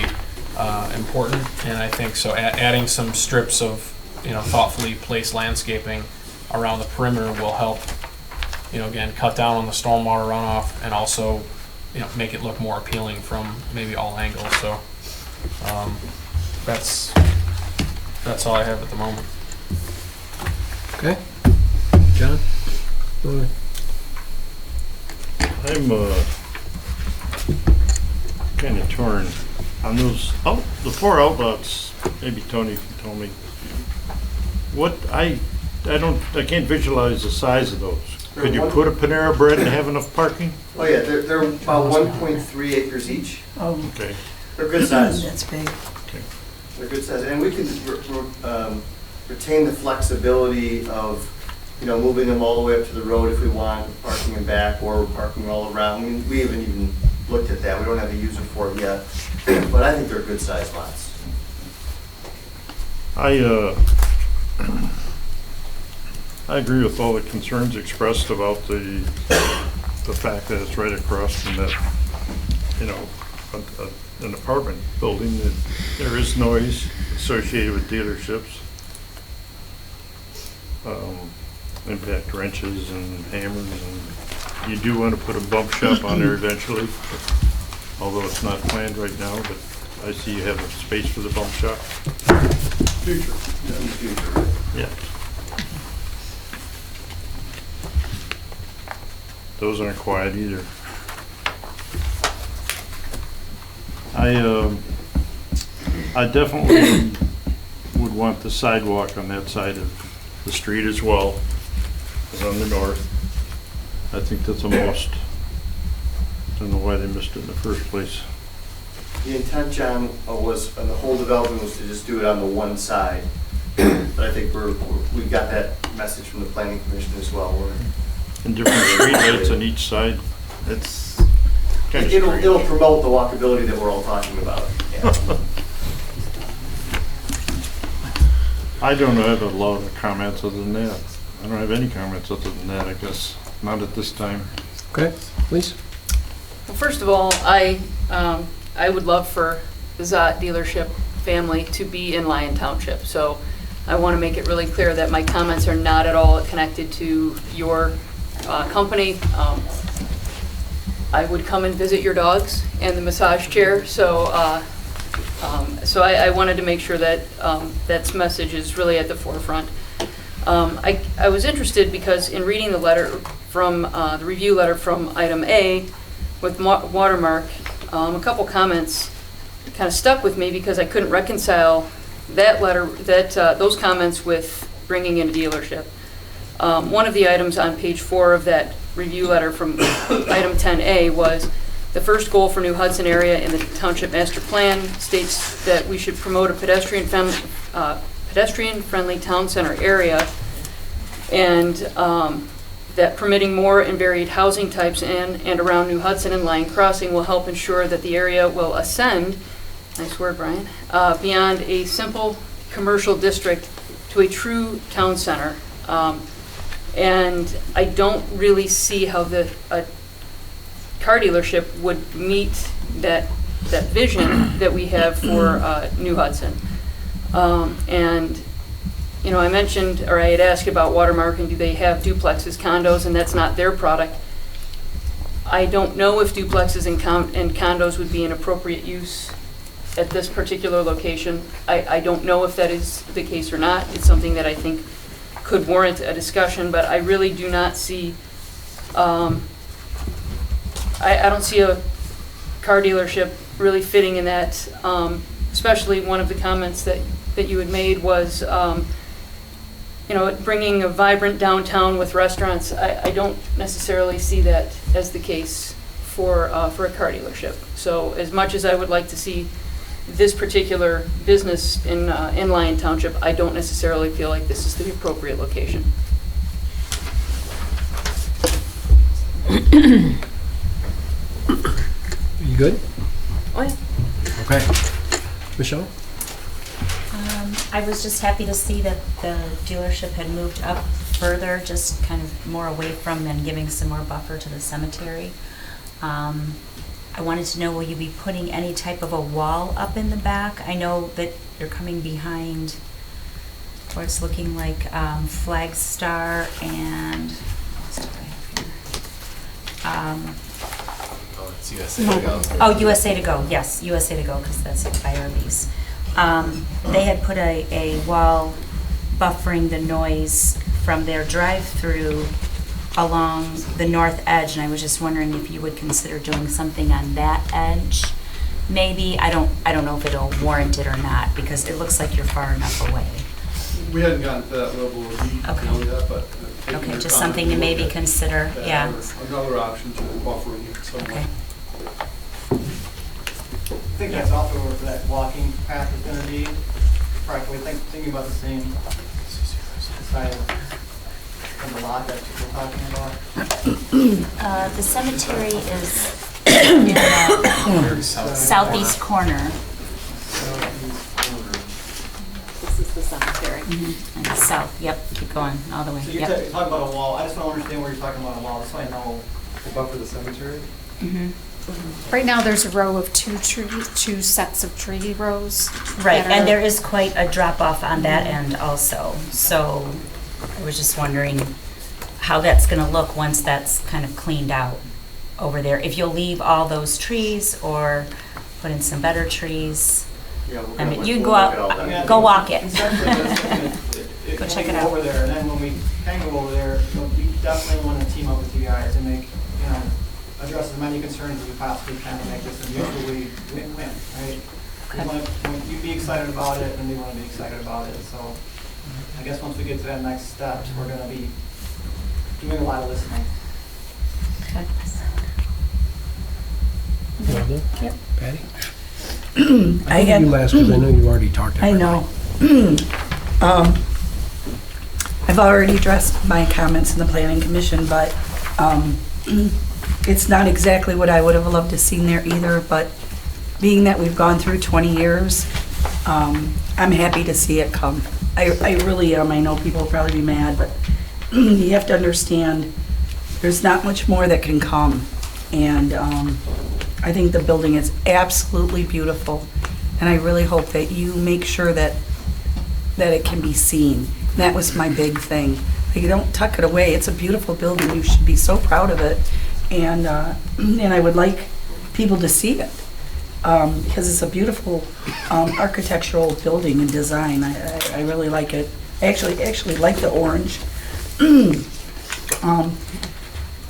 important. And I think so. Adding some strips of, you know, thoughtfully placed landscaping around the perimeter will help. You know, again, cut down on the stormwater runoff and also, you know, make it look more appealing from maybe all angles. So. That's all I have at the moment. Okay. John? Go ahead. I'm kind of torn on those, the 4 outlets, maybe Tony can tell me. What, I can't visualize the size of those. Could you put a Panera Bread and have enough parking? Oh yeah, they're about 1.3 acres each. Okay. They're good size. That's big. Okay. They're good size, and we can retain the flexibility of, you know, moving them all the way up to the road if we want, parking them back, or parking all around. I mean, we haven't even looked at that. We don't have a user for it yet, but I think they're good sized lots. I agree with all the concerns expressed about the fact that it's right across from that, you know, an apartment building. That there is noise associated with dealerships. Impact wrenches and hammers, and you do want to put a bump shop on there eventually, although it's not planned right now, but I see you have a space for the bump shop. Future. In the future. Yeah. Those aren't quiet either. I definitely would want the sidewalk on that side of the street as well, as on the north. I think that's a must. I don't know why they missed it in the first place. The intent, John, was, and the whole development was to just do it on the one side. But I think we've got that message from the planning commission as well. And different street lights on each side. It's kind of It'll promote the walkability that we're all talking about. Yeah. I don't have a lot of comments other than that. I don't have any comments other than that, I guess. Not at this time. Okay, please. Well, first of all, I would love for the Zott dealership family to be in Lyon Township. So I want to make it really clear that my comments are not at all connected to your company. I would come and visit your dogs and the massage chair. So I wanted to make sure that that message is really at the forefront. I was interested because in reading the letter from the review letter from item A with Watermark, a couple comments kind of stuck with me because I couldn't reconcile that letter, those comments with bringing in a dealership. One of the items on page 4 of that review letter from item 10A was the first goal for New Hudson area in the Township Master Plan states that we should promote a pedestrian-friendly town center area, and that permitting more and varied housing types in and around New Hudson and Lyon Crossing will help ensure that the area will ascend, nice word, Brian, beyond a simple commercial district to a true town center. And I don't really see how a car dealership would meet that vision that we have for New Hudson. And you know, I mentioned, or I had asked about Watermark and do they have duplexes, condos, and that's not their product. I don't know if duplexes and condos would be an appropriate use at this particular location. I don't know if that is the case or not. It's something that I think could warrant a discussion, but I really do not see, I don't see a car dealership really fitting in that, especially one of the comments that you had made was, you know, bringing a vibrant downtown with restaurants. I don't necessarily see that as the case for a car dealership. So as much as I would like to see this particular business in Lyon Township, I don't necessarily feel like this is the appropriate location. You good? Oh, yeah. Okay. Michelle? I was just happy to see that the dealership had moved up further, just kind of more away from and giving some more buffer to the cemetery. I wanted to know, will you be putting any type of a wall up in the back? I know that you're coming behind where it's looking like Flagstar and It's USA to Go. Oh, USA to Go, yes, USA to Go, because that's by our lease. They had put a wall buffering the noise from their drive-through along the north edge, and I was just wondering if you would consider doing something on that edge. Maybe, I don't know if it'll warrant it or not, because it looks like you're far enough away. We hadn't gotten to that level of detail yet, but. Okay, just something to maybe consider, yeah. Another option to buffering it somewhat. Okay. I think that's also where that walking path is going to be. Probably thinking about the same side of the lot that we're talking about. The cemetery is in the southeast corner. This is the cemetery. And south, yep, keep going, all the way, So you're yep. talking about a wall, I just want to understand where you're talking about a wall, just so I know. Above for the cemetery? Right now, there's a row of two sets of tree rows. Right, that and are- there is quite a drop off on that end also. So I was just wondering how that's gonna look once that's kind of cleaned out over there. If you'll leave all those trees or put in some better trees. I mean, you can go out, go walk it. Go check it out. Over there, and then when we can go over there, we definitely want to team up with you guys and make, address as many concerns as we possibly can and make this a mutually win-win, right? We want you to be excited about it, and we want to be excited about it, so I guess once we get to that next step, we're going to be doing a lot of listening. Yep. Patty? I think you last, because I know you already talked to I know. I've already addressed my comments in the planning commission, but it's not exactly what I would have loved to seen there either, but being that we've gone through 20 years, I'm happy to see it come. I really am. I know people will probably be mad, but you have to understand there's not much more that can come. And I think the building is absolutely beautiful, and I really hope that you make sure that it can be seen. That was my big thing. Like, don't tuck it away. It's a beautiful building. You should be so proud of it, and I would like people to see it because it's a beautiful architectural building and design. I really like it. I actually like the orange.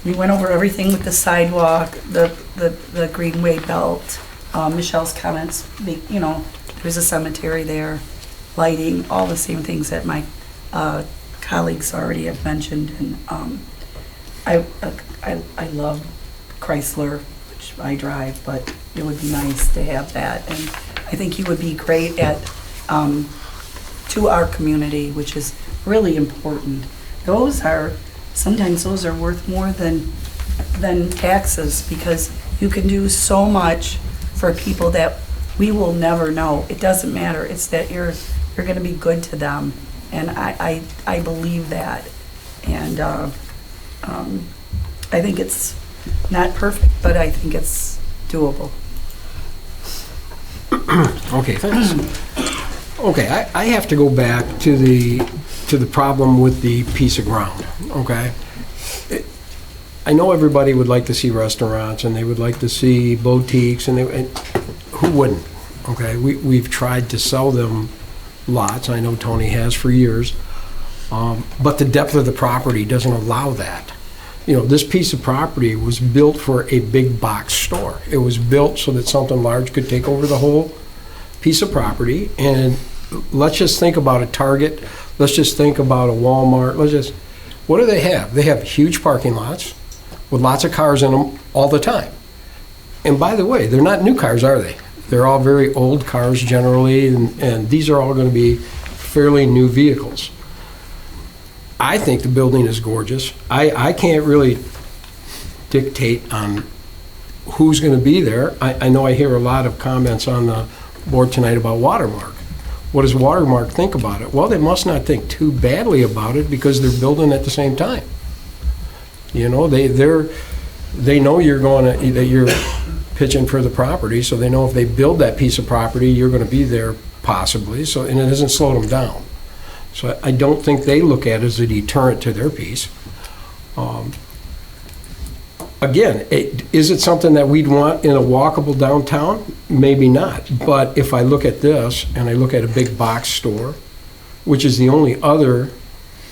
We went over everything with the sidewalk, the greenway belt, Michelle's comments, there's a cemetery there, lighting, all the same things that my colleagues already have mentioned. And I love Chrysler, which I drive, but it would be nice to have that. And I think you would be great at, to our community, which is really important. Sometimes those are worth more than taxes, because you can do so much for people that we will never know. It doesn't matter. It's that you're going to be good to them, and I believe that. And I think it's not perfect, but I think it's doable. Okay, thanks. Okay, I have to go back to the problem with the piece of ground, okay? I know everybody would like to see restaurants, and they would like to see boutiques, and who wouldn't, okay? We've tried to sell them lots, I know Tony has for years, but the depth of the property doesn't allow that. This piece of property was built for a big box store. It was built so that something large could take over the whole piece of property, and let's just think about a Target, let's just think about a Walmart, what do they have? They have huge parking lots with lots of cars in them all the time. And by the way, they're not new cars, are they? They're all very old cars generally, and these are all going to be fairly new vehicles. I think the building is gorgeous. I can't really dictate on who's going to be there. I know I hear a lot of comments on the board tonight about Watermark. What does Watermark think about it? Well, they must not think too badly about it because they're building at the same time. They know that you're pitching for the property, so they know if they build that piece of property, you're going to be there possibly. So, and it doesn't slow them down. So I don't think they look at it as a deterrent to their piece. Again, is it something that we'd want in a walkable downtown? Maybe not. But if I look at this and I look at a big box store, which is the only other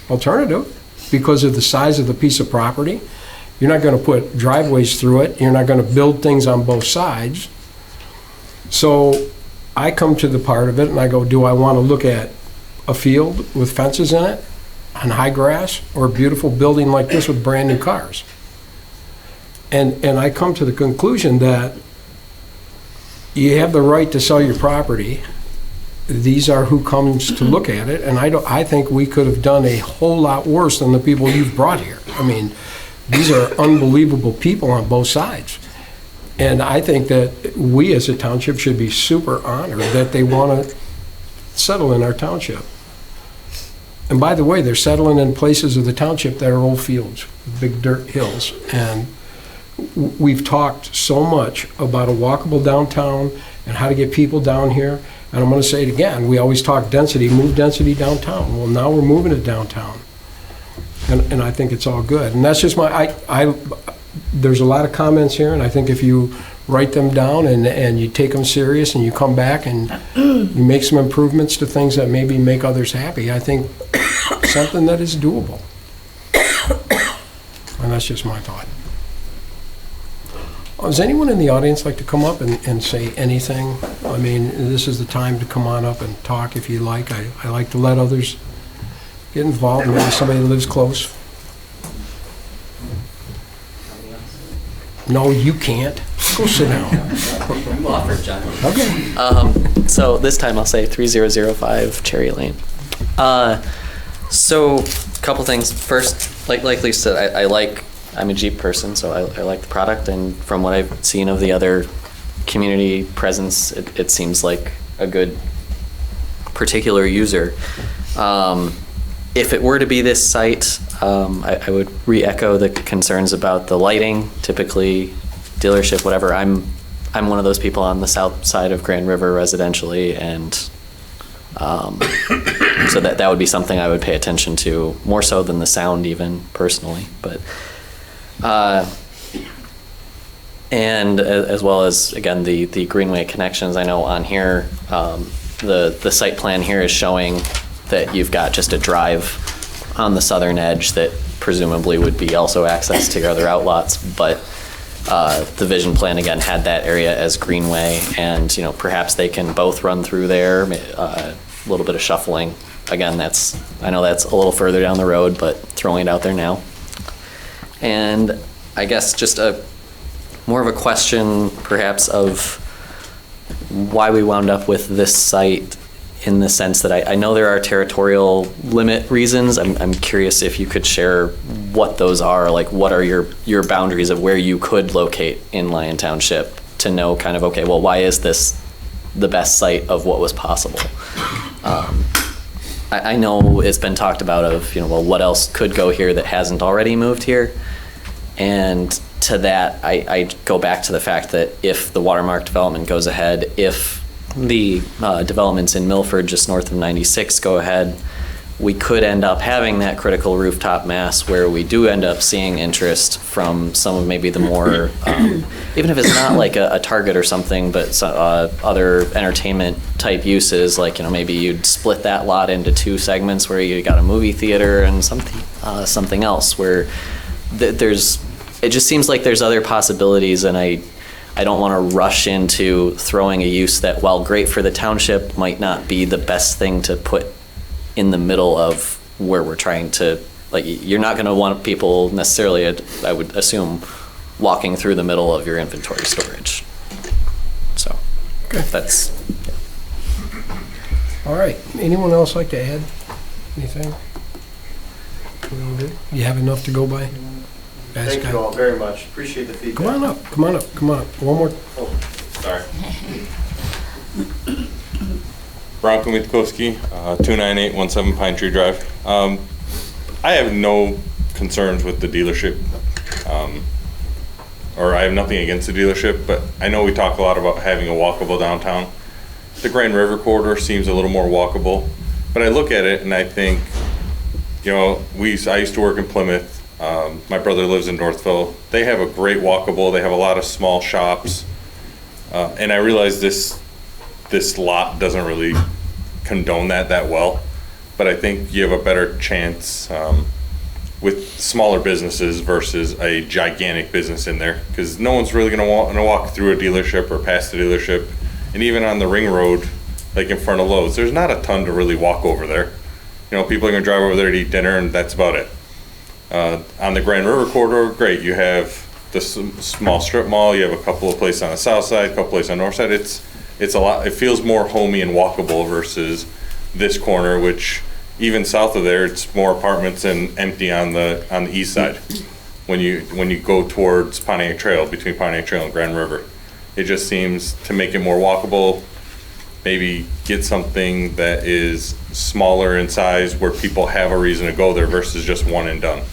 alternative because of the size of the piece of property, you're not going to put driveways through it. You're not going to build things on both sides. So I come to the part of it and I go, do I want to look at a field with fences in it on high grass or a beautiful building like this with brand new cars? And I come to the conclusion that you have the right to sell your property. These are who comes to look at it, and I think we could have done a whole lot worse than the people you've brought here. I mean, these are unbelievable people on both sides. And I think that we as a township should be super honored that they want to settle in our township. And by the way, they're settling in places of the township that are old fields, big dirt hills. And we've talked so much about a walkable downtown and how to get people down here. And I'm going to say it again, we always talk density, move density downtown. Well, now we're moving it downtown. And I think it's all good. And that's just there's a lot of comments here, and I think if you write them down and you take them serious and you come back and you make some improvements to things that maybe make others happy, I think something that is doable. And that's just my thought. Does anyone in the audience like to come up and say anything? I mean, this is the time to come on up and talk if you like. I like to let others get involved, maybe somebody that lives close. No, you can't. Go sit down. You offered, John. Okay. So this time I'll say 3005 Cherry Lane. So a couple things. First, like Lisa said, I'm a Jeep person, so I like the product, and from what I've seen of the other community presence, it seems like a good particular user. If it were to be this site, I would re-echo the concerns about the lighting. Typically, dealership, whatever. I'm one of those people on the south side of Grand River residentially, and so that would be something I would pay attention to more so than the sound, even personally. But and as well as again the greenway connections. I know on here the site plan here is showing that you've got just a drive on the southern edge that presumably would be also access to your other outlots, but the vision plan again had that area as greenway, and perhaps they can both run through there. A little bit of shuffling. Again, I know that's a little further down the road, but throwing it out there now. And I guess just more of a question perhaps of why we wound up with this site, in the sense that I know there are territorial limit reasons. I'm curious if you could share what those are. Like, what are your boundaries of where you could locate in Lyon Township to know kind of, okay, well, why is this the best site of what was possible? I know it's been talked about of, well, what else could go here that hasn't already moved here? And to that, I go back to the fact that if the watermark development goes ahead, if the developments in Milford just north of 96 go ahead, we could end up having that critical rooftop mass where we do end up seeing interest from some of maybe the more, even if it's not like a Target or something, but other entertainment type uses, like maybe you'd split that lot into two segments where you got a movie theater and something else where it just seems like there's other possibilities, and I don't want to rush into throwing a use that, while great for the township, might not be the best thing to put in the middle of where we're trying to, like, you're not going to want people necessarily, I would assume, walking through the middle of your inventory storage. So, okay. That's... Yeah. All right. Anyone else like to add anything? You have enough to go by? Thank you all very much. Appreciate the feedback. Come on up. One more. Oh, sorry. Bronco Mitkowski, 29817 Pine Tree Drive. I have no concerns with the dealership, or I have nothing against the dealership, but I know we talk a lot about having a walkable downtown. The Grand River corridor seems a little more walkable, but I look at it and I think, I used to work in Plymouth. My brother lives in Northville. They have a great walkable. They have a lot of small shops. And I realize this lot doesn't really condone that well, but I think you have a better chance with smaller businesses versus a gigantic business in there, because no one's really going to want to walk through a dealership or past the dealership. And even on the ring road, like in front of Lowe's, there's not a ton to really walk over there. People are going to drive over there to eat dinner, and that's about it. On the Grand River corridor, great. You have the small strip mall. You have a couple of places on the south side, a couple places on the north side. It's a lot. It feels more homey and walkable versus this corner, which even south of there, it's more apartments and empty on the east side. when you go towards Pontiac Trail, between Pontiac Trail and Grand River. It just seems to make it more walkable, maybe get something that is smaller in size where people have a reason to go there versus just one and done.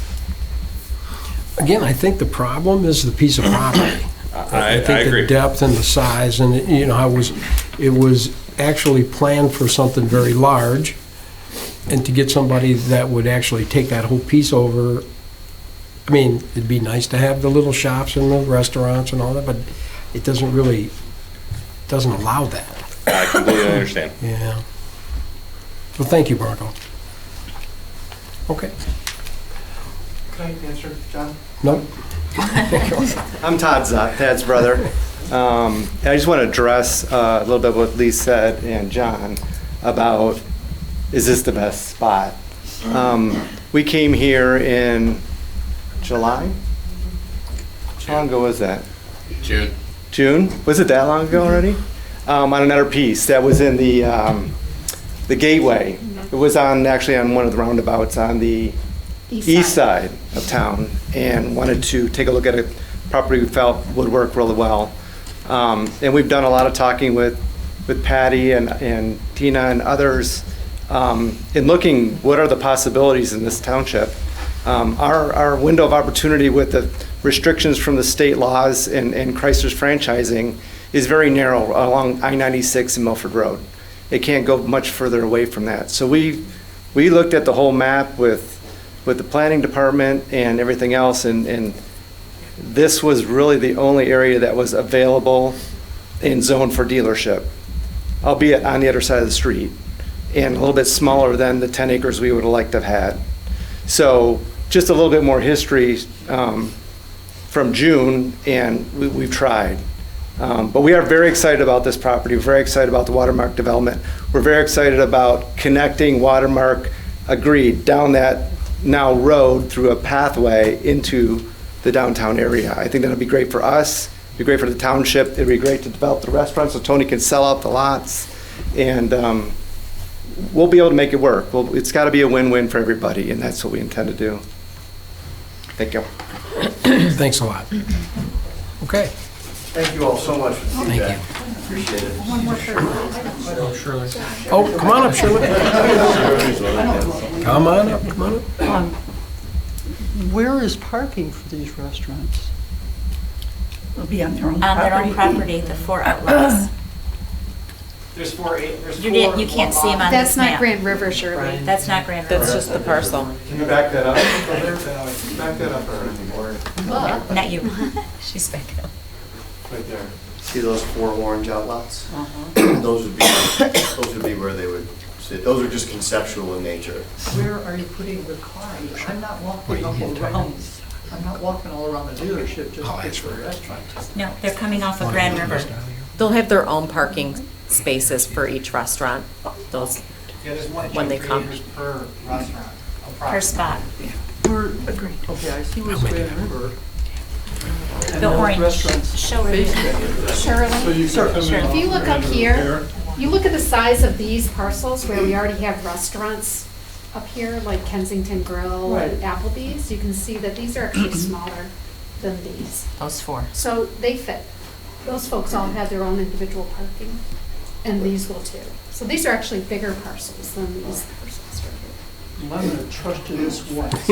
Again, I think the problem is the piece of property. I think agree. the depth and the size, and you know, it was actually planned for something very large, and to get somebody that would actually take that whole piece over, I mean, it'd be nice to have the little shops and the restaurants and all that, but it doesn't allow that. I completely understand. Yeah. Well, thank you, Marco. Okay. Can I answer, John? Nope. I'm Todd Zuck, Tad's brother. I just want to address a little bit what Lee said and John about, is this the best spot? We came here in July? How long ago was that? June. June? Was it that long ago already? On another piece that was in the gateway. It was actually on one of the roundabouts on the east side of town, and wanted to take a look at a property we felt would work really well. And we've done a lot of talking with Patty and Tina and others in looking what are the possibilities in this township. Our window of opportunity with the restrictions from the state laws and Chrysler's franchising is very narrow along I-96 and Milford Road. It can't go much further away from that. So we looked at the whole map with the planning department and everything else, and this was really the only area that was available in zone for dealership, albeit on the other side of the street, and a little bit smaller than the 10 acres we would have liked to have had. So just a little bit more history from June, and we've tried. But we are very excited about this property. We're very excited about the Watermark development. We're very excited about connecting Watermark, agreed, down that now road through a pathway into the downtown area. I think that'll be great for us. It'd be great for the township. It'd be great to develop the restaurants so Tony can sell out the lots. And we'll be able to make it work. Well, it's got to be a win-win for everybody, and that's what we intend to do. Thank you. Thanks a lot. Okay. Thank you all so much for the feedback. Thank you. Appreciate it. One more for Shirley. Oh, come on up, Shirley. Come on up, come on up. Where is parking for these restaurants? They'll be on their own On property. their own property, the 4 outlets. There's four. You can't see them on That's this not map. Grand River, Shirley. That's not Grand River. That's just the parcel. Can you back that up? Back that up or Not you. She's back up. right there. See those 4 orange outlots? Those would be where they would sit. Those are just conceptual in nature. Where are you putting the cars? I'm not walking all around. I'm not walking all around the dealership just to get to the restaurant. No, they're coming off of Grand River. They'll have their own parking spaces for each restaurant, those, Yeah, there's when they come. per restaurant. Per spot. Okay, I see what's Grand River. And The those orange. restaurants Show her. face that. Shirley, Sure. if you look up here, you look at the size of these parcels where we already have restaurants up here, like Kensington Grill and Applebee's, you can see that these are actually smaller than these. Those 4. So they fit. Those folks all have their own individual parking, and these will too. So these are actually bigger parcels than these parcels right here. I'm going to trust you this once.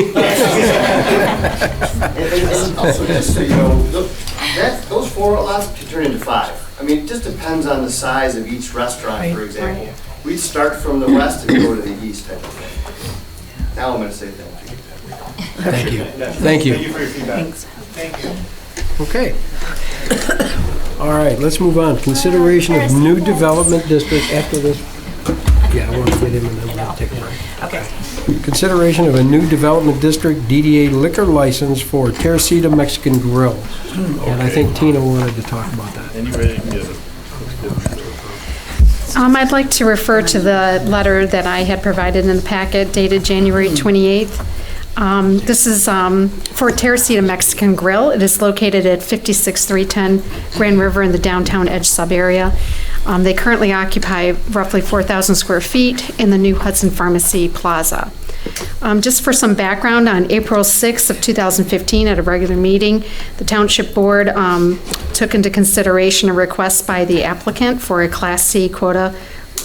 And also, just so you know, those 4 lots could turn into 5. I mean, it just depends on the size of each restaurant, for example. We'd start from the west and go to the east type of thing. Now I'm going to say thank you. Thank you. Thank you. Thank you for your feedback. Thank you. Okay. All right, let's move on. Consideration of new development district after this. Yeah, I want to get him and then we'll take a break. Okay. Consideration of a new development district DDA liquor license for Teresita Mexican Grill. And I think Tina wanted to talk about that. And you ready to get it? I'd like to refer to the letter that I had provided in the packet dated January 28th. This is for Teresita Mexican Grill. It is located at 56310 Grand River in the downtown Edge sub-area. They currently occupy roughly 4,000 square feet in the new Hudson Pharmacy Plaza. Just for some background, on April 6th of 2015, at a regular meeting, the Township Board took into consideration a request by the applicant for a Class C quota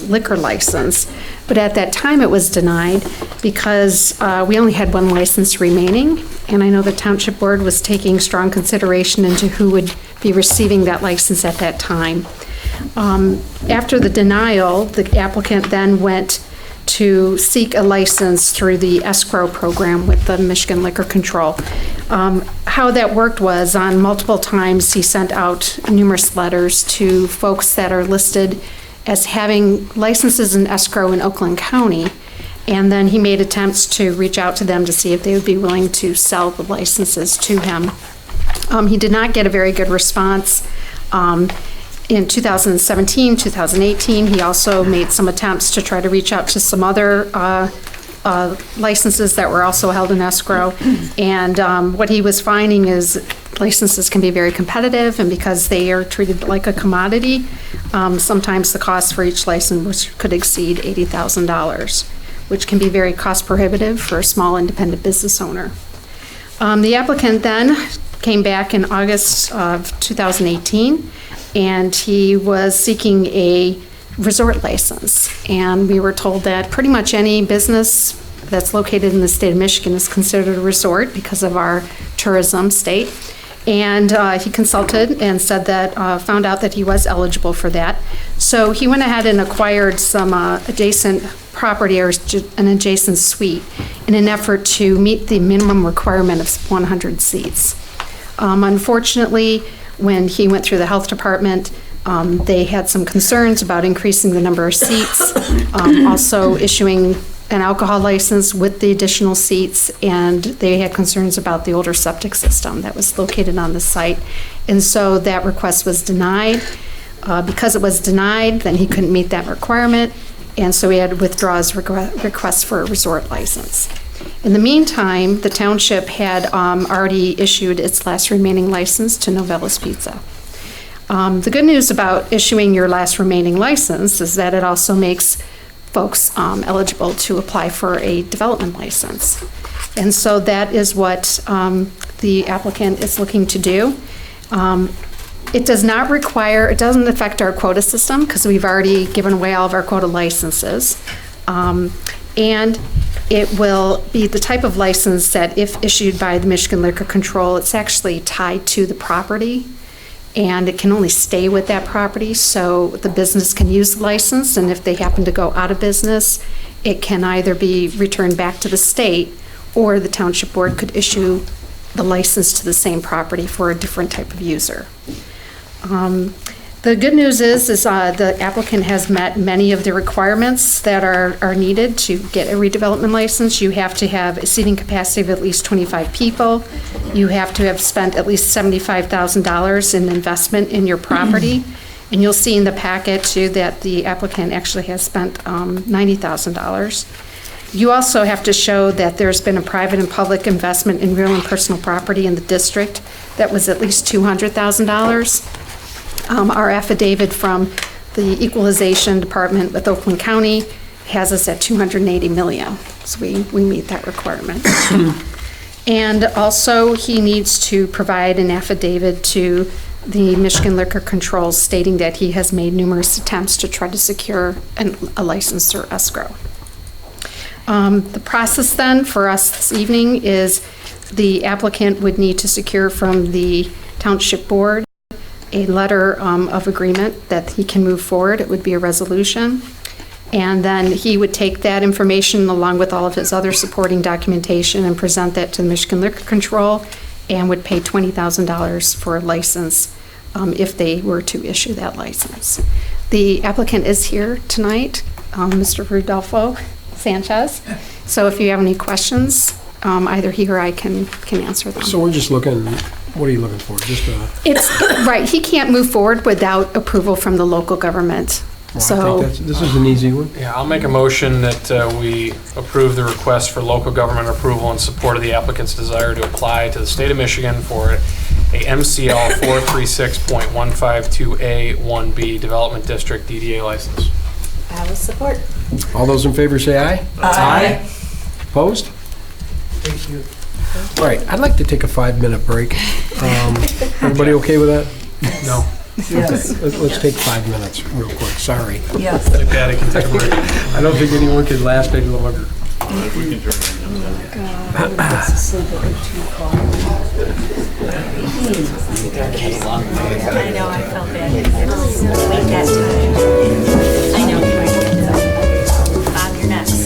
liquor license. But at that time, it was denied because we only had one license remaining, and I know the Township Board was taking strong consideration into who would be receiving that license at that time. After the denial, the applicant then went to seek a license through the escrow program with the Michigan Liquor Control. How that worked was, on multiple times, he sent out numerous letters to folks that are listed as having licenses in escrow in Oakland County, and then he made attempts to reach out to them to see if they would be willing to sell the licenses to him. He did not get a very good response. In 2017, 2018, he also made some attempts to try to reach out to some other licenses that were also held in escrow. And what he was finding is licenses can be very competitive, and because they are treated like a commodity, sometimes the cost for each license could exceed $80,000, which can be very cost prohibitive for a small independent business owner. The applicant then came back in August of 2018, and he was seeking a resort license. And we were told that pretty much any business that's located in the state of Michigan is considered a resort because of our tourism state. And he consulted and said that, found out that he was eligible for that. So he went ahead and acquired some adjacent property or an adjacent suite in an effort to meet the minimum requirement of 100 seats. Unfortunately, when he went through the health department, they had some concerns about increasing the number of seats, also issuing an alcohol license with the additional seats, and they had concerns about the older septic system that was located on the site. And so that request was denied. Because it was denied, then he couldn't meet that requirement, and so he had to withdraw his request for a resort license. In the meantime, the township had already issued its last remaining license to Novella's Pizza. The good news about issuing your last remaining license is that it also makes folks eligible to apply for a development license. And so that is what the applicant is looking to do. It does not require, it doesn't affect our quota system because we've already given away all of our quota licenses. And it will be the type of license that, if issued by the Michigan Liquor Control, it's actually tied to the property, and it can only stay with that property, so the business can use the license, and if they happen to go out of business, it can either be returned back to the state, or the township board could issue the license to the same property for a different type of user. The good news is the applicant has met many of the requirements that are needed to get a redevelopment license. You have to have a seating capacity of at least 25 people. You have to have spent at least $75,000 in investment in your property. And you'll see in the packet too that the applicant actually has spent $90,000. You also have to show that there's been a private and public investment in real and personal property in the district that was at least $200,000. Our affidavit from the Equalization Department with Oakland County has us at $280 million, so we meet that requirement. And also, he needs to provide an affidavit to the Michigan Liquor Control stating that he has made numerous attempts to try to secure a license through escrow. The process then for us this evening is the applicant would need to secure from the Township Board a letter of agreement that he can move forward. It would be a resolution. And then he would take that information along with all of his other supporting documentation and present that to the Michigan Liquor Control, and would pay $20,000 for a license if they were to issue that license. The applicant is here tonight, Mr. Rudolfo Sanchez. So if you have any questions, either he or I can answer them. So we're just looking, what are you looking for? Just It's right. He can't move forward without approval from the local government. well, So I think this is an easy one. Yeah, I'll make a motion that we approve the request for local government approval in support of the applicant's desire to apply to the state of Michigan for a MCL 436.152A1B Development District DDA license. I will support. All those in favor say aye. Aye. Opposed? Thank you. All right, I'd like to take a 5-minute break. Everybody okay with that? No? Yes. Okay, let's take 5 minutes real quick, sorry. Yes. Like that, I can take a break. I don't think anyone can last any longer. If we can turn it on. I know, I felt bad. Wait that time. I know. Bob, you're next.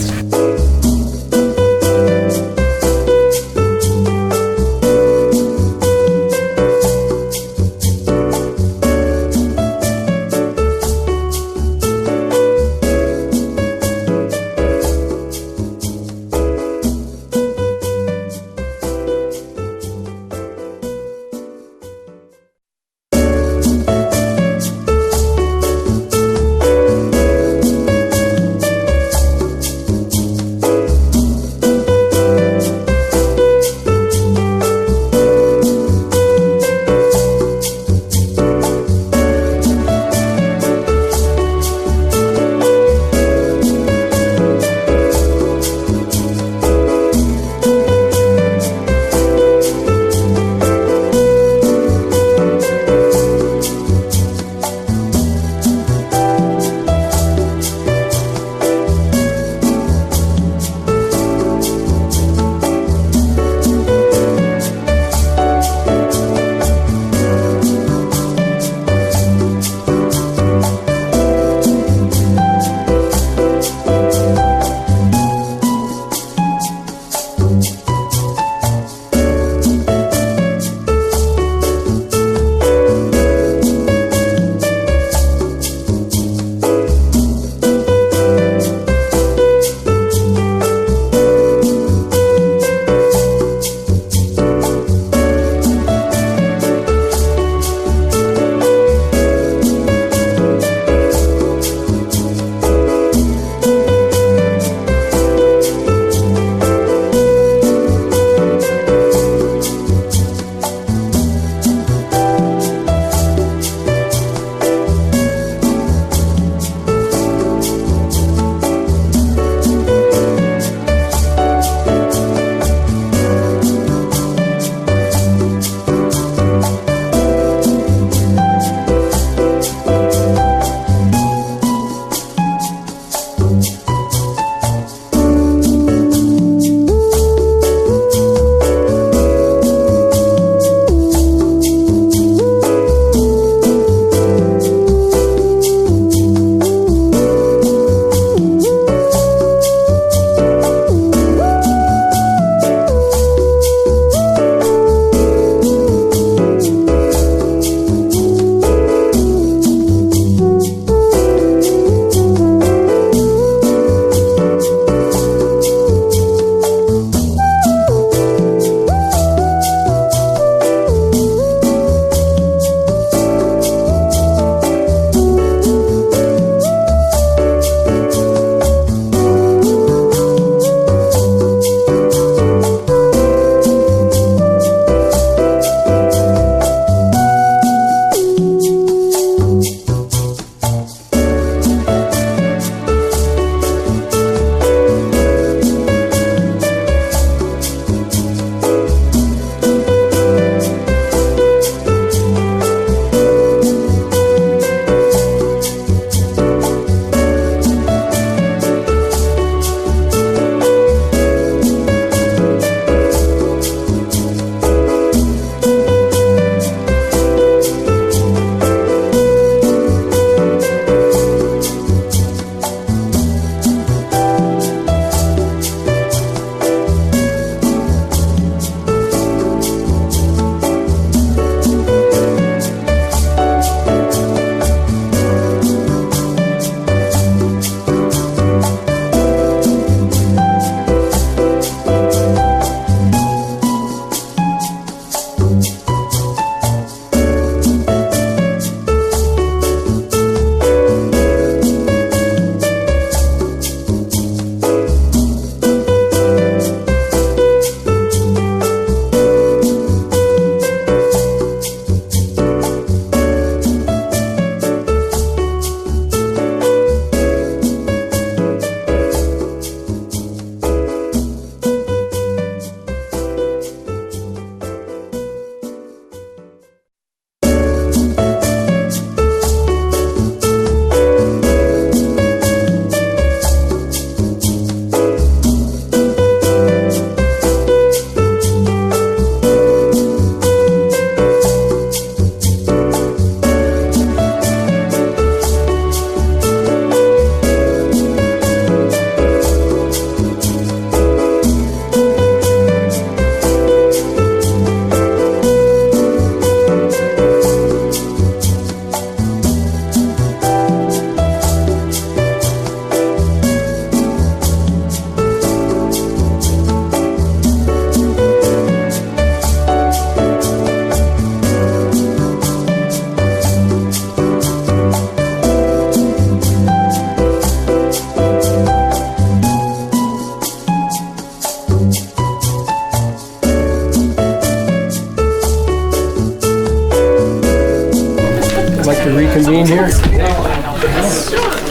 reconvene here?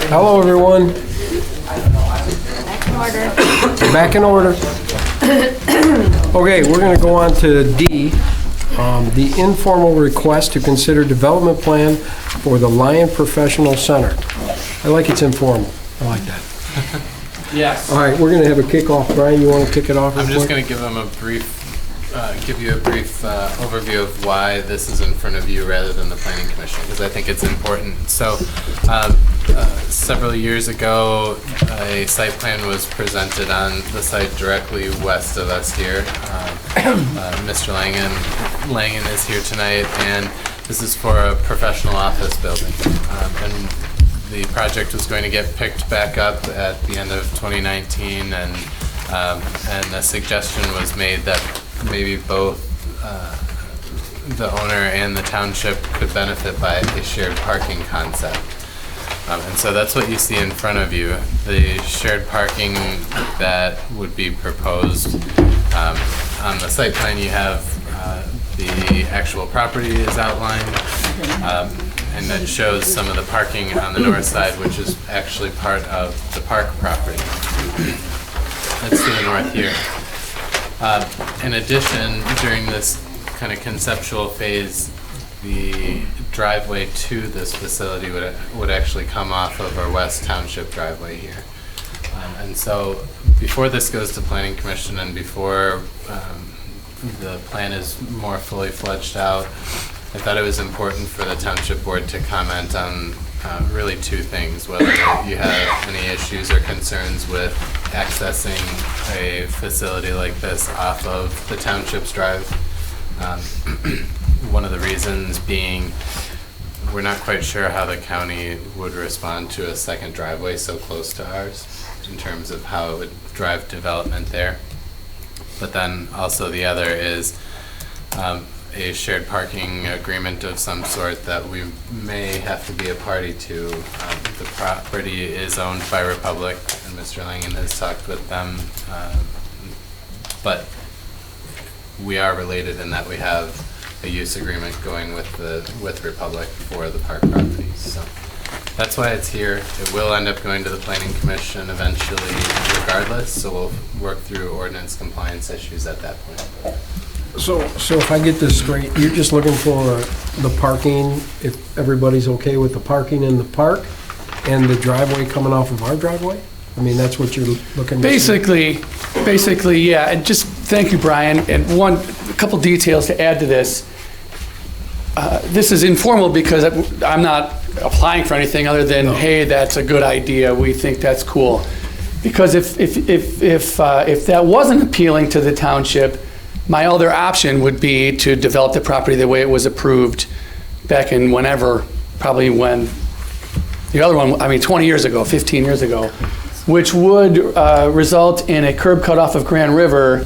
Hello, everyone. Back in order. Okay, we're going to go on to D, the informal request to consider development plan for the Lyon Professional Center. I like it's informal. I like that. Yes. All right, we're going to have a kickoff. Brian, you want to kick it off? I'm just going to give them give you a brief overview of why this is in front of you rather than the Planning Commission, because I think it's important. So, several years ago, a site plan was presented on the site directly west of us here. Mr. Langen is here tonight, and this is for a professional office building. And the project was going to get picked back up at the end of 2019, and a suggestion was made that maybe both the owner and the township could benefit by a shared parking concept. And so that's what you see in front of you. The shared parking that would be proposed on the site plan, you have the actual property is outlined, and that shows some of the parking on the north side, which is actually part of the park property. That's to the north here. In addition, during this kind of conceptual phase, the driveway to this facility would actually come off of our West Township driveway here. And so before this goes to Planning Commission and before the plan is more fully fledged out, I thought it was important for the Township Board to comment on really two things: whether you have any issues or concerns with accessing a facility like this off of the Township's drive. One of the reasons being we're not quite sure how the county would respond to a second driveway so close to ours in terms of how it would drive development there. But then also the other is a shared parking agreement of some sort that we may have to be a party to. The property is owned by Republic, and Mr. Langen has talked with them, but we are related in that we have a use agreement going with Republic for the park properties. So that's why it's here. It will end up going to the Planning Commission eventually regardless, so we'll work through ordinance compliance issues at that point. So if I get this straight, you're just looking for the parking, if everybody's okay with the parking in the park and the driveway coming off of our driveway? I mean, that's what you're looking to see? Basically, yeah. And just thank you, Brian. And a couple details to add to this. This is informal because I'm not applying for anything other than, hey, that's a good idea. We think that's cool. Because if that wasn't appealing to the township, my other option would be to develop the property the way it was approved back in whenever, probably when the other one, 20 years ago, 15 years ago, which would result in a curb cut off of Grand River,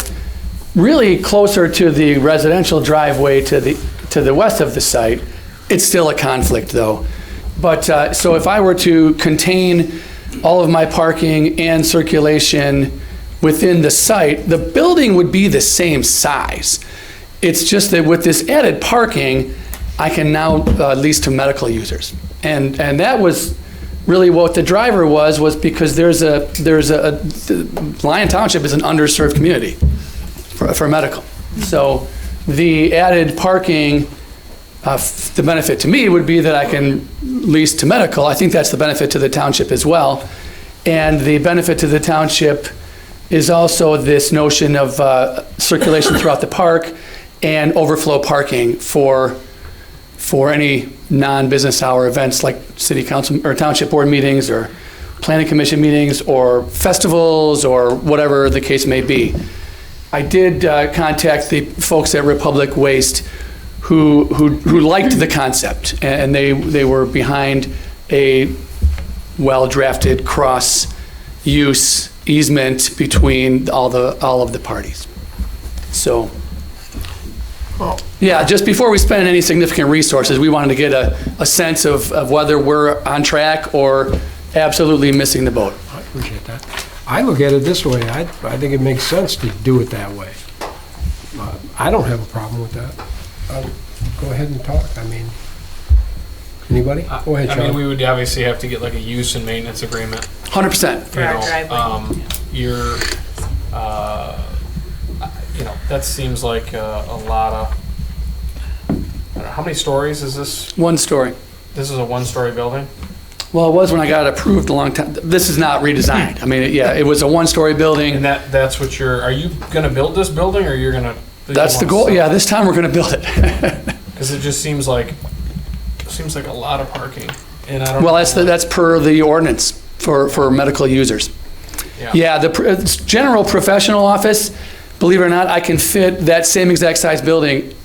really closer to the residential driveway to the west of the site. It's still a conflict though. But so if I were to contain all of my parking and circulation within the site, the building would be the same size. It's just that with this added parking, I can now lease to medical users. And that was really what the driver was because Lyon Township is an underserved community for medical. So the added parking, the benefit to me would be that I can lease to medical. I think that's the benefit to the township as well. And the benefit to the township is also this notion of circulation throughout the park and overflow parking for any non-business hour events like city council or township board meetings or planning commission meetings or festivals or whatever the case may be. I did contact the folks at Republic Waste who liked the concept, and they were behind a well-drafted cross-use easement between all of the parties. So, yeah, just before we spend any significant resources, we wanted to get a sense of whether we're on track or absolutely missing the boat. I appreciate that. I look at it this way. I think it makes sense to do it that way. I don't have a problem with that. Go ahead and talk. I mean, Anybody? Go ahead, I mean, Sean. we would obviously have to get like a use and maintenance agreement. 100%. For our driveway. You're, that seems like a lot of, I don't know, how many stories is this? 1 story. This is a 1-story building? Well, it was when I got it approved a long time. This is not redesigned. I mean, yeah, it was a 1-story building. And that's what are you gonna build this building, or you're gonna? That's the goal. Yeah, this time we're going to build it. Because it just seems like a lot of parking, and I don't. Well, that's per the ordinance for medical users. Yeah, the general professional office, believe it or not, I can fit that same exact size building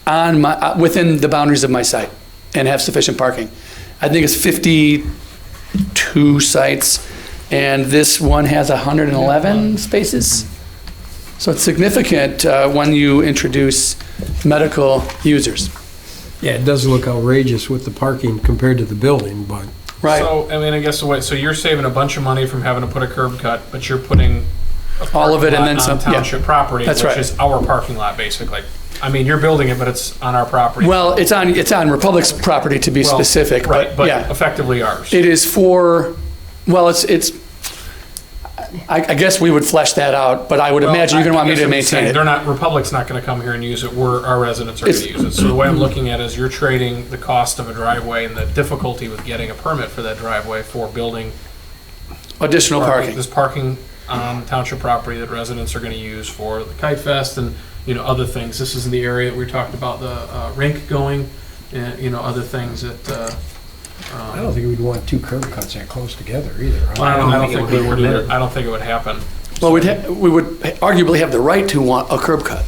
on within the boundaries of my site and have sufficient parking. I think it's 52 sites, and this one has 111 spaces. So it's significant when you introduce medical users. Yeah, it does look outrageous with the parking compared to the building, but. Right. So, I mean, I guess so you're saving a bunch of money from having to put a curb cut, but you're putting all of it and then some. On township property, That's which right. is our parking lot, basically. I mean, you're building it, but it's on our property. Well, it's on Republic's property to be specific, right, but yeah, effectively ours. it is for. Well, it's. I guess we would flesh that out, but I would imagine you're going to want me to maintain it. They're not. Republic's not going to come here and use it. Our residents are going to use it. So the way I'm looking at it is you're trading the cost of a driveway and the difficulty with getting a permit for that driveway for building Additional parking. There's parking on township property that residents are going to use for the Kite Fest and other things. This is in the area we talked about the rink going, and other things that. I don't think we'd want 2 curb cuts that close together either. Well, I don't think we would either. I don't think it would happen. Well, we would arguably have the right to want a curb cut.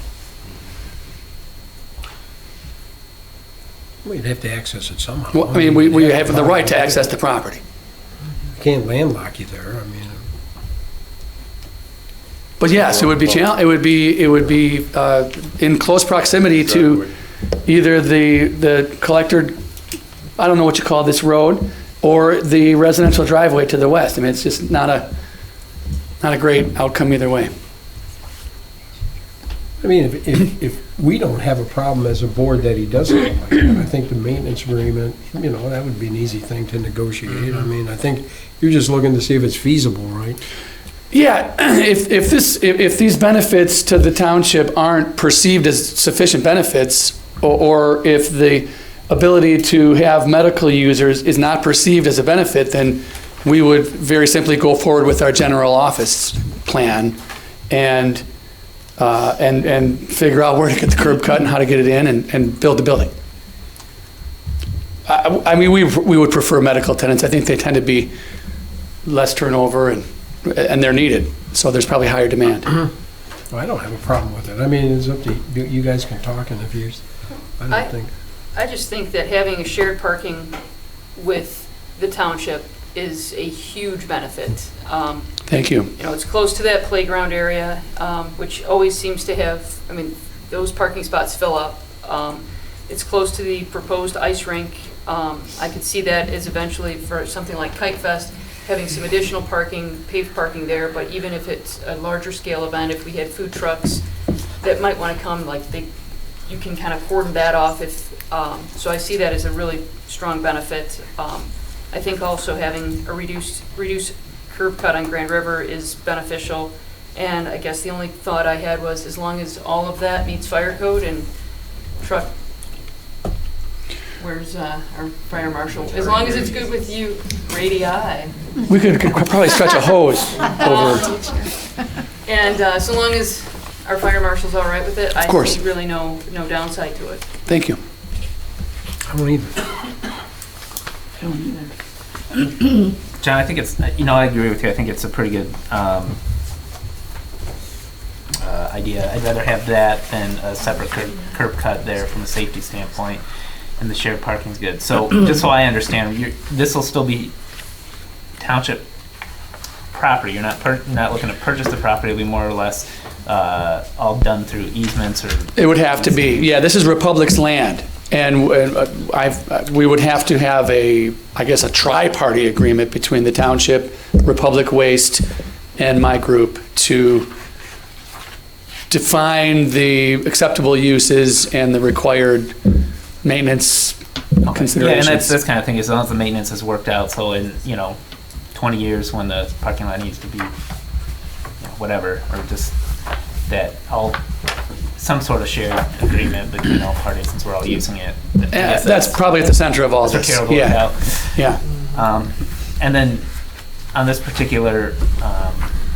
We'd have to access it somehow. Well, I mean, we have the right to access the property. We can't landlock you there, I mean. But yes, it would be in close proximity to either the collector, I don't know what you call this road, or the residential driveway to the west. I mean, it's just not a great outcome either way. I mean, if we don't have a problem as a board that he doesn't like it, I think the maintenance agreement, that would be an easy thing to negotiate. I mean, I think you're just looking to see if it's feasible, right? Yeah, if these benefits to the township aren't perceived as sufficient benefits, or if the ability to have medical users is not perceived as a benefit, then we would very simply go forward with our general office plan and figure out where to get the curb cut and how to get it in and build the building. I mean, we would prefer medical tenants. I think they tend to be less turnover and they're needed, so there's probably higher demand. Well, I don't have a problem with it. I mean, it's up to you. You guys can talk in the views. I just think that having a shared parking with the township is a huge benefit. Thank you. It's close to that playground area, which always seems to have, those parking spots fill up. It's close to the proposed ice rink. I could see that as eventually for something like Kite Fest, having some additional parking, paved parking there, but even if it's a larger scale event, if we had food trucks that might want to come, you can kind of cordon that off so I see that as a really strong benefit. I think also having a reduced curb cut on Grand River is beneficial. And I guess the only thought I had was as long as all of that meets fire code and truck, where's our fire marshal? As long as it's good with you, radii. We could probably stretch a hose over. And so long as our fire marshal's all right with it, I see really no downside to it. Thank you. I don't either. John, I think it's, I agree with you. I think it's a pretty good idea. I'd rather have that than a separate curb cut there from a safety standpoint, and the shared parking's good. So just so I understand, this will still be township property. You're not looking to purchase the property. It'll be more or less all done through easements or... It would have to be. Yeah, this is Republic's land. And we would have to have a tri-party agreement between the township, Republic Waste, and my group to define the acceptable uses and the required maintenance Yeah, considerations. and that's kind of thing, as long as the maintenance is worked out, so in, 20 years when the parking lot needs to be, whatever, or just that all, some sort of shared agreement between all parties, since we're all using it. I guess That's probably at the center of all that's this. what Carol worked out. Yeah. And then on this particular,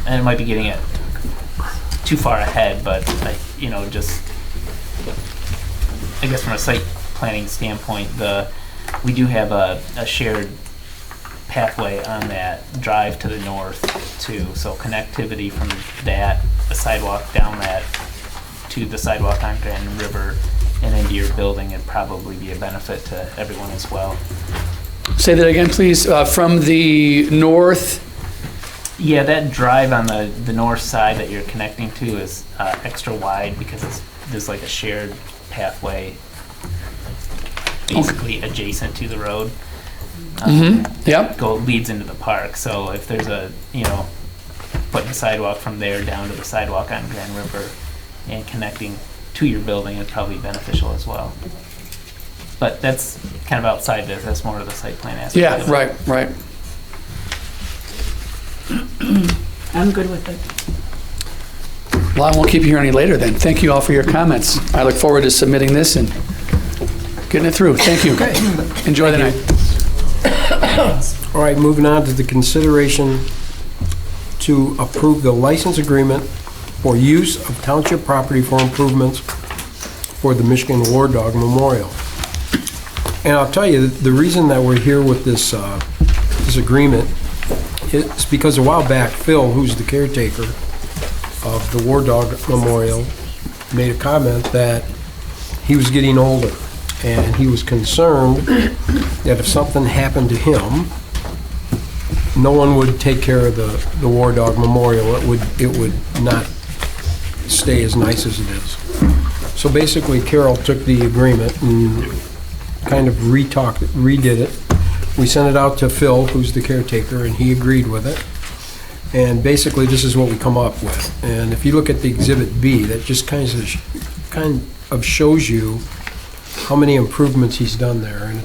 and it might be getting it too far ahead, but just, I guess from a site planning standpoint, we do have a shared pathway on that drive to the north too. So connectivity from that, the sidewalk down that to the sidewalk on Grand River and into your building would probably be a benefit to everyone as well. Say that again, please. From the north. Yeah, that drive on the north side that you're connecting to is extra wide because there's like a shared pathway basically adjacent to the road. Yep. Leads into the park. So if there's putting a sidewalk from there down to the sidewalk on Grand River and connecting to your building is probably beneficial as well. But that's kind of outside this. That's more of the site plan aspect. Yeah, right. I'm good with it. Well, I won't keep you here any later then. Thank you all for your comments. I look forward to submitting this and getting it through. Thank you. Enjoy the night. All right, moving on to the consideration to approve the license agreement for use of township property for improvements for the Michigan War Dog Memorial. And I'll tell you, the reason that we're here with this agreement is because a while back, Phil, who's the caretaker of the War Dog Memorial, made a comment that he was getting older, and he was concerned that if something happened to him, no one would take care of the War Dog Memorial. It would not stay as nice as it is. So basically, Carol took the agreement and kind of redid it. We sent it out to Phil, who's the caretaker, and he agreed with it. And basically, this is what we come up with. And if you look at the Exhibit B, that just kind of shows you how many improvements he's done there, and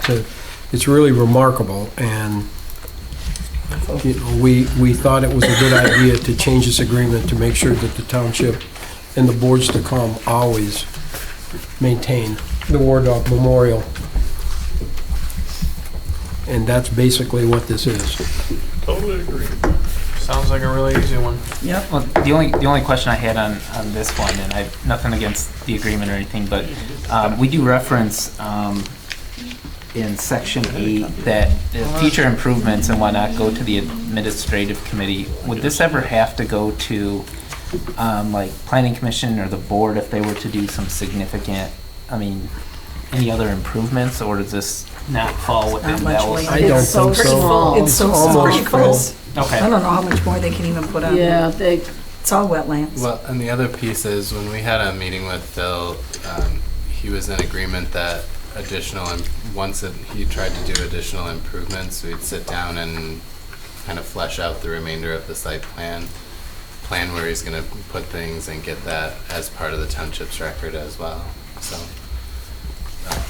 it's really remarkable. And we thought it was a good idea to change this agreement to make sure that the township and the boards to come always maintain the War Dog Memorial. And that's basically what this is. Totally agree. Sounds like a really easy one. Yep. Well, the only question I had on this one, and I have nothing against the agreement or anything, but we do reference in Section 8 that future improvements and whatnot go to the administrative committee. Would this ever have to go to like planning commission or the board if they were to do some significant, any other improvements, or does this not fall within that? I don't think so. It's so Almost small. Okay. I don't know how much more they can even put on. Yeah, It's all wetlands. Well, and the other piece is when we had a meeting with Phil, he was in agreement that he tried to do additional improvements, we'd sit down and kind of flesh out the remainder of the site plan where he's going to put things and get that as part of the township's record as well.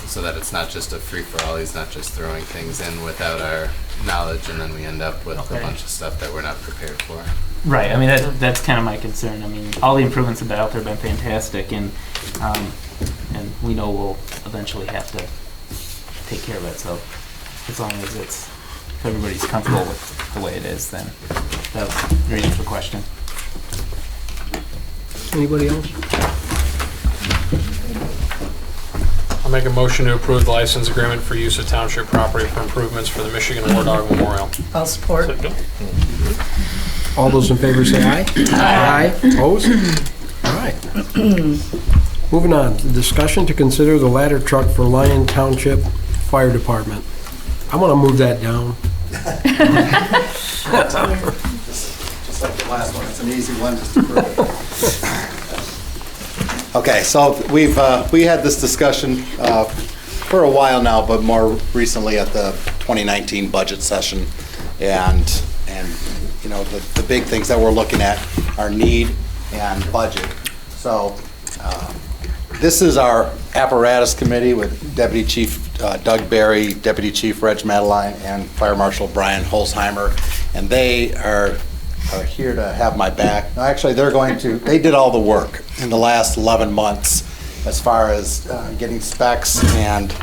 So that it's not just a free-for-all, he's not just throwing things in without our knowledge and then we end up with a bunch of stuff that we're not prepared for. Right. That's kind of my concern. All the improvements that are out there have been fantastic, and we know we'll eventually have to take care of it. So as long as if everybody's comfortable with the way it is, then that was the reason for the question. Anybody else? I'll make a motion to approve the license agreement for use of township property for improvements for the Michigan War Dog Memorial. I'll support. All those in favor say aye. Aye. Opposed? All right. Moving on, the discussion to consider the ladder truck for Lyon Township Fire Department. I want to move that down. Just like the last one, it's an easy one, just to prove it. Okay, so we had this discussion for a while now, but more recently at the 2019 budget session, and the big things that we're looking at are need and budget. So this is our apparatus committee with Deputy Chief Doug Barry, Deputy Chief Reg Madeline, and Fire Marshal Brian Holzheimer, and they are here to have my back. No, actually, they did all the work in the last 11 months as far as getting specs and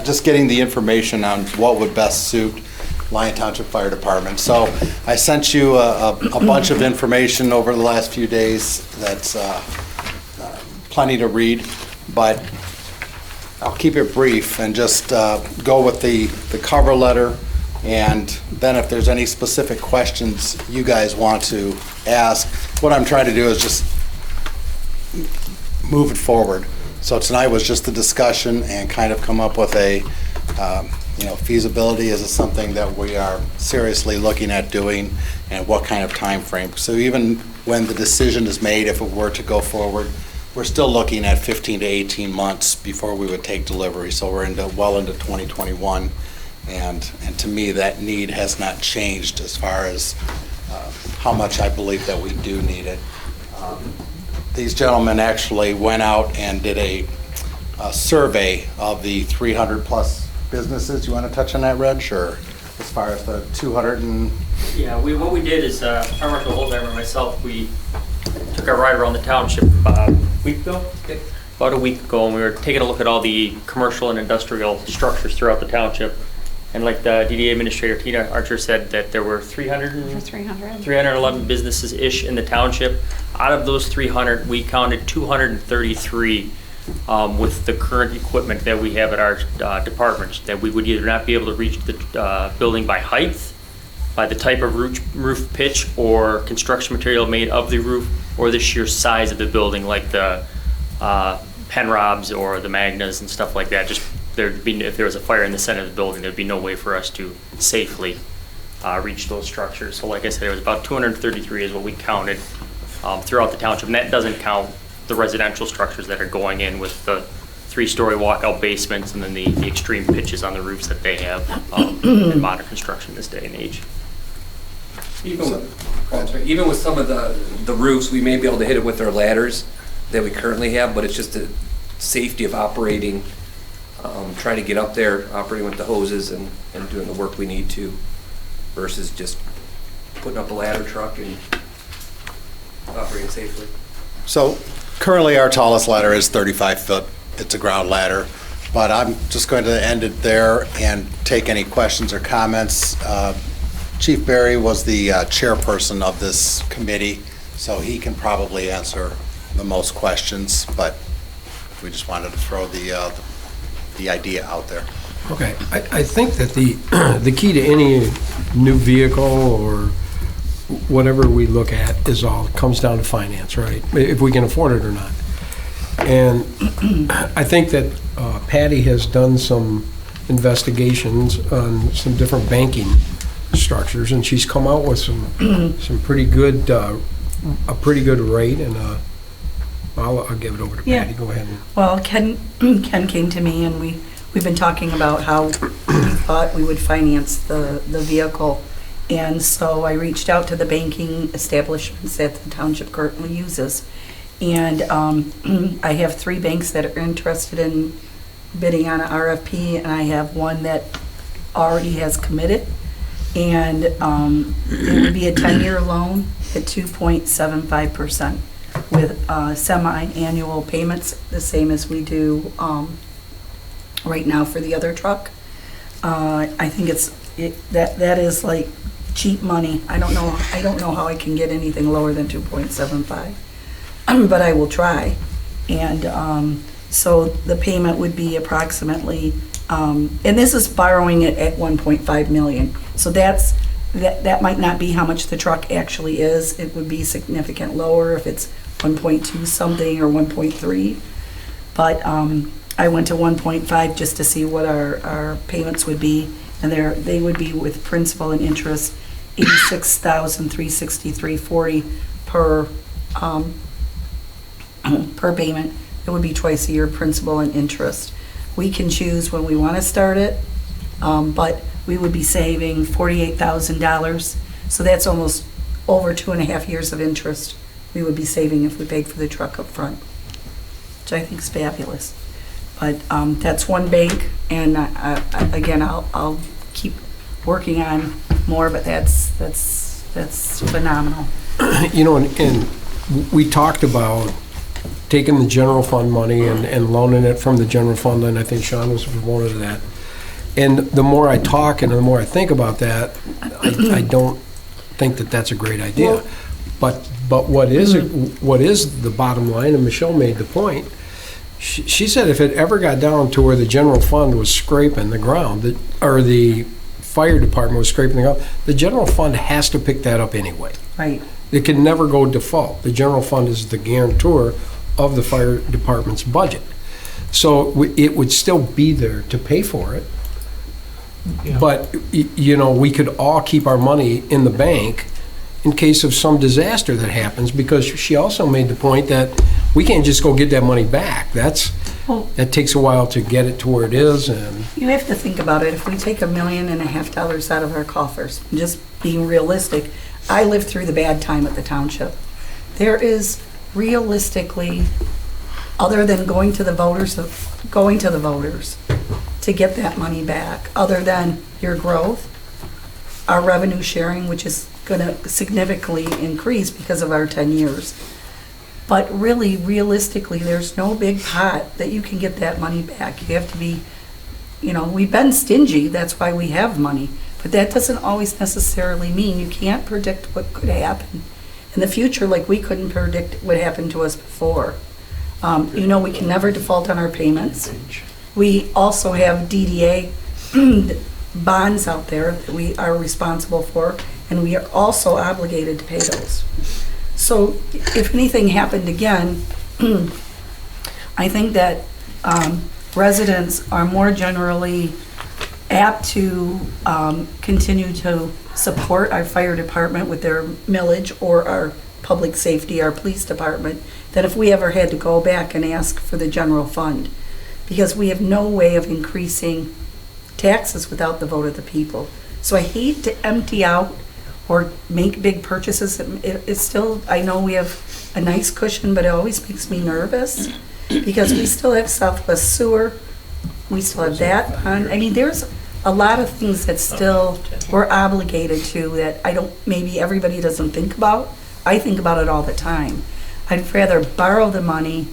just getting the information on what would best suit Lyon Township Fire Department. So I sent you a bunch of information over the last few days. That's plenty to read, but I'll keep it brief and just go with the cover letter. And then if there's any specific questions you guys want to ask, what I'm trying to do is just move it forward. So tonight was just a discussion and kind of come up with a, feasibility. Is it something that we are seriously looking at doing, and what kind of time frame? So even when the decision is made, if it were to go forward, we're still looking at 15 to 18 months before we would take delivery. So we're well into 2021. And to me, that need has not changed as far as how much I believe that we do need it. These gentlemen actually went out and did a survey of the 300-plus businesses. You want to touch on that, Reg, or as far as the 200 and... Yeah, what we did is, Fire Marshal Holzheimer and myself, we took a ride around the township about a week ago, and we were taking a look at all the commercial and industrial structures throughout the township. And like the DDA Administrator Tina Archer said, that there were 311 businesses-ish in the township. Out of those 300, we counted 233 with the current equipment that we have at our departments, that we would either not be able to reach the building by height, by the type of roof pitch or construction material made of the roof, or the sheer size of the building, like the Penrobs or the Magnas and stuff like that. Just if there was a fire in the center of the building, there'd be no way for us to safely reach those structures. So like I said, it was about 233 is what we counted throughout the township. And that doesn't count the residential structures that are going in with the 3-story walkout basements and then the extreme pitches on the roofs that they have in modern construction this day and age. Even with some of the roofs, we may be able to hit it with our ladders that we currently have, but it's just the safety of operating, trying to get up there, operating with the hoses and doing the work we need to, versus just putting up a ladder truck and operating safely. So currently our tallest ladder is 35 foot. It's a ground ladder, but I'm just going to end it there and take any questions or comments. Chief Barry was the chairperson of this committee, so he can probably answer the most questions, but we just wanted to throw the idea out there. Okay, I think that the key to any new vehicle or whatever we look at comes down to finance, right? If we can afford it or not. And I think that Patty has done some investigations on some different banking structures, and she's come out with some pretty good, a pretty good rate, and I'll give it over to Patty. Go ahead. Well, Ken came to me, and we've been talking about how we thought we would finance the vehicle. And so I reached out to the banking establishments that the township currently uses. And I have 3 banks that are interested in bidding on an RFP, and I have one that already has committed. And it would be a 10-year loan at 2.75% with semi-annual payments, the same as we do right now for the other truck. I think that is like cheap money. I don't know how I can get anything lower than 2.75, but I will try. And so the payment would be approximately, and this is borrowing it at 1.5 million. So that might not be how much the truck actually is. It would be significant lower if it's 1.2 something or 1.3. But I went to 1.5 just to see what our payments would be, and they would be with principal and interest $86,363.40 per payment. It would be twice a year principal and interest. We can choose when we want to start it, but we would be saving $48,000. So that's almost over 2.5 years of interest we would be saving if we paid for the truck up front, which I think is fabulous. But that's one bank, and again, I'll keep working on more, but that's phenomenal. You know, and we talked about taking the general fund money and loaning it from the general fund, and I think Sean was a proponent of that. And the more I talk and the more I think about that, I don't think that that's a great idea. But what is the bottom line, and Michelle made the point, she said if it ever got down to where the general fund was scraping the ground, or the fire department was scraping the ground, the general fund has to pick that up anyway. Right. It can never go default. The general fund is the guarantor of the fire department's budget. So it would still be there to pay for it. Yeah. But, you know, we could all keep our money in the bank in case of some disaster that happens, because she also made the point that we can't just go get that money back. That takes a while to get it to where it is. And you have to think about it. If we take $1.5 million out of our coffers, just being realistic, I lived through the bad time at the township. There is realistically, other than going to the voters to get that money back, other than your growth, our revenue sharing, which is going to significantly increase because of our 10 years. But really, realistically, there's no big pot that you can get that money back. You have to be, you know, we've been stingy, that's why we have money. But that doesn't always necessarily mean you can't predict what could happen in the future, like we couldn't predict what happened to us before. You know, we can never default on our payments. We also have DDA bonds out there that we are responsible for, and we are also obligated to pay those. So if anything happened again, I think that residents are more generally apt to continue to support our fire department with their millage, or our public safety, our police department, than if we ever had to go back and ask for the general fund. Because we have no way of increasing taxes without the vote of the people. So I hate to empty out or make big purchases. It's still, I know we have a nice cushion, but it always makes me nervous because we still have Southwest Sewer, we still have that pond. I mean, there's a lot of things that still we're obligated to that maybe everybody doesn't think about. I think about it all the time. I'd rather borrow the money.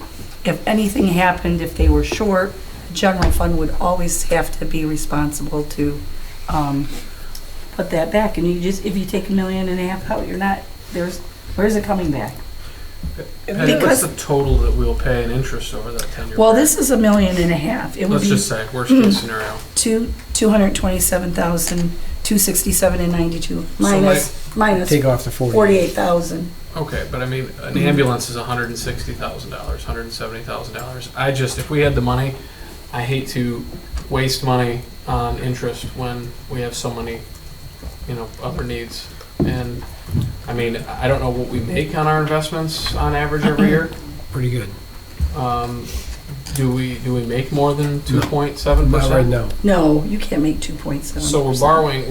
If anything happened, if they were short, the general fund would always have to be responsible to put that back. And if you take $1.5 million out, where's it coming back? What's the total that we'll pay in interest over that 10-year Well, period? this is $1.5 million. It would Let's just say, worst case scenario. $227,267.92 minus take off the 48,000. Okay, but I mean, an ambulance is $160,000, $170,000. If we had the money, I hate to waste money on interest when we have so many, other needs. And, I mean, I don't know what we make on our investments on average every year. pretty good. Do we make more than 2.7%? Not right now. No, you can't make 2.7%. So we're borrowing,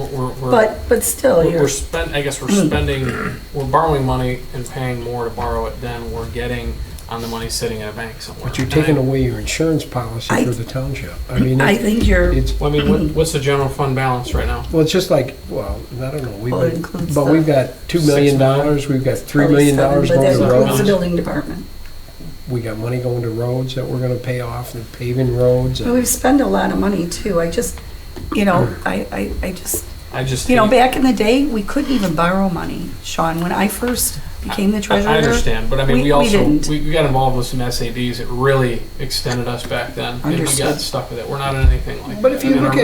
But still, we're spending, we're borrowing money and paying more to borrow it than we're getting on the money sitting in a bank somewhere. But you're taking away your insurance policy for the township. I mean, I think you're. What's the general fund balance right now? Well, it's just like, I don't know. Well, it includes We've got $2 million, we've got $3 million going But that to includes roads. the building department. We got money going to roads that we're gonna pay off, and paving roads. But we've spent a lot of money too. I just, I just, back in the day, we couldn't even borrow money, Sean. When I first became the treasurer. I understand, but I mean, we didn't. got involved with some SADs that really extended us back then, and we Understood. got stuck with it. We're not in anything like that. But if you look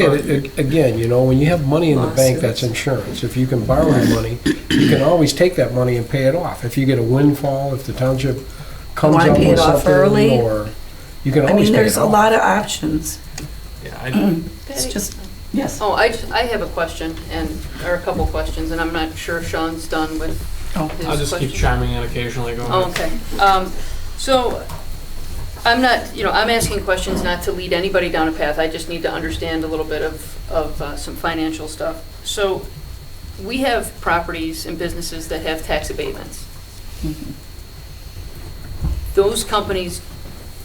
at it, again, when you have money in the bank, Lawsuits. that's insurance. If you can borrow the money, you can always take that money and pay it off. If you get a windfall, if the township comes Want up to pay with it off something, early? or you can I always mean, pay there's it a off. lot of options. Yeah, It's just, yes. Oh, I have a question, or a couple questions, and I'm not sure Sean's done with his I'll just keep question. chiming in occasionally. Go ahead. Oh, okay. So I'm not, I'm asking questions not to lead anybody down a path. I just need to understand a little bit of some financial stuff. So we have properties and businesses that have tax abatements. Those companies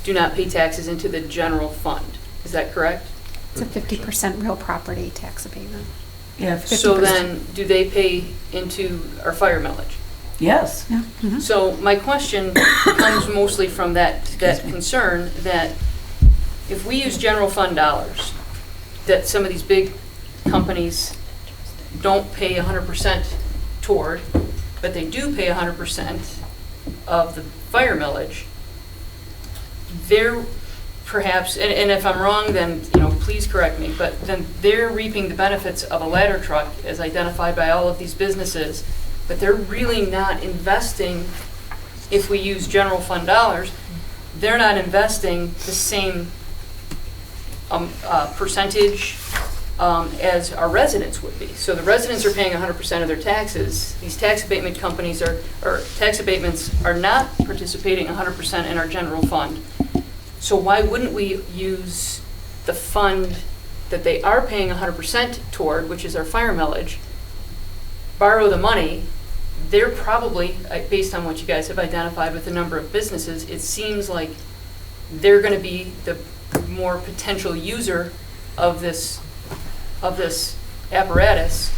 do not pay taxes into the general fund. Is that correct? It's a 50% real property tax abatement. Yeah, 50%. So then, do they pay into our fire millage? Yes. Yeah. Mhm. So my question comes mostly from that concern that if we use general fund dollars, that some of these big companies don't pay 100% toward, but they do pay 100% of the fire millage, they're perhaps, and if I'm wrong, then, please correct me, but then they're reaping the benefits of a ladder truck as identified by all of these businesses, but they're really not investing, if we use general fund dollars, they're not investing the same percentage as our residents would be. So the residents are paying 100% of their taxes. These tax abatement companies or tax abatements are not participating 100% in our general fund. So why wouldn't we use the fund that they are paying 100% toward, which is our fire millage, borrow the money? They're probably, based on what you guys have identified with the number of businesses, it seems like they're going to be the more potential user of this apparatus.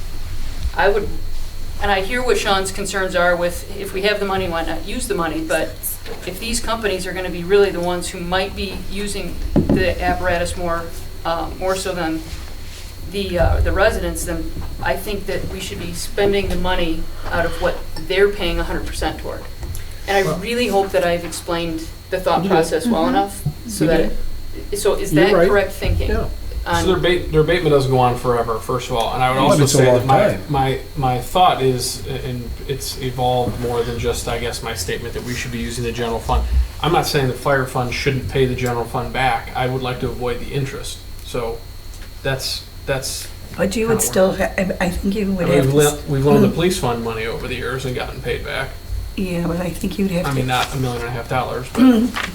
And I hear what Sean's concerns are with, if we have the money, why not use the money? But if these companies are going to be really the ones who might be using the apparatus more so than the residents, then I think that we should be spending the money out of what they're paying 100% toward. And I really hope that I've explained the thought process well enough so that so is that correct thinking? Yeah. So their abatement doesn't go on forever, first of all, and I would also say that my thought is, and it's evolved more than just, I guess, my statement that we should be using the general fund. I'm not saying the fire fund shouldn't pay the general fund back. I would like to avoid the interest. So that's. But you would still I think you would have to. We've loaned the police fund money over the years and gotten paid back. Yeah, but I think you'd have to. I mean, not $1.5 million, but.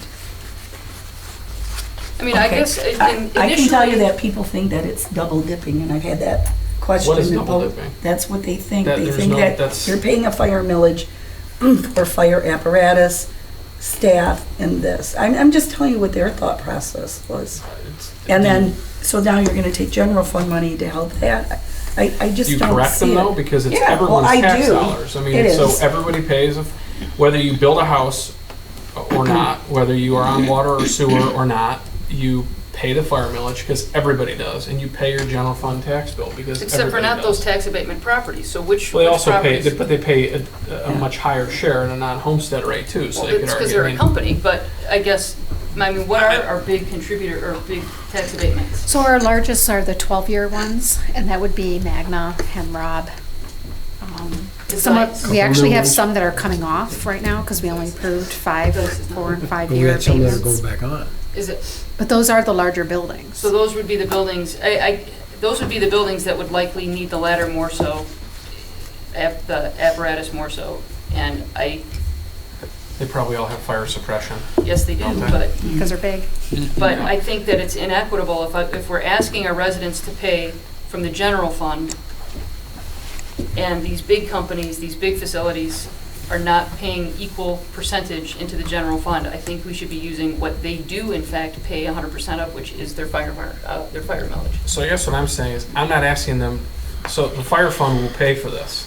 I mean, I guess I can tell you that people think that it's double dipping, and I've had that question. What is double dipping? That's what they think. They think that you're paying a fire millage for fire apparatus, staff, and this. I'm just telling you what their thought process was. And then, so now you're going to take general fund money to help that. I just don't see it. Do you correct them though? Because it's everyone's tax dollars. I mean, so everybody pays, whether you build a house or not, whether you are on water or sewer or not, you pay the fire millage because everybody does, and you pay your general fund tax bill because except for not those tax abatement properties. So which well, they also properties? pay, but they pay a much higher share in a non-homestead rate too. So Well, they could it's argue. because they're a company, but I guess, what are our big contributor or big tax abatements? So our largest are the 12-year ones, and that would be Magna, Hemrob. We actually have some that are coming off right now because we only approved 4 and 5 year some that are abatements. going back on. Is it? But those are the larger buildings. So those would be the buildings. Those would be the buildings that would likely need the ladder more so, the apparatus more so, and They probably all have fire suppression. Yes, they do, but because they're big. But I think that it's inequitable if we're asking our residents to pay from the general fund, and these big companies, these big facilities are not paying equal percentage into the general fund. I think we should be using what they do in fact pay 100% of, which is their fire millage. So I guess what I'm saying is, I'm not asking them, so the fire fund will pay for this,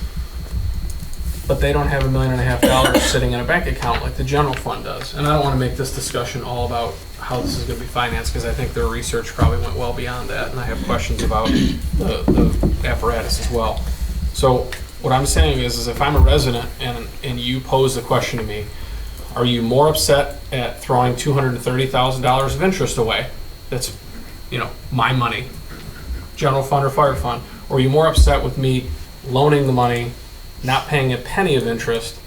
but they don't have $1.5 million sitting in a bank account like the general fund does. And I don't want to make this discussion all about how this is going to be financed, because I think their research probably went well beyond that, and I have questions about the apparatus as well. So what I'm saying is if I'm a resident and you pose the question to me, are you more upset at throwing $230,000 of interest away? That's, my money, general fund or fire fund. Or are you more upset with me loaning the money, not paying a penny of interest,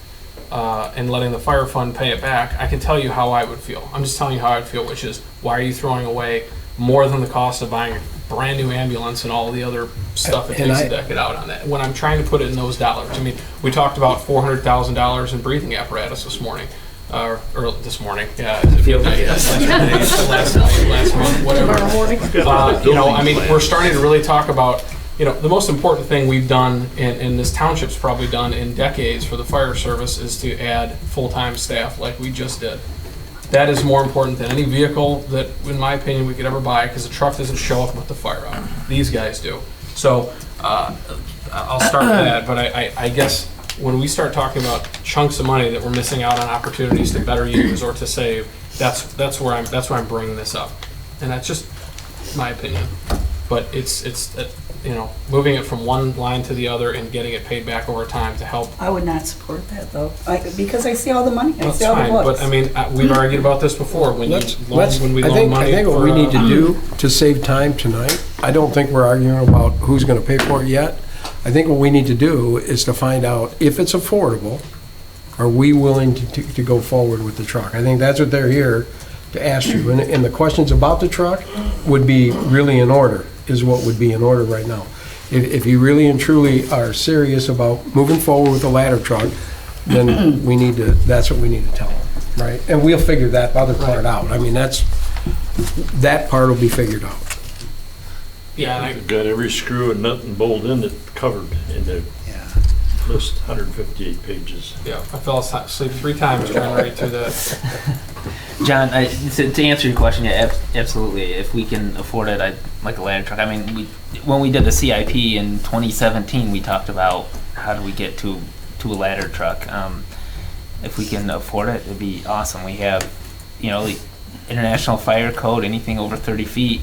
and letting the fire fund pay it back? I can tell you how I would feel. I'm just telling you how I'd feel, which is, why are you throwing away more than the cost of buying a brand new ambulance and all the other stuff it takes to deck it out on that? When I'm trying to put it in those dollars, I mean, we talked about $400,000 in breathing apparatus this morning, or this morning, yeah, last month, whatever. I mean, we're starting to really talk about, the most important thing we've done, and this township's probably done in decades for the fire service, is to add full-time staff like we just did. That is more important than any vehicle that, in my opinion, we could ever buy, because the truck doesn't show up with the fire out. These guys do. So I'll start with that, but I guess when we start talking about chunks of money that we're missing out on opportunities to better use or to save, that's why I'm bringing this up, and that's just my opinion. But it's moving it from one line to the other and getting it paid back over time to help. I would not support that though, because I see all the money, I That's see all the fine, books. but I mean, we've argued about this before. When we I loan money think what for, we need to do to save time tonight, I don't think we're arguing about who's gonna pay for it yet. I think what we need to do is to find out if it's affordable, are we willing to go forward with the truck? I think that's what they're here to ask you. And the questions about the truck would be really in order, is what would be in order right now. If you really and truly are serious about moving forward with the ladder truck, then that's what we need to tell them, right? And we'll figure that other part out. I mean, that part will be figured out. Yeah, I've got every screw and nut and bolt in it covered in the list, 158 pages. Yeah, I fell asleep 3 times trying to read through that. John, to answer your question, yeah, absolutely. If we can afford it, I'd like a ladder truck. I mean, when we did the CIP in 2017, we talked about how do we get to a ladder truck. If we can afford it, it'd be awesome. We have, the International Fire Code, anything over 30 feet,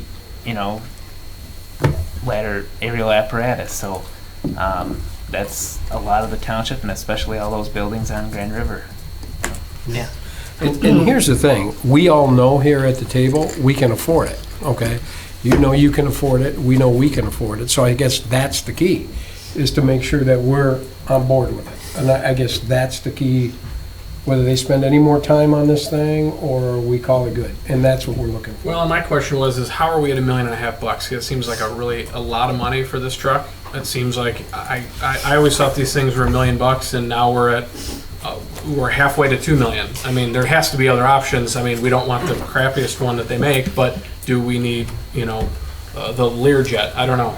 ladder aerial apparatus. So that's a lot of the township, and especially all those buildings on Grand River. Yeah. And here's the thing, we all know here at the table, we can afford it, okay? You know you can afford it, we know we can afford it, so I guess that's the key, is to make sure that we're on board with it. And I guess that's the key, whether they spend any more time on this thing or we call it good, and that's what we're looking for. Well, my question was I how are we at $1.5 million? It seems like a lot of money for this truck. It seems like I always thought these things were $1 million, and now we're halfway to $2 million. I mean, there has to be other options. I mean, we don't want the crappiest one that they make, but do we need, the Learjet? I don't know.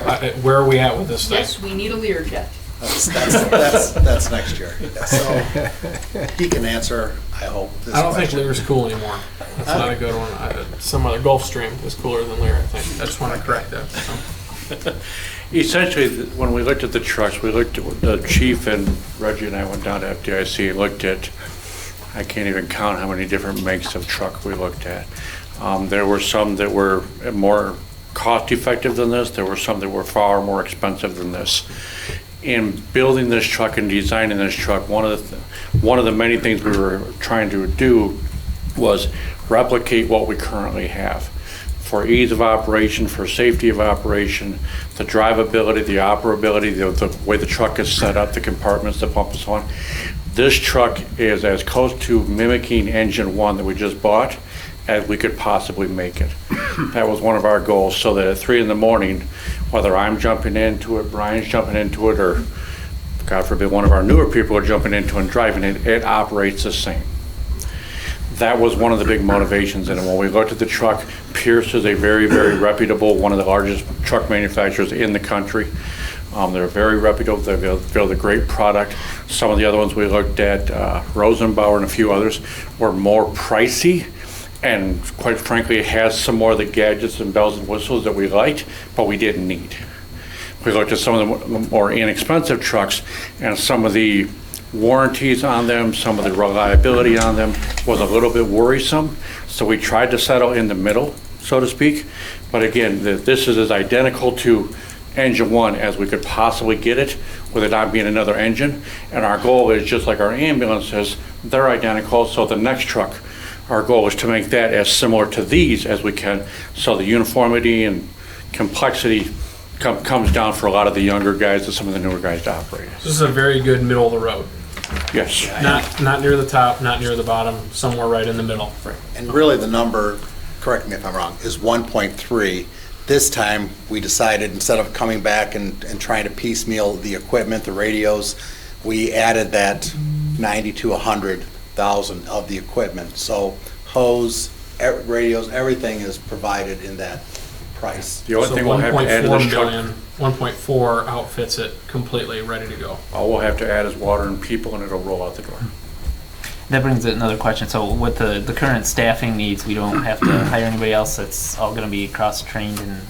Where are we at with this thing? Yes, we need a Learjet. That's next year. So he can answer, I hope, this I don't question. think Lear's cool anymore. That's not a good one. Some other Gulfstream is cooler than Lear, I think. I just want to correct that. So. Essentially, when we looked at the trucks, we looked at the chief, and Reggie and I went down to FDIC and looked at, I can't even count how many different makes of truck we looked at. There were some that were more cost effective than this. There were some that were far more expensive than this. In building this truck and designing this truck, one of the many things we were trying to do was replicate what we currently have. For ease of operation, for safety of operation, the drivability, the operability, the way the truck is set up, the compartments, the pump and so on. This truck is as close to mimicking engine 1 that we just bought as we could possibly make it. That was one of our goals, so that at 3 in the morning, whether I'm jumping into it, Brian's jumping into it, or God forbid one of our newer people are jumping into it and driving it, it operates the same. That was one of the big motivations in it. When we looked at the truck, Pierce is a very, very reputable, one of the largest truck manufacturers in the country. They're very reputable, they build a great product. Some of the other ones we looked at, Rosenbauer and a few others, were more pricey, and quite frankly, it has some more of the gadgets and bells and whistles that we liked, but we didn't need. We looked at some of the more inexpensive trucks, and some of the warranties on them, some of the reliability on them was a little bit worrisome. So we tried to settle in the middle, so to speak. But again, this is as identical to engine 1 as we could possibly get it, with it not being another engine. And our goal is, just like our ambulances, they're identical. So the next truck, our goal is to make that as similar to these as we can, so the uniformity and complexity comes down for a lot of the younger guys and some of the newer guys to operate. This is a very good middle of the road. Yes. Not near the top, not near the bottom, somewhere right in the middle. Right. And really the number, correct me if I'm wrong, is 1.3. This time, we decided, instead of coming back and trying to piecemeal the equipment, the radios, we added that 90 to 100,000 of the equipment. So hose, radios, everything is provided in that price. The only thing we'll have to add to this truck, 1.4 outfits it completely ready to go. all we'll have to add is water and people, and it'll roll out the door. That brings another question. So with the current staffing needs, we don't have to hire anybody else. That's all going to be cross-trained and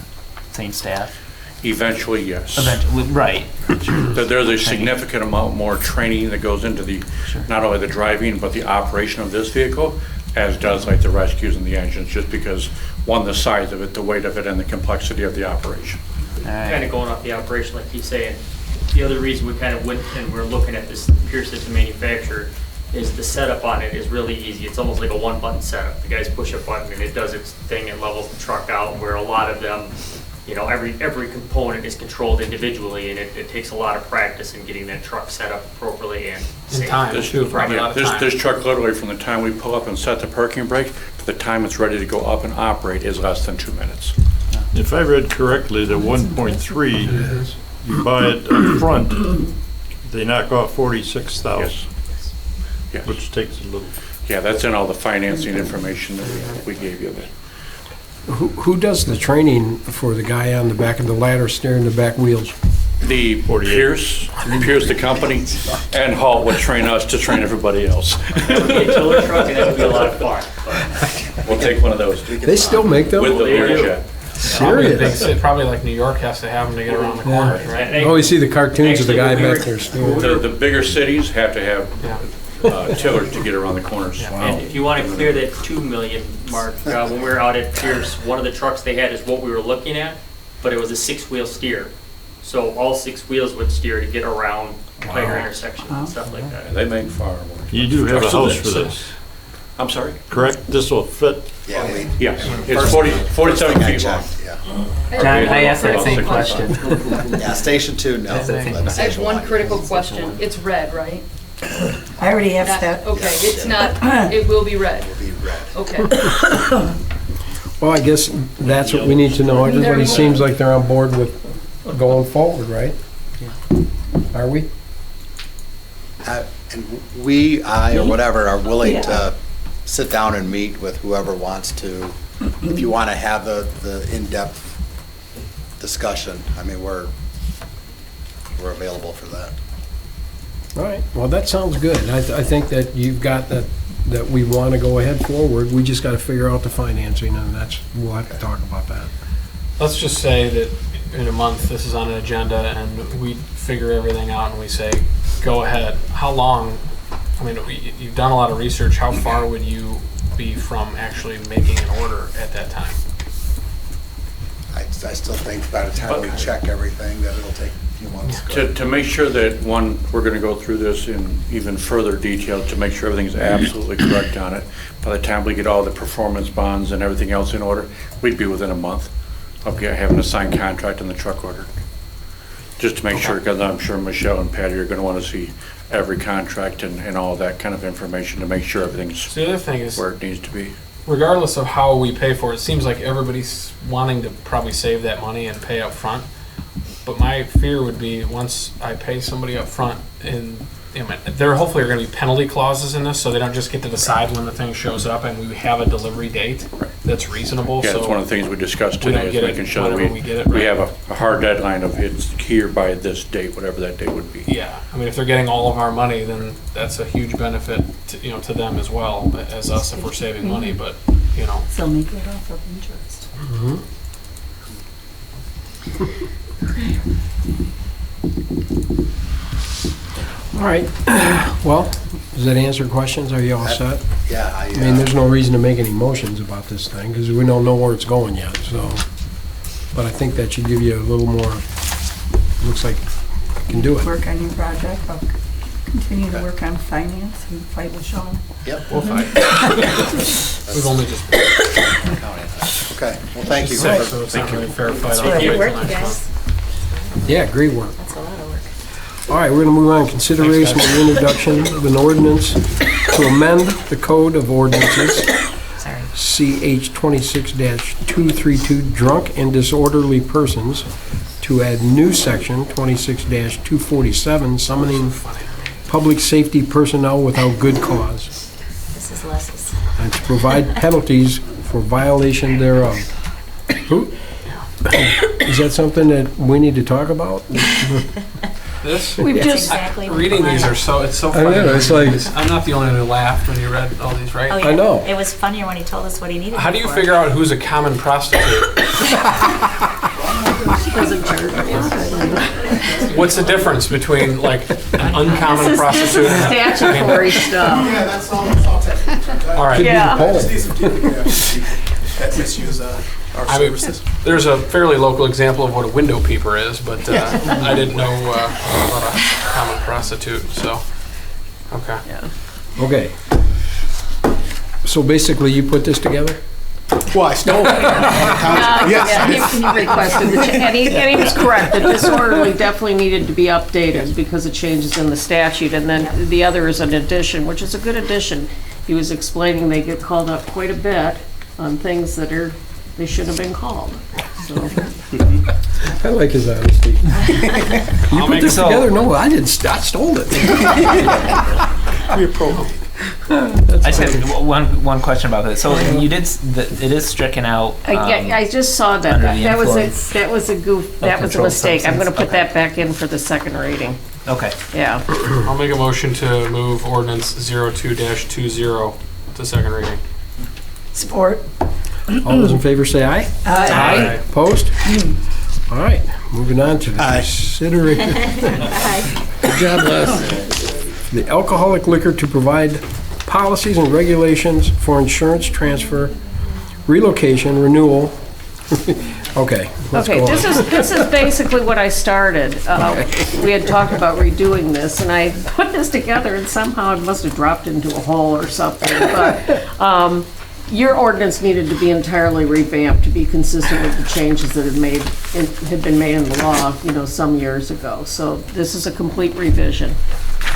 same staff? Eventually, yes. Eventually, right. There's a significant amount more training that goes into the, not only the driving, but the operation of this vehicle, as does like the rescues and the engines, just because, one, the size of it, the weight of it, and the complexity of the operation. Kind of going off the operation, like he's saying, the other reason we kind of went and we're looking at this Pierce system manufacturer is the setup on it is really easy. It's almost like a one-button setup. The guys push a button and it does its thing. It levels the truck out, where a lot of them, you know, every component is controlled individually, and it takes a lot of practice in getting that truck set up appropriately and safe. This truck, literally, from the time we pull up and set the parking brake to the time it's ready to go up and operate, is less than 2 minutes. If I read correctly, the 1.3, you buy it up front, they knock off 46,000. Yes. Which takes a little. Yeah, that's in all the financing information that we gave you. Who does the training for the guy on the back of the ladder steering the back wheels? The Pierce, the company, and Halt would train us to train everybody else. That would be a killer truck, and that would be a lot of fun. We'll take one of those. They still make them? With the Learjet. Serious? Probably like New York has to have them to get around the corners, right? Oh, you see the cartoons of the guy back there steering. The bigger cities have to have tillers to get around the corners. And if you want to clear that 2 million mark, when we were out at Pierce, one of the trucks they had is what we were looking at, but it was a 6-wheel steer. So all 6 wheels would steer to get around tighter intersections and stuff like that. They make far more. You do have a house for this. I'm sorry? Correct? This will fit? Yes, it's 47 feet long. John, I asked that same question. Yeah, Station 2, no. I have one critical question. It's red, right? I already asked that. Okay, it's not, it will be red. Will be red. Okay. Well, I guess that's what we need to know. Everybody seems like they're on board with going forward, right? Are we? And I, or whatever, are willing to sit down and meet with whoever wants to. If you want to have the in-depth discussion, I mean, we're available for that. All right, well, that sounds good. I think that you've got that we want to go ahead forward. We just got to figure out the financing, and we'll have to talk about that. Let's just say that in a month, this is on an agenda, and we figure everything out, and we say, go ahead. How long, I mean, you've done a lot of research. How far would you be from actually making an order at that time? I still think by the time we check everything, that it'll take a few months. To make sure that, one, we're going to go through this in even further detail to make sure everything's absolutely correct on it. By the time we get all the performance bonds and everything else in order, we'd be within a month of having a signed contract and the truck ordered. Just to make sure, because I'm sure Michelle and Patty are going to want to see every contract and all that kind of information to make sure everything's the other thing is, where it needs to be. Regardless of how we pay for it, it seems like everybody's wanting to probably save that money and pay up front. But my fear would be once I pay somebody up front, and there hopefully are going to be penalty clauses in this, so they don't just get to decide when the thing shows up, and we have a delivery date that's reasonable. Yeah, so that's one of the things we discussed we don't today, is get it making sure that whenever we get it, we right? have a hard deadline of it's here by this date, whatever that date would be. Yeah, I mean, if they're getting all of our money, then that's a huge benefit to, to them as well as us if we're saving money. But So make it off of interest. All right. Well, does that answer questions? Are you all set? Yeah. I mean, there's no reason to make any motions about this thing because we don't know where it's going yet. So, but I think that should give you a little more. Looks like you can do it. Work on your project. I'll continue to work on finance and fight with Sean. Yep. We'll fight. We've only just. Okay. Well, thank you. Right, so it's not really a fair fight. Good work, you guys. Yeah, great work. That's a lot of work. All right, we're going to move on. Consideration of the introduction of an ordinance to amend the Code of Ordinances, CH 26-232, drunk and disorderly persons, to add new section 26-247, summoning public safety personnel without good cause, This is Les's. and to provide penalties for violation thereof. Is that something that we need to talk about? This? We've That's just- exactly what Reading mine these are is. so, it's so I funny. know, it's like- I'm not the only one who laughed when you read all these, right? Oh, yeah. I know. It was funnier when he told us what he needed. How do it you for. figure out who's a common prostitute? Doesn't charge What's the difference between like an uncommon prostitute and a- statutory stuff. Yeah, that's all. All right. Yeah. That's misuse our I mean, there's a fairly local example of what a window peeper is, but I didn't know about a common prostitute, so, okay. Okay. So basically, you put this together? Well, I stole it. Yes. He requested, and he was correct, the disorderly definitely needed to be updated because of changes in the statute, and then the other is an addition, which is a good addition. He was explaining they get called up quite a bit on things that they shouldn't have been called, so. I like his honesty. You I'll put make this it so. together? No, I didn't. I stole it. We appropriate. I just have one question about this. So you did, it is stricken out. I just saw that, under the that was influence a goof, that was a controlled mistake. I'm gonna substance. put that back in for the second reading, Okay. yeah. I'll make a motion to move ordinance 02-20 to second reading. Support. All those in favor say aye. Aye. Opposed? All right, moving on to the Aye. consideration. Good job, Les. The alcoholic liquor to provide policies and regulations for insurance transfer, relocation, renewal. Okay, let's Okay, go on. this is basically what I started. We had talked about redoing this, and I put this together, and somehow it must have dropped into a hole or something, but your ordinance needed to be entirely revamped to be consistent with the changes that had been made in the law, some years ago. So this is a complete revision.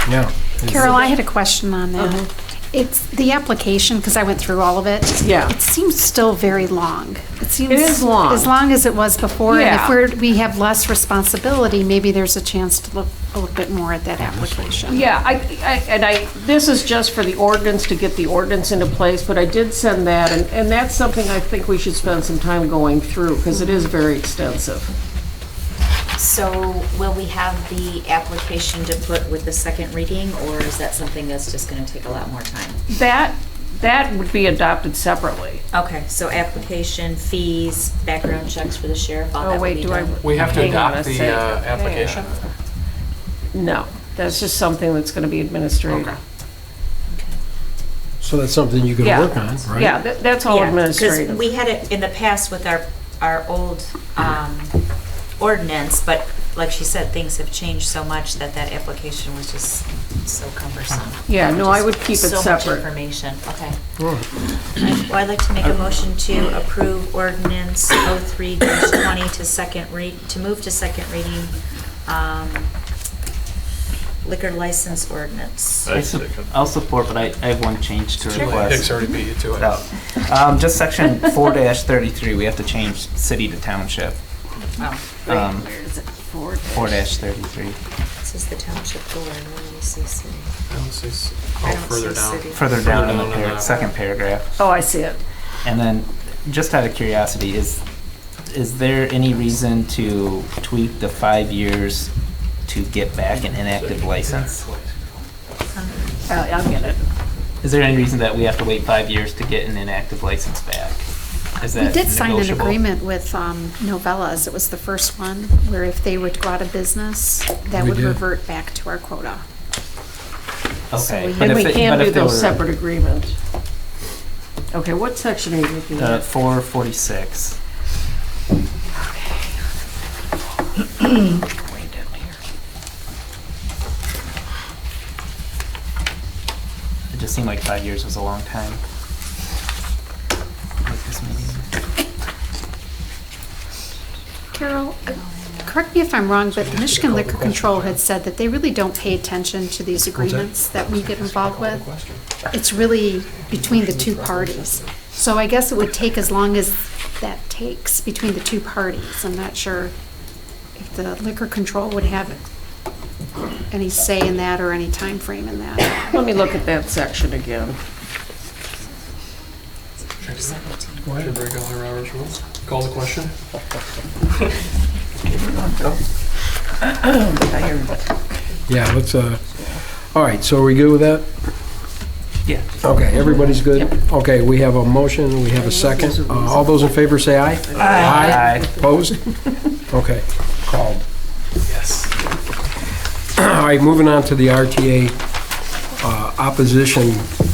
Yeah. Carol, I had a question on that. It's the application, because I went through all of it. Yeah. It seems still very long. It seems. It is long. As long as it was before. Yeah. And if we have less responsibility, maybe there's a chance to look a little bit more at that application. Yeah, this is just for the ordinance, to get the ordinance into place, but I did send that, and that's something I think we should spend some time going through, because it is very extensive. So will we have the application to put with the second reading, or is that something that's just gonna take a lot more time? That would be adopted separately. Okay, so application, fees, background checks for the sheriff, all Oh, that will wait, be do I? done? We have to Hang on adopt a the second. application. No, that's just something that's gonna be administrative. Okay. So that's something you can Yeah. work on, right? Yeah, that's all Yeah, administrative. because we had it in the past with our old ordinance, but like she said, things have changed so much that application was just so cumbersome. Yeah, no, I would Just keep it so much separate. information, okay. Well, I'd like to make a motion to approve ordinance 03-20 to move to second reading, liquor license ordinance. I'll support, but I have one change to request. Dick's already beat you to it. Just section 4-33, we have to change city to township. Oh, Where is it? 4-33. this is the township board, where do we see city? I don't see I don't further see down. city. Further down in the in the- second paragraph. Oh, I see it. And then, just out of curiosity, is there any reason to tweak the 5 years to get back an inactive license? I'll get it. Is there any reason that we have to wait 5 years to get an inactive license back? Is that We did sign an negotiable? agreement with Novellas. It was the first one, where if they would go out of business, that We would did. revert back to our quota. Okay. we- but And if we it- can but do if they those were, separate agreements. Okay, what section are you looking at? 446. It just seemed like 5 years was a long time. Like this meeting. Carol, correct me if I'm wrong, but Michigan Liquor Control had said that they really don't pay attention to these agreements that we get involved with. It's really between the two parties. So I guess it would take as long as that takes between the two parties. I'm not sure if the liquor control would have any say in that or any time frame in that. Let me look at that section again. Should break all our Robert's rules? Call the question? Yeah, let's, all right, so are we good with that? Yeah. Okay, everybody's good? Okay, we have a motion, we have a second. All those in favor say aye. Aye. Opposed? Okay, called. Yes. All right, moving on to the RTA opposition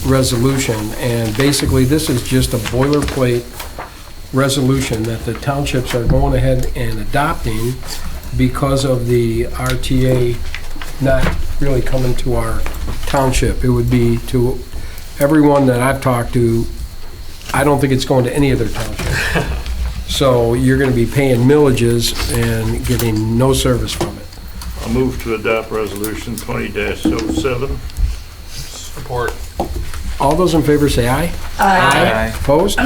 resolution, and basically this is just a boilerplate resolution that the townships are going ahead and adopting because of the RTA not really coming to our township. It would be to everyone that I've talked to. I don't think it's going to any other township. So you're going to be paying millages and getting no service from it. I'll move to adopt resolution 20-07. Support. All those in favor say aye. Aye. Opposed?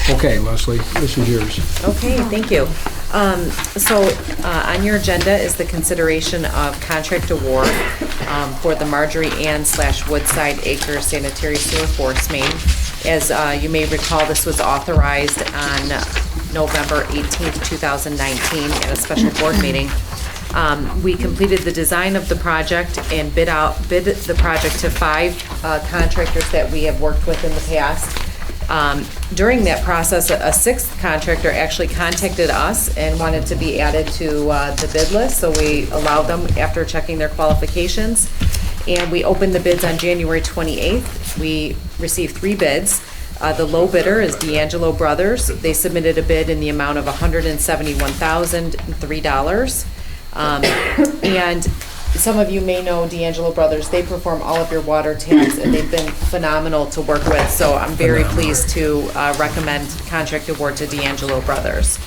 Okay, Leslie, this is yours. Okay, thank you. On your agenda is the consideration of contract award for the Marjorie Ann / Woodside Acre Sanitary Sewer Force Main. As you may recall, this was authorized on November 18th, 2019 at a special board meeting. We completed the design of the project and bid the project to 5 contractors that we have worked with in the past. During that process, a 6th contractor actually contacted us and wanted to be added to the bid list, so we allowed them after checking their qualifications. And we opened the bids on January 28th. We received 3 bids. The low bidder is D'Angelo Brothers. They submitted a bid in the amount of $171,003. And some of you may know D'Angelo Brothers. They perform all of your water taps, and they've been phenomenal to work with. So I'm very pleased to recommend contract award to D'Angelo Brothers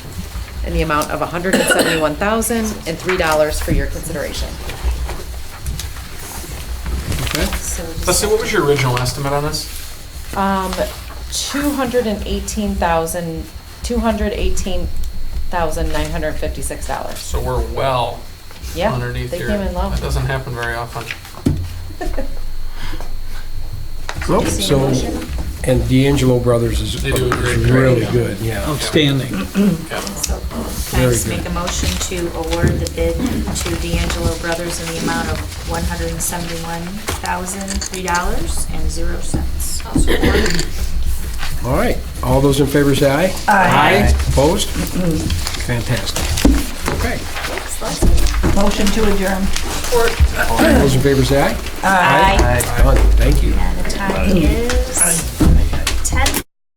in the amount of $171,003 for your consideration. Leslie, what was your original estimate on this? $218,956. So we're well Yeah, underneath they your, came in low. that doesn't happen very often. Nope, so, and D'Angelo Brothers is They do a great really job. good, yeah. Outstanding. Can I Very just good. make a motion to award the bid to D'Angelo Brothers in the amount of $171,003.00. All right, all those in favor say aye. Aye. Opposed? Fantastic. Okay. Motion to adjourn. All those in favor say aye. Aye. Done, thank you. And the time is